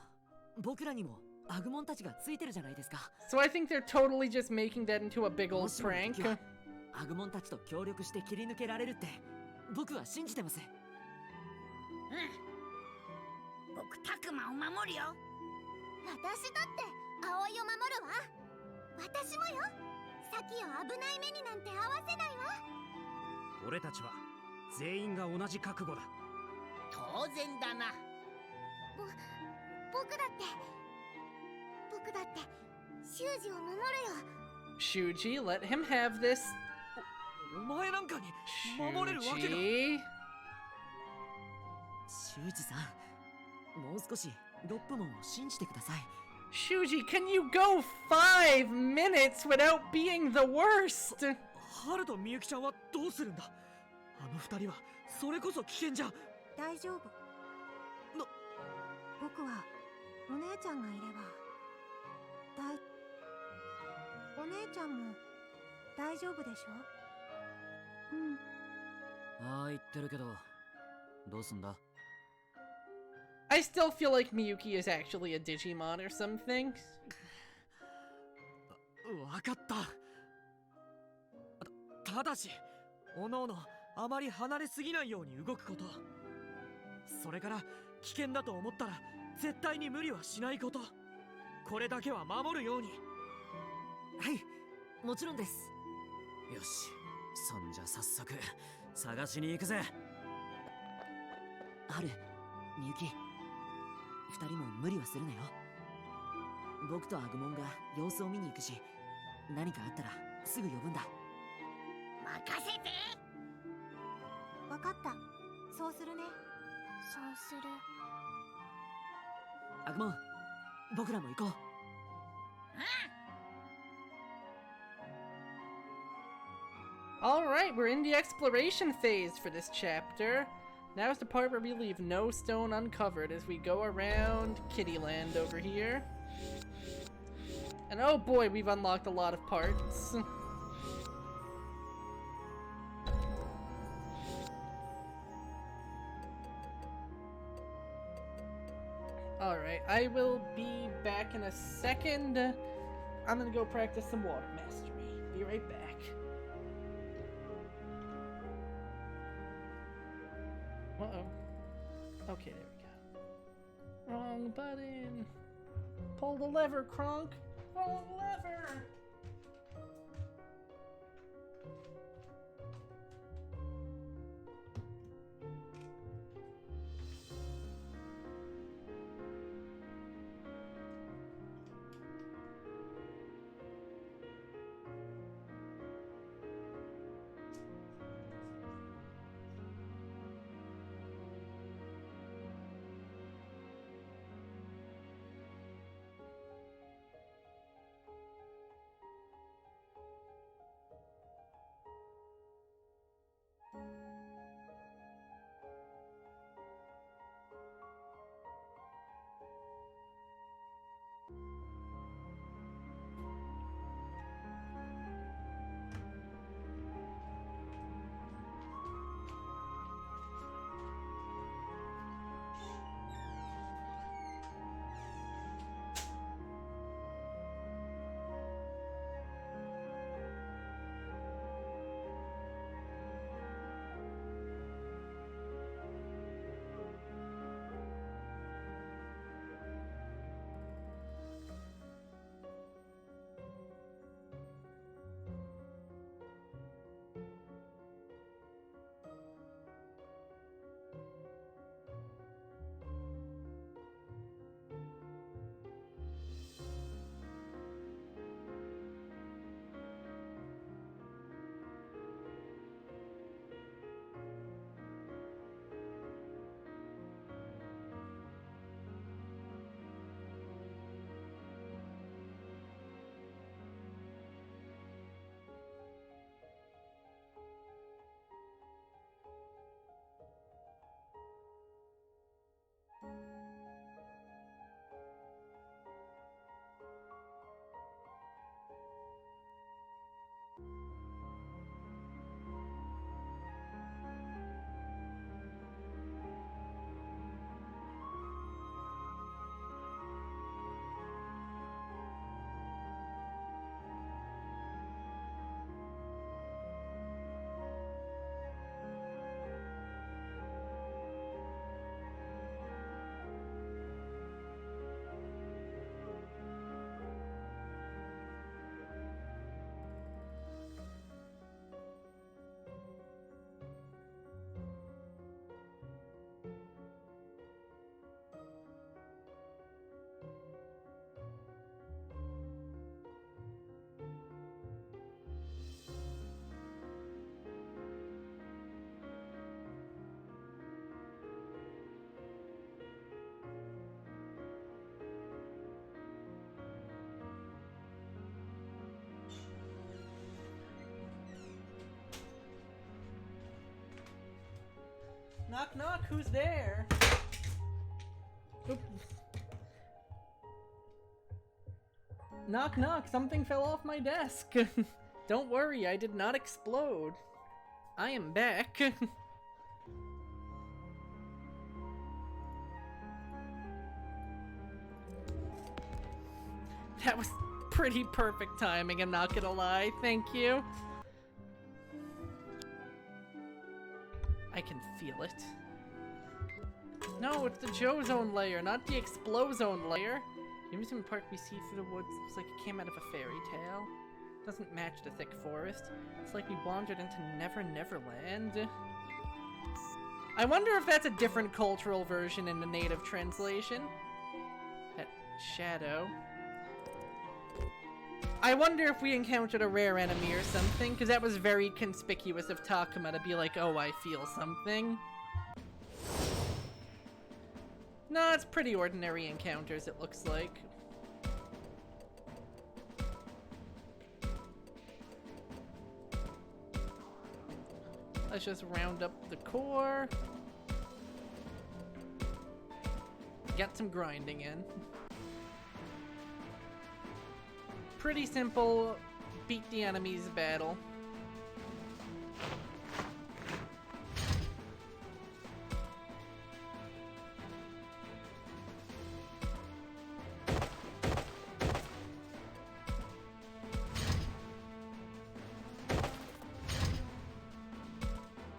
僕らにもアグモンたちがついてるじゃないですか。 So I think they're totally just making that into a big も old しもの prank. 時はアグモンたちと協力して切り抜けられるって僕は信じてます。僕タクマを守るよ。私だって葵を守るわ。私もよ。サキを危ない目になんて合わせないわ。俺たちは全員が同じ覚悟だ。当然だな。僕だって修二を守るよ。 Shuji, let him have this. お前なんかに守れるわけが。 Shuji. 修二さん、もう少しロップモンを信じてください。 Shuji, can you go 5 minutes without being the worst? ハルとみゆきちゃんはどうするんだ。あの二人はそれこそ危険じゃ。大丈夫。僕はお姉ちゃんがいればお姉ちゃんも大丈夫でしょ。ああ言ってるけど、どうすんだ。 I still feel like Miyuki is actually a Digimon or something. わかった。ただし、おのおのあまり離れすぎないように動くこと。それから危険だと思ったら絶対に無理はしないこと。これだけは守るように。はい、もちろんです。よし、そんじゃ早速探しに行くぜ。ハル、みゆき、二人も無理はするなよ。僕とアグモンが様子を見に行くし、何かあったらすぐ呼ぶんだ。任せて。わかった。そうするね。そうする。アグモン、僕らも行こう。Alright, we're in the exploration phase for this chapter. Now's the part where we leave no stone uncovered as we go around Kittyland over here. And oh boy, we've unlocked a lot of parts. Alright, I will be back in a second. I'm gonna go practice some water mastery. Be right back. Uh-oh. Okay, there we go. Wrong button. Pull the lever, Kronk. Wrong lever. Knock knock, who's there? Oop. Knock knock, something fell off my desk. Don't worry, I did not explode. I am back. That was pretty perfect timing, I'm not gonna lie. Thank you. I can feel it. No, it's the Joe Zone layer, not the Explozone layer. The amusement park we see through the woods looks like it came out of a fairy tale. Doesn't match the thick forest. It's like we wandered into Never Neverland. I wonder if that's a different cultural version in the native translation. That shadow. I wonder if we encountered a rare enemy or something, because that was very conspicuous of Takuma to be like, oh, I feel something. No, it's pretty ordinary encounters, it looks like. Let's just round up the core. Get some grinding in. Pretty simple, beat the enemies battle.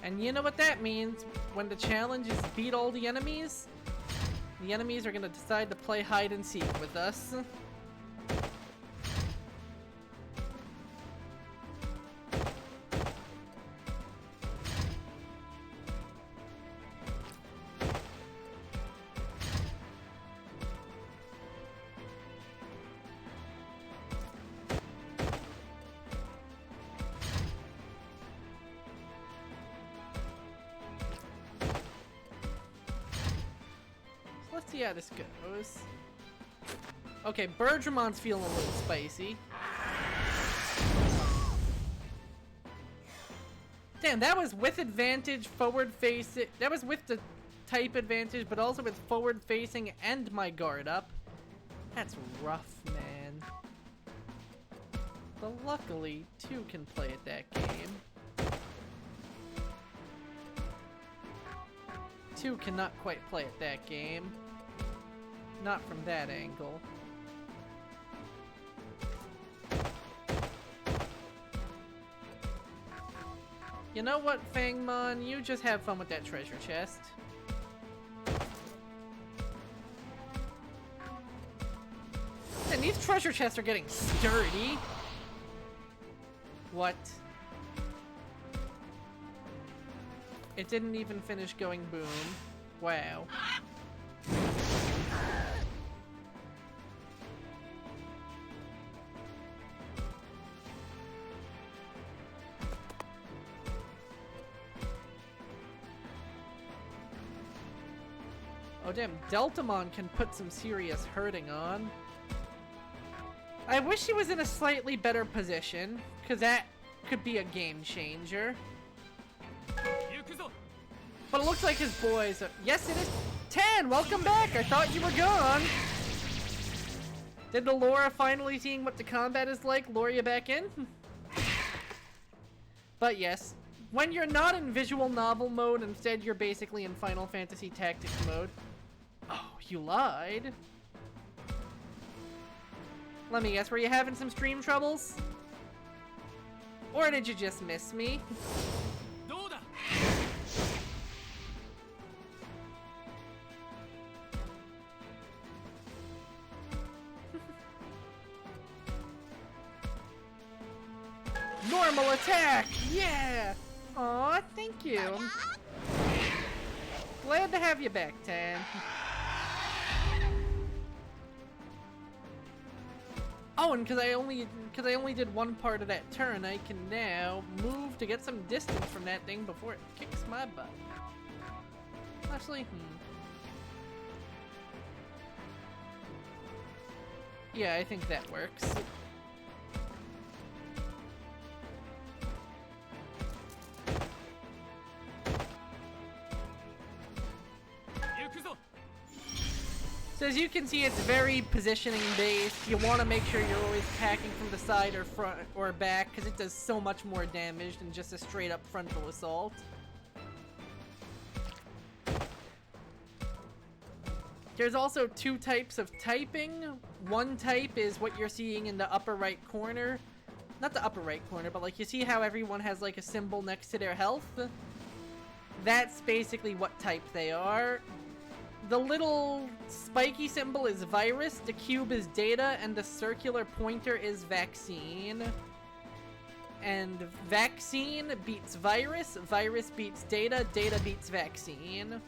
And you know what that means. When the challenge is beat all the enemies are gonna decide to play hide and seek with us. Let's see how this goes. Okay, Bergemon's feeling a little spicy. Damn, that was with advantage, forward facing. That was with the type advantage, but also with forward facing and my guard up. That's rough, man. But luckily, 2 can play at that game. 2 cannot quite play at that game. Not from that angle. You know what, Fangmon? You just have fun with that treasure chest. And these treasure chests are getting sturdy. What? It didn't even finish going boom. Wow. Oh damn, Deltamon can put some serious hurting on. I wish he was in a slightly better position, because that could be a game changer. But it looks like his boys are— yes, it is— Tan, welcome back! I thought you were gone! Did the Laura finally seeing what the combat is like lure you back in? But yes, when you're not in visual novel mode, instead you're basically in Final Fantasy Tactics mode. Oh, you lied? Let me guess, were you having some stream troubles? Or did you just miss me? Normal attack! Yeah! Aw, thank you. Glad to have you back, Tan. Oh, and because I only did one part of that turn, I can now move to get some distance from that thing before it kicks my butt. Actually, yeah, I think that works. So as you can see, it's very positioning based. You want to make sure you're always attacking from the side or front or back, because it does so much more damage than just a straight up frontal assault. There's also two types of typing. One type is what you're seeing in the upper right corner. Not the upper right corner, but like you see how everyone has like a symbol next to their health? That's basically what type they are. The little spiky symbol is virus, the cube is data, and the circular pointer is vaccine. And vaccine beats virus, virus beats data, data beats vaccine.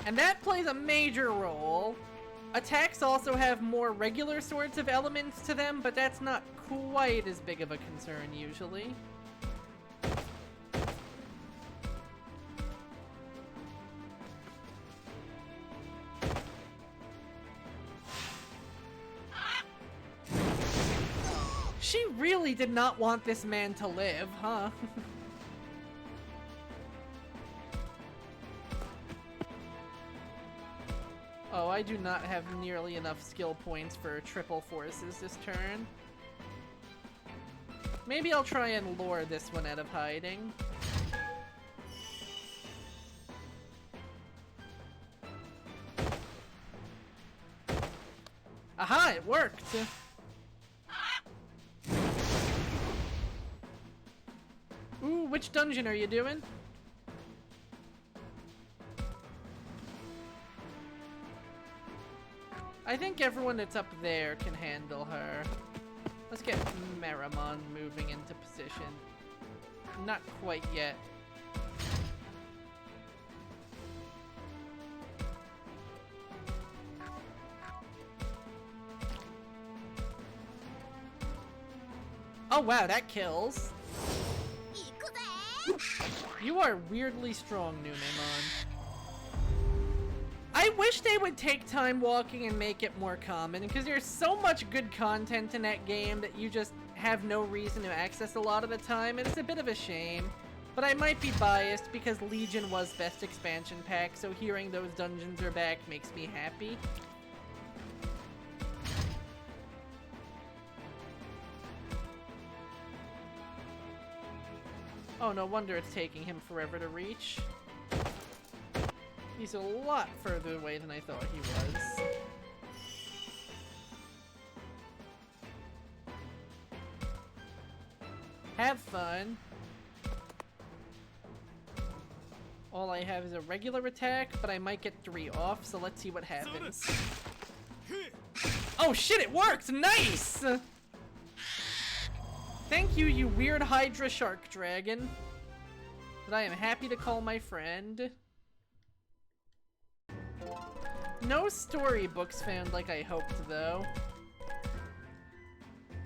And that plays a major role. Attacks also have more regular sorts of elements to them, but that's not quite as big of a concern usually. She really did not want this man to live, huh? Oh, I do not have nearly enough skill points for triple forces this turn. Maybe I'll try and lure this one out of hiding. Aha, it worked! Ooh, which dungeon are you doing? I think everyone that's up there can handle her. Let's get Meramon moving into position. Not quite yet. Oh wow, that kills. You are weirdly strong, Numemon. I wish they would take time walking and make it more common, because there's so much good content in that game that you just have no reason to access a lot of the time, and it's a bit of a shame. But I might be biased because Legion was best expansion pack, so hearing those dungeons are back makes me happy. Oh, no wonder it's taking him forever to reach. He's a lot further away than I thought he was. Have fun. All I have is a regular attack, but I might get 3 off, so let's see what happens. Oh shit, it worked! Nice! Thank you, you weird Hydra Shark Dragon. That I am happy to call my friend. No storybooks found like I hoped, though.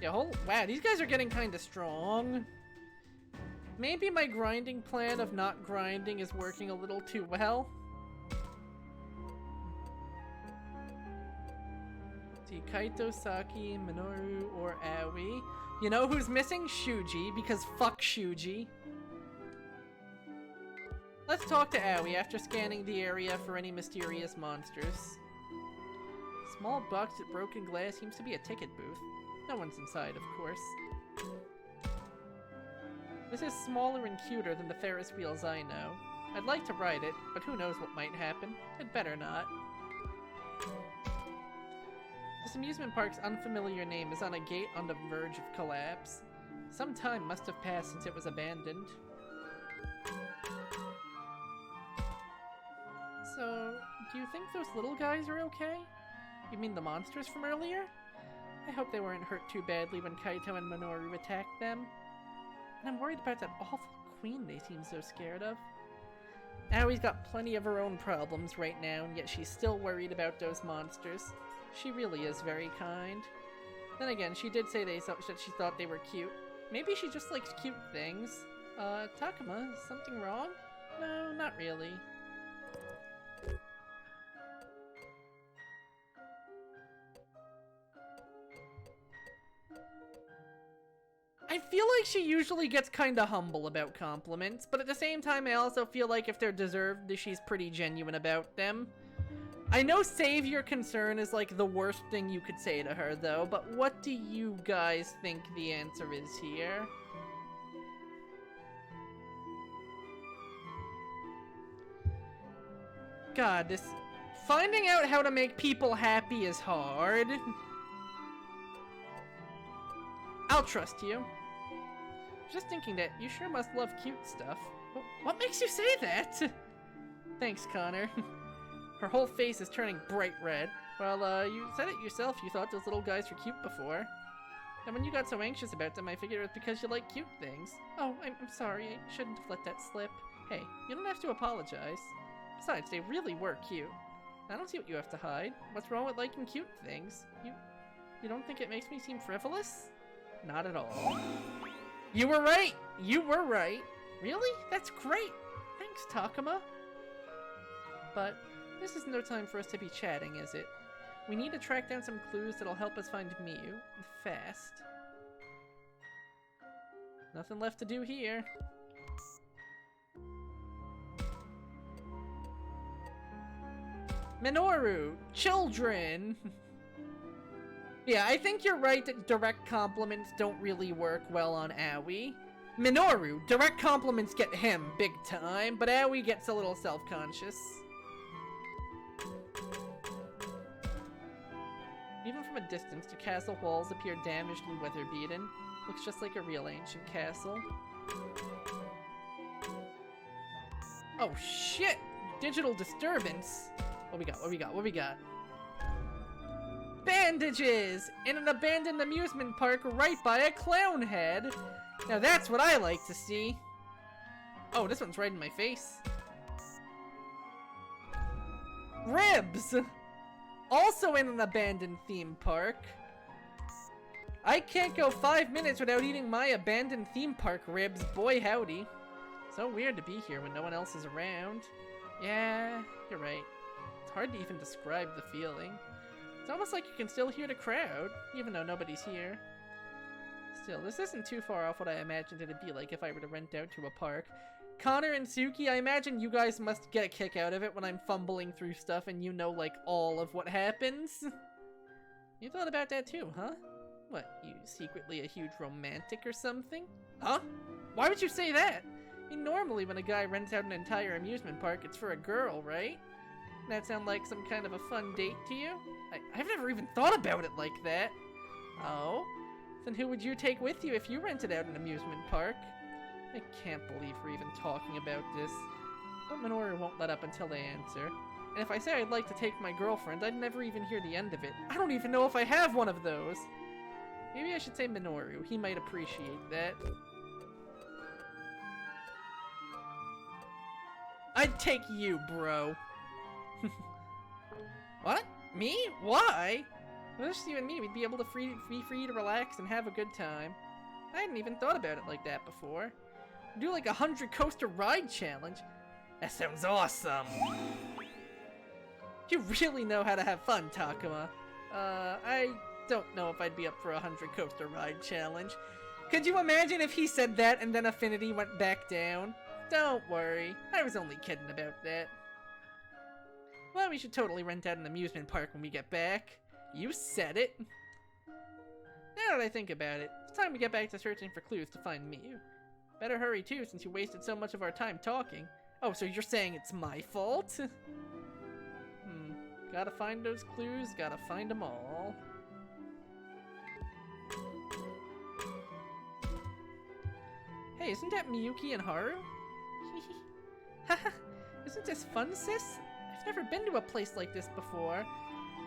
Yeah, wow, these guys are getting kinda strong. Maybe my grinding plan of not grinding is working a little too well. See, Kaito, Saki, Minoru, or Aoi. You know who's missing? Shuji, because fuck Shuji. Let's talk to Aoi after scanning the area for any mysterious monsters. Small box with broken glass seems to be a ticket booth. No one's inside, of course. This is smaller and cuter than the Ferris wheels I know. I'd like to ride it, but who knows what might happen. It better not. This amusement park's unfamiliar name is on a gate on the verge of collapse. Some time must have passed since it was abandoned. So, do you think those little guys are okay? You mean the monsters from earlier? I hope they weren't hurt too badly when Kaito and Minoru attacked them. And I'm worried about that awful queen they seem so scared of. Aoi's got plenty of her own problems right now, and yet she's still worried about those monsters. She really is very kind. Then again, she did say that she thought they were cute. Maybe she just likes cute things. Takuma, is something wrong? No, not really. I feel like she usually gets kinda humble about compliments, but at the same time I also feel like if they're deserved, she's pretty genuine about them. I know save your concern is like the worst thing you could say to her though, but what do you guys think the answer is here? God, this... Finding out how to make people happy is hard. I'll trust you. Just thinking that you sure must love cute stuff. What makes you say that? Thanks, Connor. Her whole face is turning bright red. Well, you said it yourself, you thought those little guys were cute before. And when you got so anxious about them, I figured it was because you like cute things. Oh, I'm sorry, I shouldn't have let that slip. Hey, you don't have to apologize. Besides, they really were cute. I don't see what you have to hide. What's wrong with liking cute things? You don't think it makes me seem frivolous? Not at all. You were right! You were right! Really? That's great! Thanks, Takuma! But this is no time for us to be chatting, is it? We need to track down some clues that'll help us find Miyu, fast. Nothing left to do here. Minoru! Children! Yeah, I think you're right that direct compliments don't really work well on Aoi. Minoru, direct compliments get him big time, but Aoi gets a little self-conscious. Even from a distance, the castle walls appear damaged and weather-beaten. Looks just like a real ancient castle. Oh shit! Digital disturbance! What we got? What we got? What we got? Bandages! In an abandoned amusement park right by a clown head! Now that's what I like to see! Oh, this one's right in my face. Ribs! Also in an abandoned theme park. I can't go 5 minutes without eating my abandoned theme park ribs, boy howdy. So weird to be here when no one else is around. Yeah, you're right. It's hard to even describe the feeling. It's almost like you can still hear the crowd, even though nobody's here. Still, this isn't too far off what I imagined it'd be like if I were to rent out to a park. Connor and Suki, I imagine you guys must get a kick out of it when I'm fumbling through stuff and you know, like, all of what happens. You thought about that too, huh? What, you secretly a huge romantic or something? Huh? Why would you say that? I mean, normally when a guy rents out an entire amusement park, it's for a girl, right? Doesn't that sound like some kind of a fun date to you? I've never even thought about it like that. Oh? Then who would you take with you if you rented out an amusement park? I can't believe we're even talking about this. But Minoru won't let up until they answer. And if I say I'd like to take my girlfriend, I'd never even hear the end of it. I don't even know if I have one of those. Maybe I should say Minoru. He might appreciate that. I'd take you, bro. What? Me? Why? Well, just you and me, we'd be able to be free to relax and have a good time. I hadn't even thought about it like that before. Do like a 100 coaster ride challenge. That sounds awesome. You really know how to have fun, Takuma. I don't know if I'd be up for a 100 coaster ride challenge. Could you imagine if he said that and then Affinity went back down? Don't worry, I was only kidding about that. Well, we should totally rent out an amusement park when we get back. You said it. Now that I think about it, it's time we get back to searching for clues to find Miyu. Better hurry too, since you wasted so much of our time talking. Oh, so you're saying it's my fault? Gotta find those clues, gotta find them all. Hey, isn't that Miyuki and Haru? Haha, isn't this fun, sis? I've never been to a place like this before.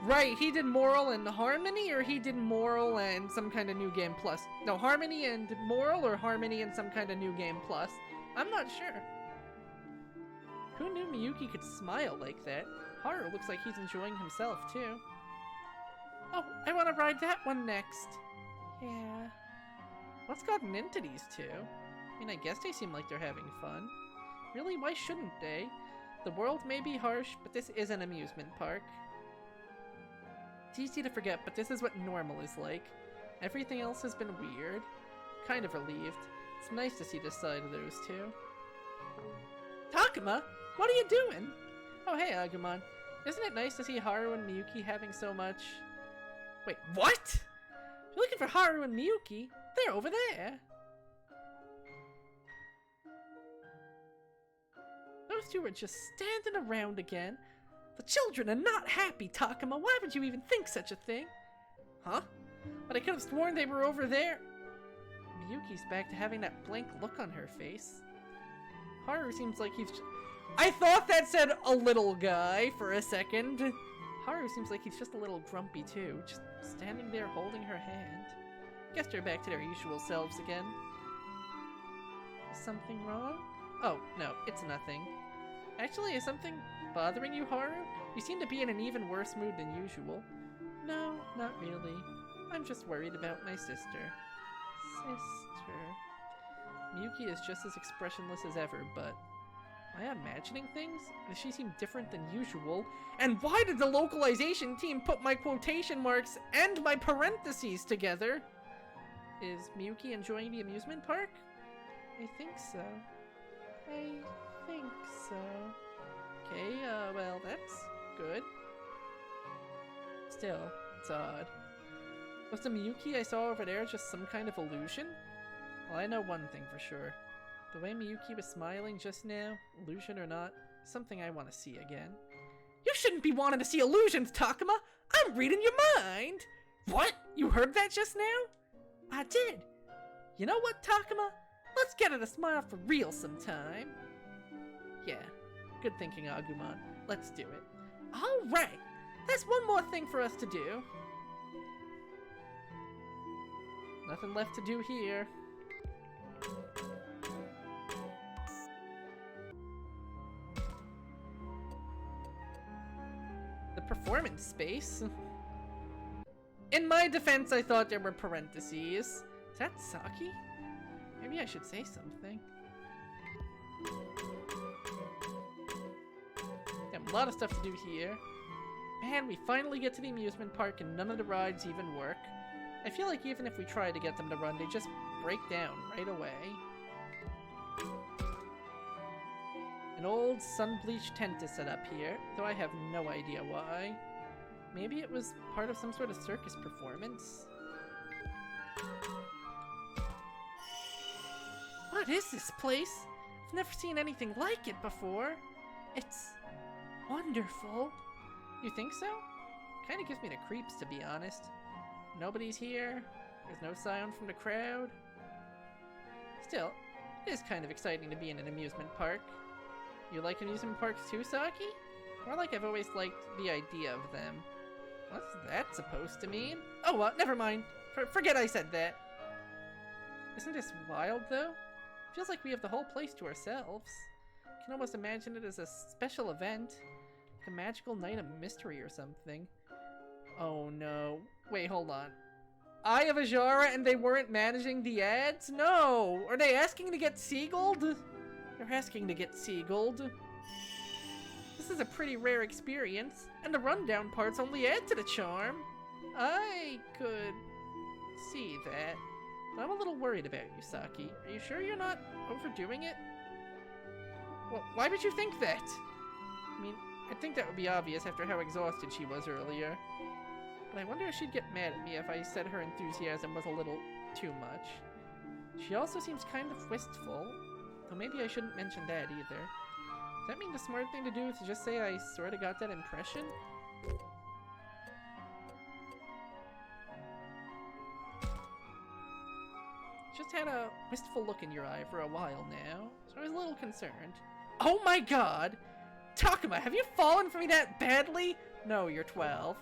Right, he did Moral and Harmony, or he did Moral and some kind of New Game Plus? No, Harmony and Moral, or Harmony and some kind of New Game Plus? I'm not sure. Who knew Miyuki could smile like that? Haru looks like he's enjoying himself, too. Oh, I want to ride that one next. Yeah. What's gotten into these two? I mean, I guess they seem like they're having fun. Really, why shouldn't they? The world may be harsh, but this is an amusement park. It's easy to forget, but this is what normal is like. Everything else has been weird. kind of relieved. It's nice to see this side of those two. Takuma, what are you doing? Oh hey, Agumon. Isn't it nice to see Haru and Miyuki having so much... Wait, what? You're looking for Haru and Miyuki? They're over there. Those two are just standing around again. The children are not happy, Takuma. Why would you even think such a thing? Huh? But I could have sworn they were over there. Miyuki's back to having that blank look on her face. Haru seems like he's... I thought that said a little guy for a second. Haru seems like he's just a little grumpy too, just standing there holding her hand. Guess they're back to their usual selves again. Is something wrong? Oh, no, it's nothing. Actually, is something bothering you, Haru? You seem to be in an even worse mood than usual. No, not really. I'm just worried about my sister. Sister... Miyuki is just as expressionless as ever, but... Am I imagining things? Does she seem different than usual? And why did the localization team put my quotation marks and my parentheses together? Is Miyuki enjoying the amusement park? I think so. I think so. Okay, well, that's good. Still, it's odd. Was the Miyuki I saw over there just some kind of illusion? Well, I know one thing for sure. The way Miyuki was smiling just now, illusion or not, is something I want to see again. You shouldn't be wanting to see illusions, Takuma! I'm reading your mind! What? You heard that just now? I did. You know what, Takuma? Let's get her to smile for real sometime. Yeah, good thinking, Agumon. Let's do it. Alright! There's one more thing for us to do. Nothing left to do here. The performance space? In my defense, I thought there were parentheses. Is that Saki? Maybe I should say something. Got a lot of stuff to do here. Man, we finally get to the amusement park and none of the rides even work. I feel like even if we try to get them to run, they just break down right away. An old sun-bleached tent is set up here, though I have no idea why. Maybe it was part of some sort of circus performance. What is this place? I've never seen anything like it before. It's wonderful. You think so? Kinda gives me the creeps, to be honest. Nobody's here. There's no sound from the crowd. Still, it is kind of exciting to be in an amusement park. You like amusement parks too, Saki? More like I've always liked the idea of them. What's that supposed to mean? Oh, well, never mind. Forget I said that. Isn't this wild, though? Feels like we have the whole place to ourselves. I can almost imagine it as a special event. Like a magical night of mystery or something. Oh no. Wait, hold on. Eye of Ajara and they weren't managing the ads? No! Are they asking to get seagulled? They're asking to get seagulled. This is a pretty rare experience, and the rundown parts only add to the charm. I could see that. But I'm a little worried about you, Saki. Are you sure you're not overdoing it? Well, why would you think that? I mean, I think that would be obvious after how exhausted she was earlier. But I wonder if she'd get mad at me if I said her enthusiasm was a little too much. She also seems kind of wistful, though maybe I shouldn't mention that either. Does that mean the smart thing to do is to just say I sorta got that impression? Just had a wistful look in your eye for a while now, so I was a little concerned. Oh my god! Takuma, have you fallen for me that badly? No, you're 12.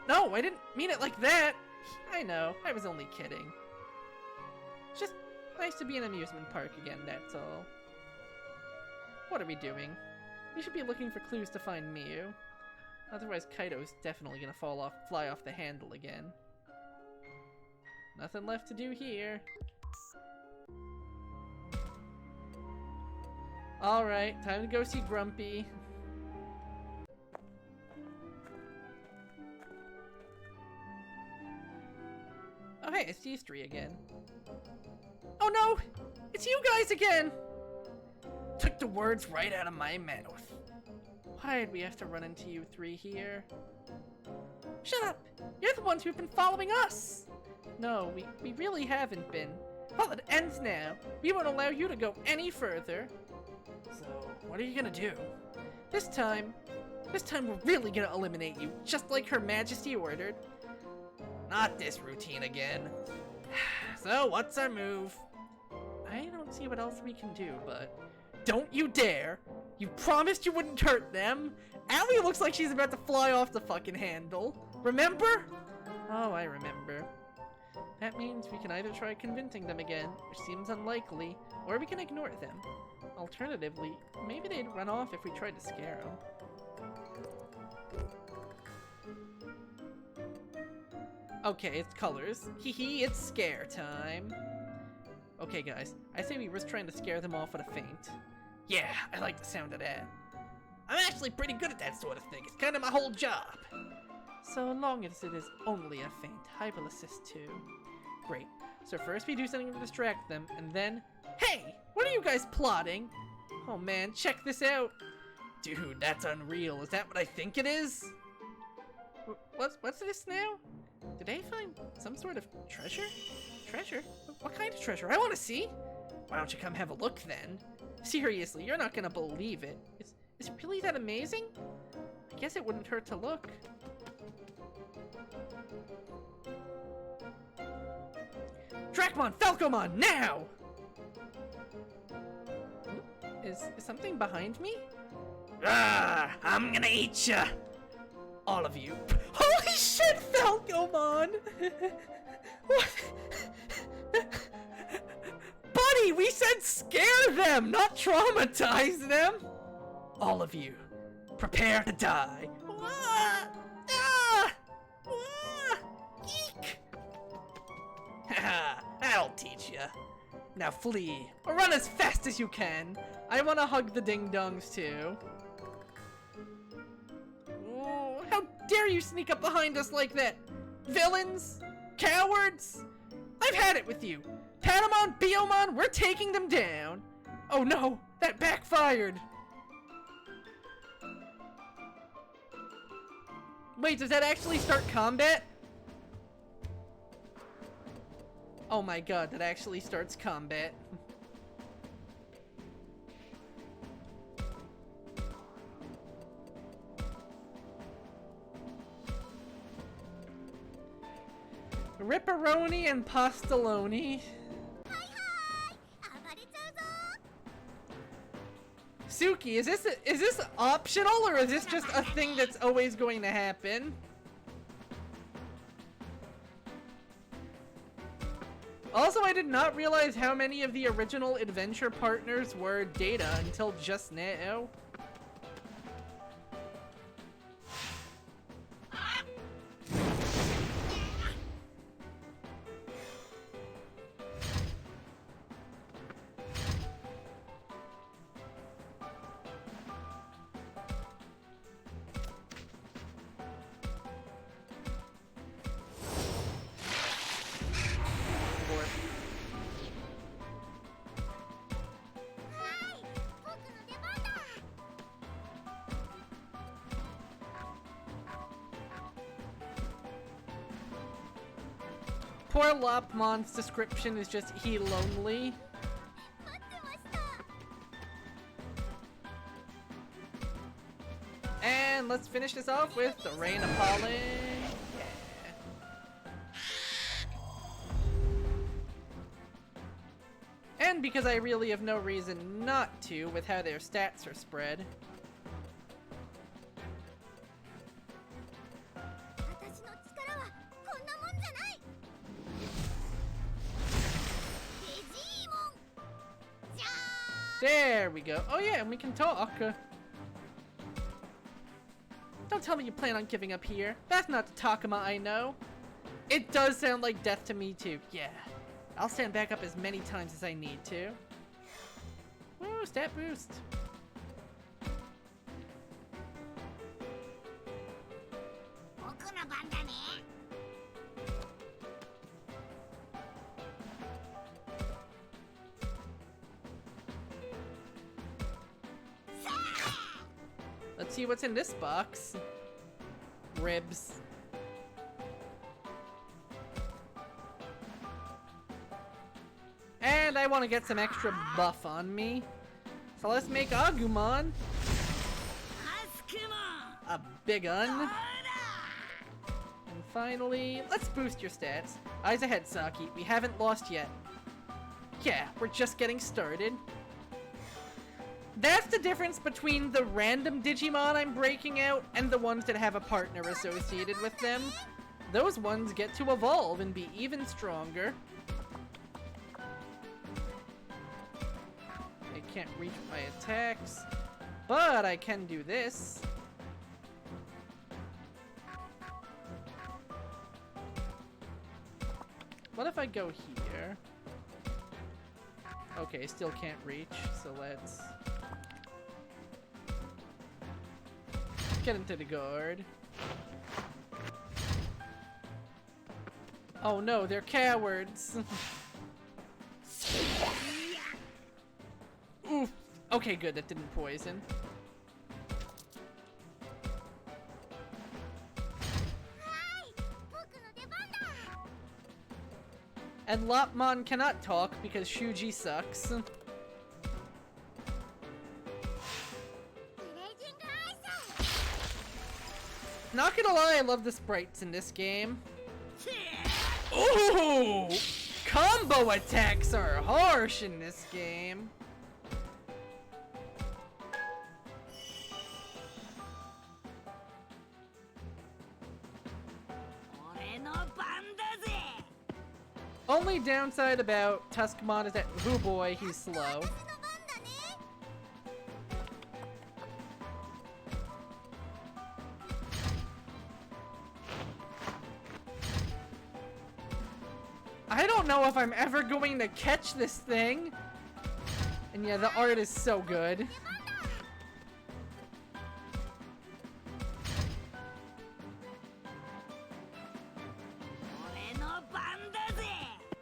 No, I didn't mean it like that! I know, I was only kidding. It's just nice to be in an amusement park again, that's all. What are we doing? We should be looking for clues to find Miu. Otherwise Kaito's definitely gonna fly off the handle again. Nothing left to do here. Alright, time to go see Grumpy. Oh hey, it's these three again. Oh no! It's you guys again! Took the words right out of my mouth. Why'd we have to run into you three here? Shut up! You're the ones who've been following us! No, we really haven't been. Well, it ends now. We won't allow you to go any further. So, what are you gonna do? This time we're really gonna eliminate you, just like Her Majesty ordered. Not this routine again. So, what's our move? I don't see what else we can do, but... Don't you dare! You promised you wouldn't hurt them! Allie looks like she's about to fly off the fucking handle. Remember? Oh, I remember. That means we can either try convincing them again, which seems unlikely, or we can ignore them. Alternatively, maybe they'd run off if we tried to scare them. Okay, it's colors. Hee, it's scare time. Okay guys, I say we risk trying to scare them off with a feint. Yeah, I like the sound of that. I'm actually pretty good at that sort of thing. It's kind of my whole job. So long as it is only a feint, I will assist too. Great. So first we do something to distract them, and then... Hey! What are you guys plotting? Oh man, check this out! Dude, that's unreal. Is that what I think it is? What's this now? Did they find some sort of treasure? Treasure? What kind of treasure? I want to see! Why don't you come have a look then? Seriously, you're not gonna believe it. Is it really that amazing? I guess it wouldn't hurt to look. Dracmon! Falcomon! Now! Is something behind me? Ah! I'm gonna eat ya! All of you. Holy shit, Falcomon! What? Buddy, we said scare them, not traumatize them! All of you, prepare to die. Ah! Ah! Ah! Eek! Haha, I'll teach ya. Now flee, or run as fast as you can. I want to hug the ding-dongs too. Oh, how dare you sneak up behind us like that? Villains? Cowards? I've had it with you. Patamon, Biomon, we're taking them down. Oh no, that backfired. Wait, does that actually start combat? Oh my god, that actually starts combat. Ripperoni and Pastaloni. Suki, is this optional, or is this just a thing that's always going to happen? Also, I did not realize how many of the original adventure partners were Data until just now. Poor Lopmon's description is just he lonely. And let's finish this off with the Rain of Pollen. Yeah. And because I really have no reason not to with how their stats are spread. There we go. Oh yeah, and we can talk. Don't tell me you plan on giving up here. That's not the Takuma I know. It does sound like death to me too. Yeah. I'll stand back up as many times as I need to. Woo, stat boost. Let's see what's in this box. Ribs. And I want to get some extra buff on me. So let's make Agumon a big un. And finally, let's boost your stats. Eyes ahead, Saki. We haven't lost yet. Yeah, we're just getting started. That's the difference between the random Digimon I'm breaking out and the ones that have a partner associated with them. Those ones get to evolve and be even stronger. I can't reach my attacks, but I can do this. What if I go here? Okay, still can't reach, so let's get into the guard. Oh no, they're cowards. Oof. Okay, good, that didn't poison. And Lopmon cannot talk because Shuji sucks. Not gonna lie, I love the sprites in this game. Ooh! Combo attacks are harsh in this game. Only downside about Tuskmon is that, oh boy, he's slow. I don't know if I'm ever going to catch this thing. And yeah, the art is so good.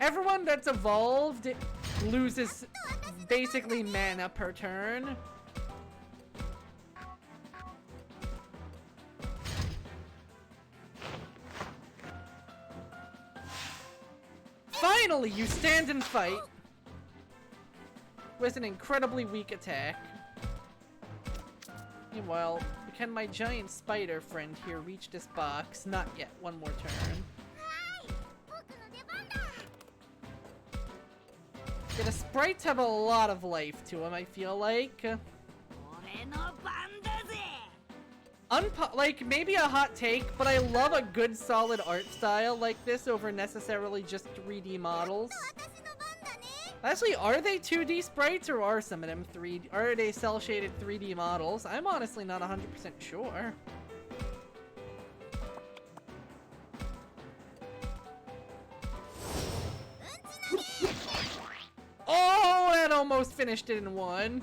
Everyone that's evolved loses basically mana per turn. Finally, you stand and fight with an incredibly weak attack. Meanwhile, can my giant spider friend here reach this box? Not yet. One more turn. Yeah, the sprites have a lot of life to them, I feel like. Like, maybe a hot take, but I love a good solid art style like this over necessarily just 3D models. Actually, are they 2D sprites or are some of them 3D? Are they cel-shaded 3D models? I'm honestly not 100% sure. Oh, that almost finished it in one.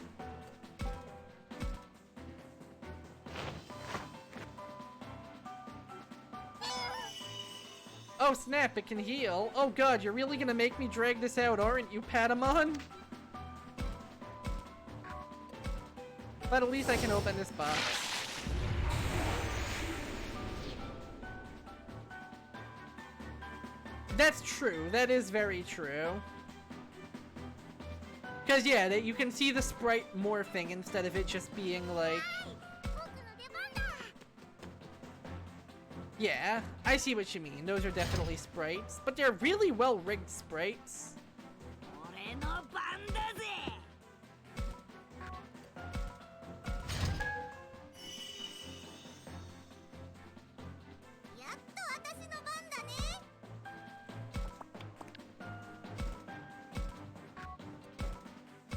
Oh snap, it can heal. Oh god, you're really gonna make me drag this out, aren't you, Patamon? But at least I can open this box. That's true, that is very true. Because yeah, you can see the sprite morphing instead of it just being like... Yeah, I see what you mean. Those are definitely sprites, but they're really well-rigged sprites.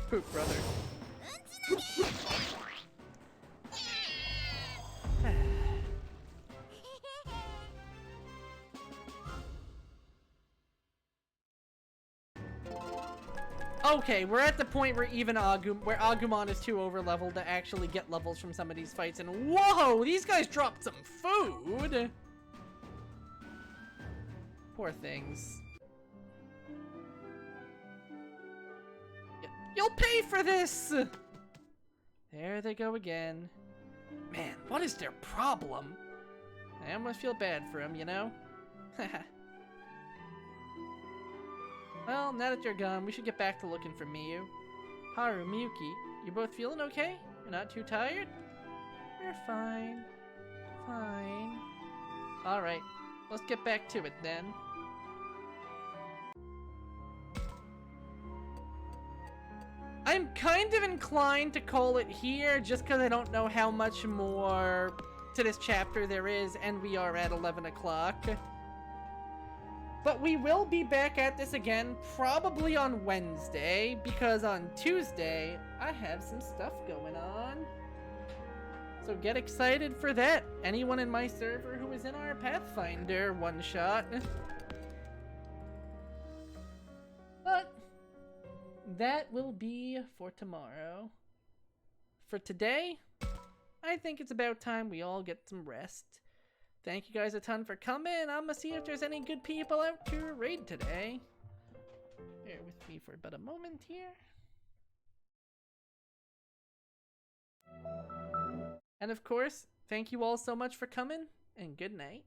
Poop, brother. Okay, we're at the point where even Agumon is too overleveled to actually get levels from some of these fights, and whoa, these guys dropped some food! Poor things. You'll pay for this! There they go again. Man, what is their problem? I almost feel bad for him, you know? Well, now that you're gone, we should get back to looking for Miyu. Haru, Miyuki, you both feeling okay? You're not too tired? You're fine. Fine. Alright, let's get back to it then. I'm kind of inclined to call it here just because I don't know how much more to this chapter there is, and we are at 11 o'clock. But we will be back at this again probably on Wednesday, because on Tuesday I have some stuff going on. So get excited for that. Anyone in my server who is in our Pathfinder one-shot. But that will be for tomorrow. For today, I think it's about time we all get some rest. Thank you guys a ton for coming. I'm gonna see if there's any good people out to raid today. Bear with me for about a moment here. And of course, thank you all so much for coming, and good night.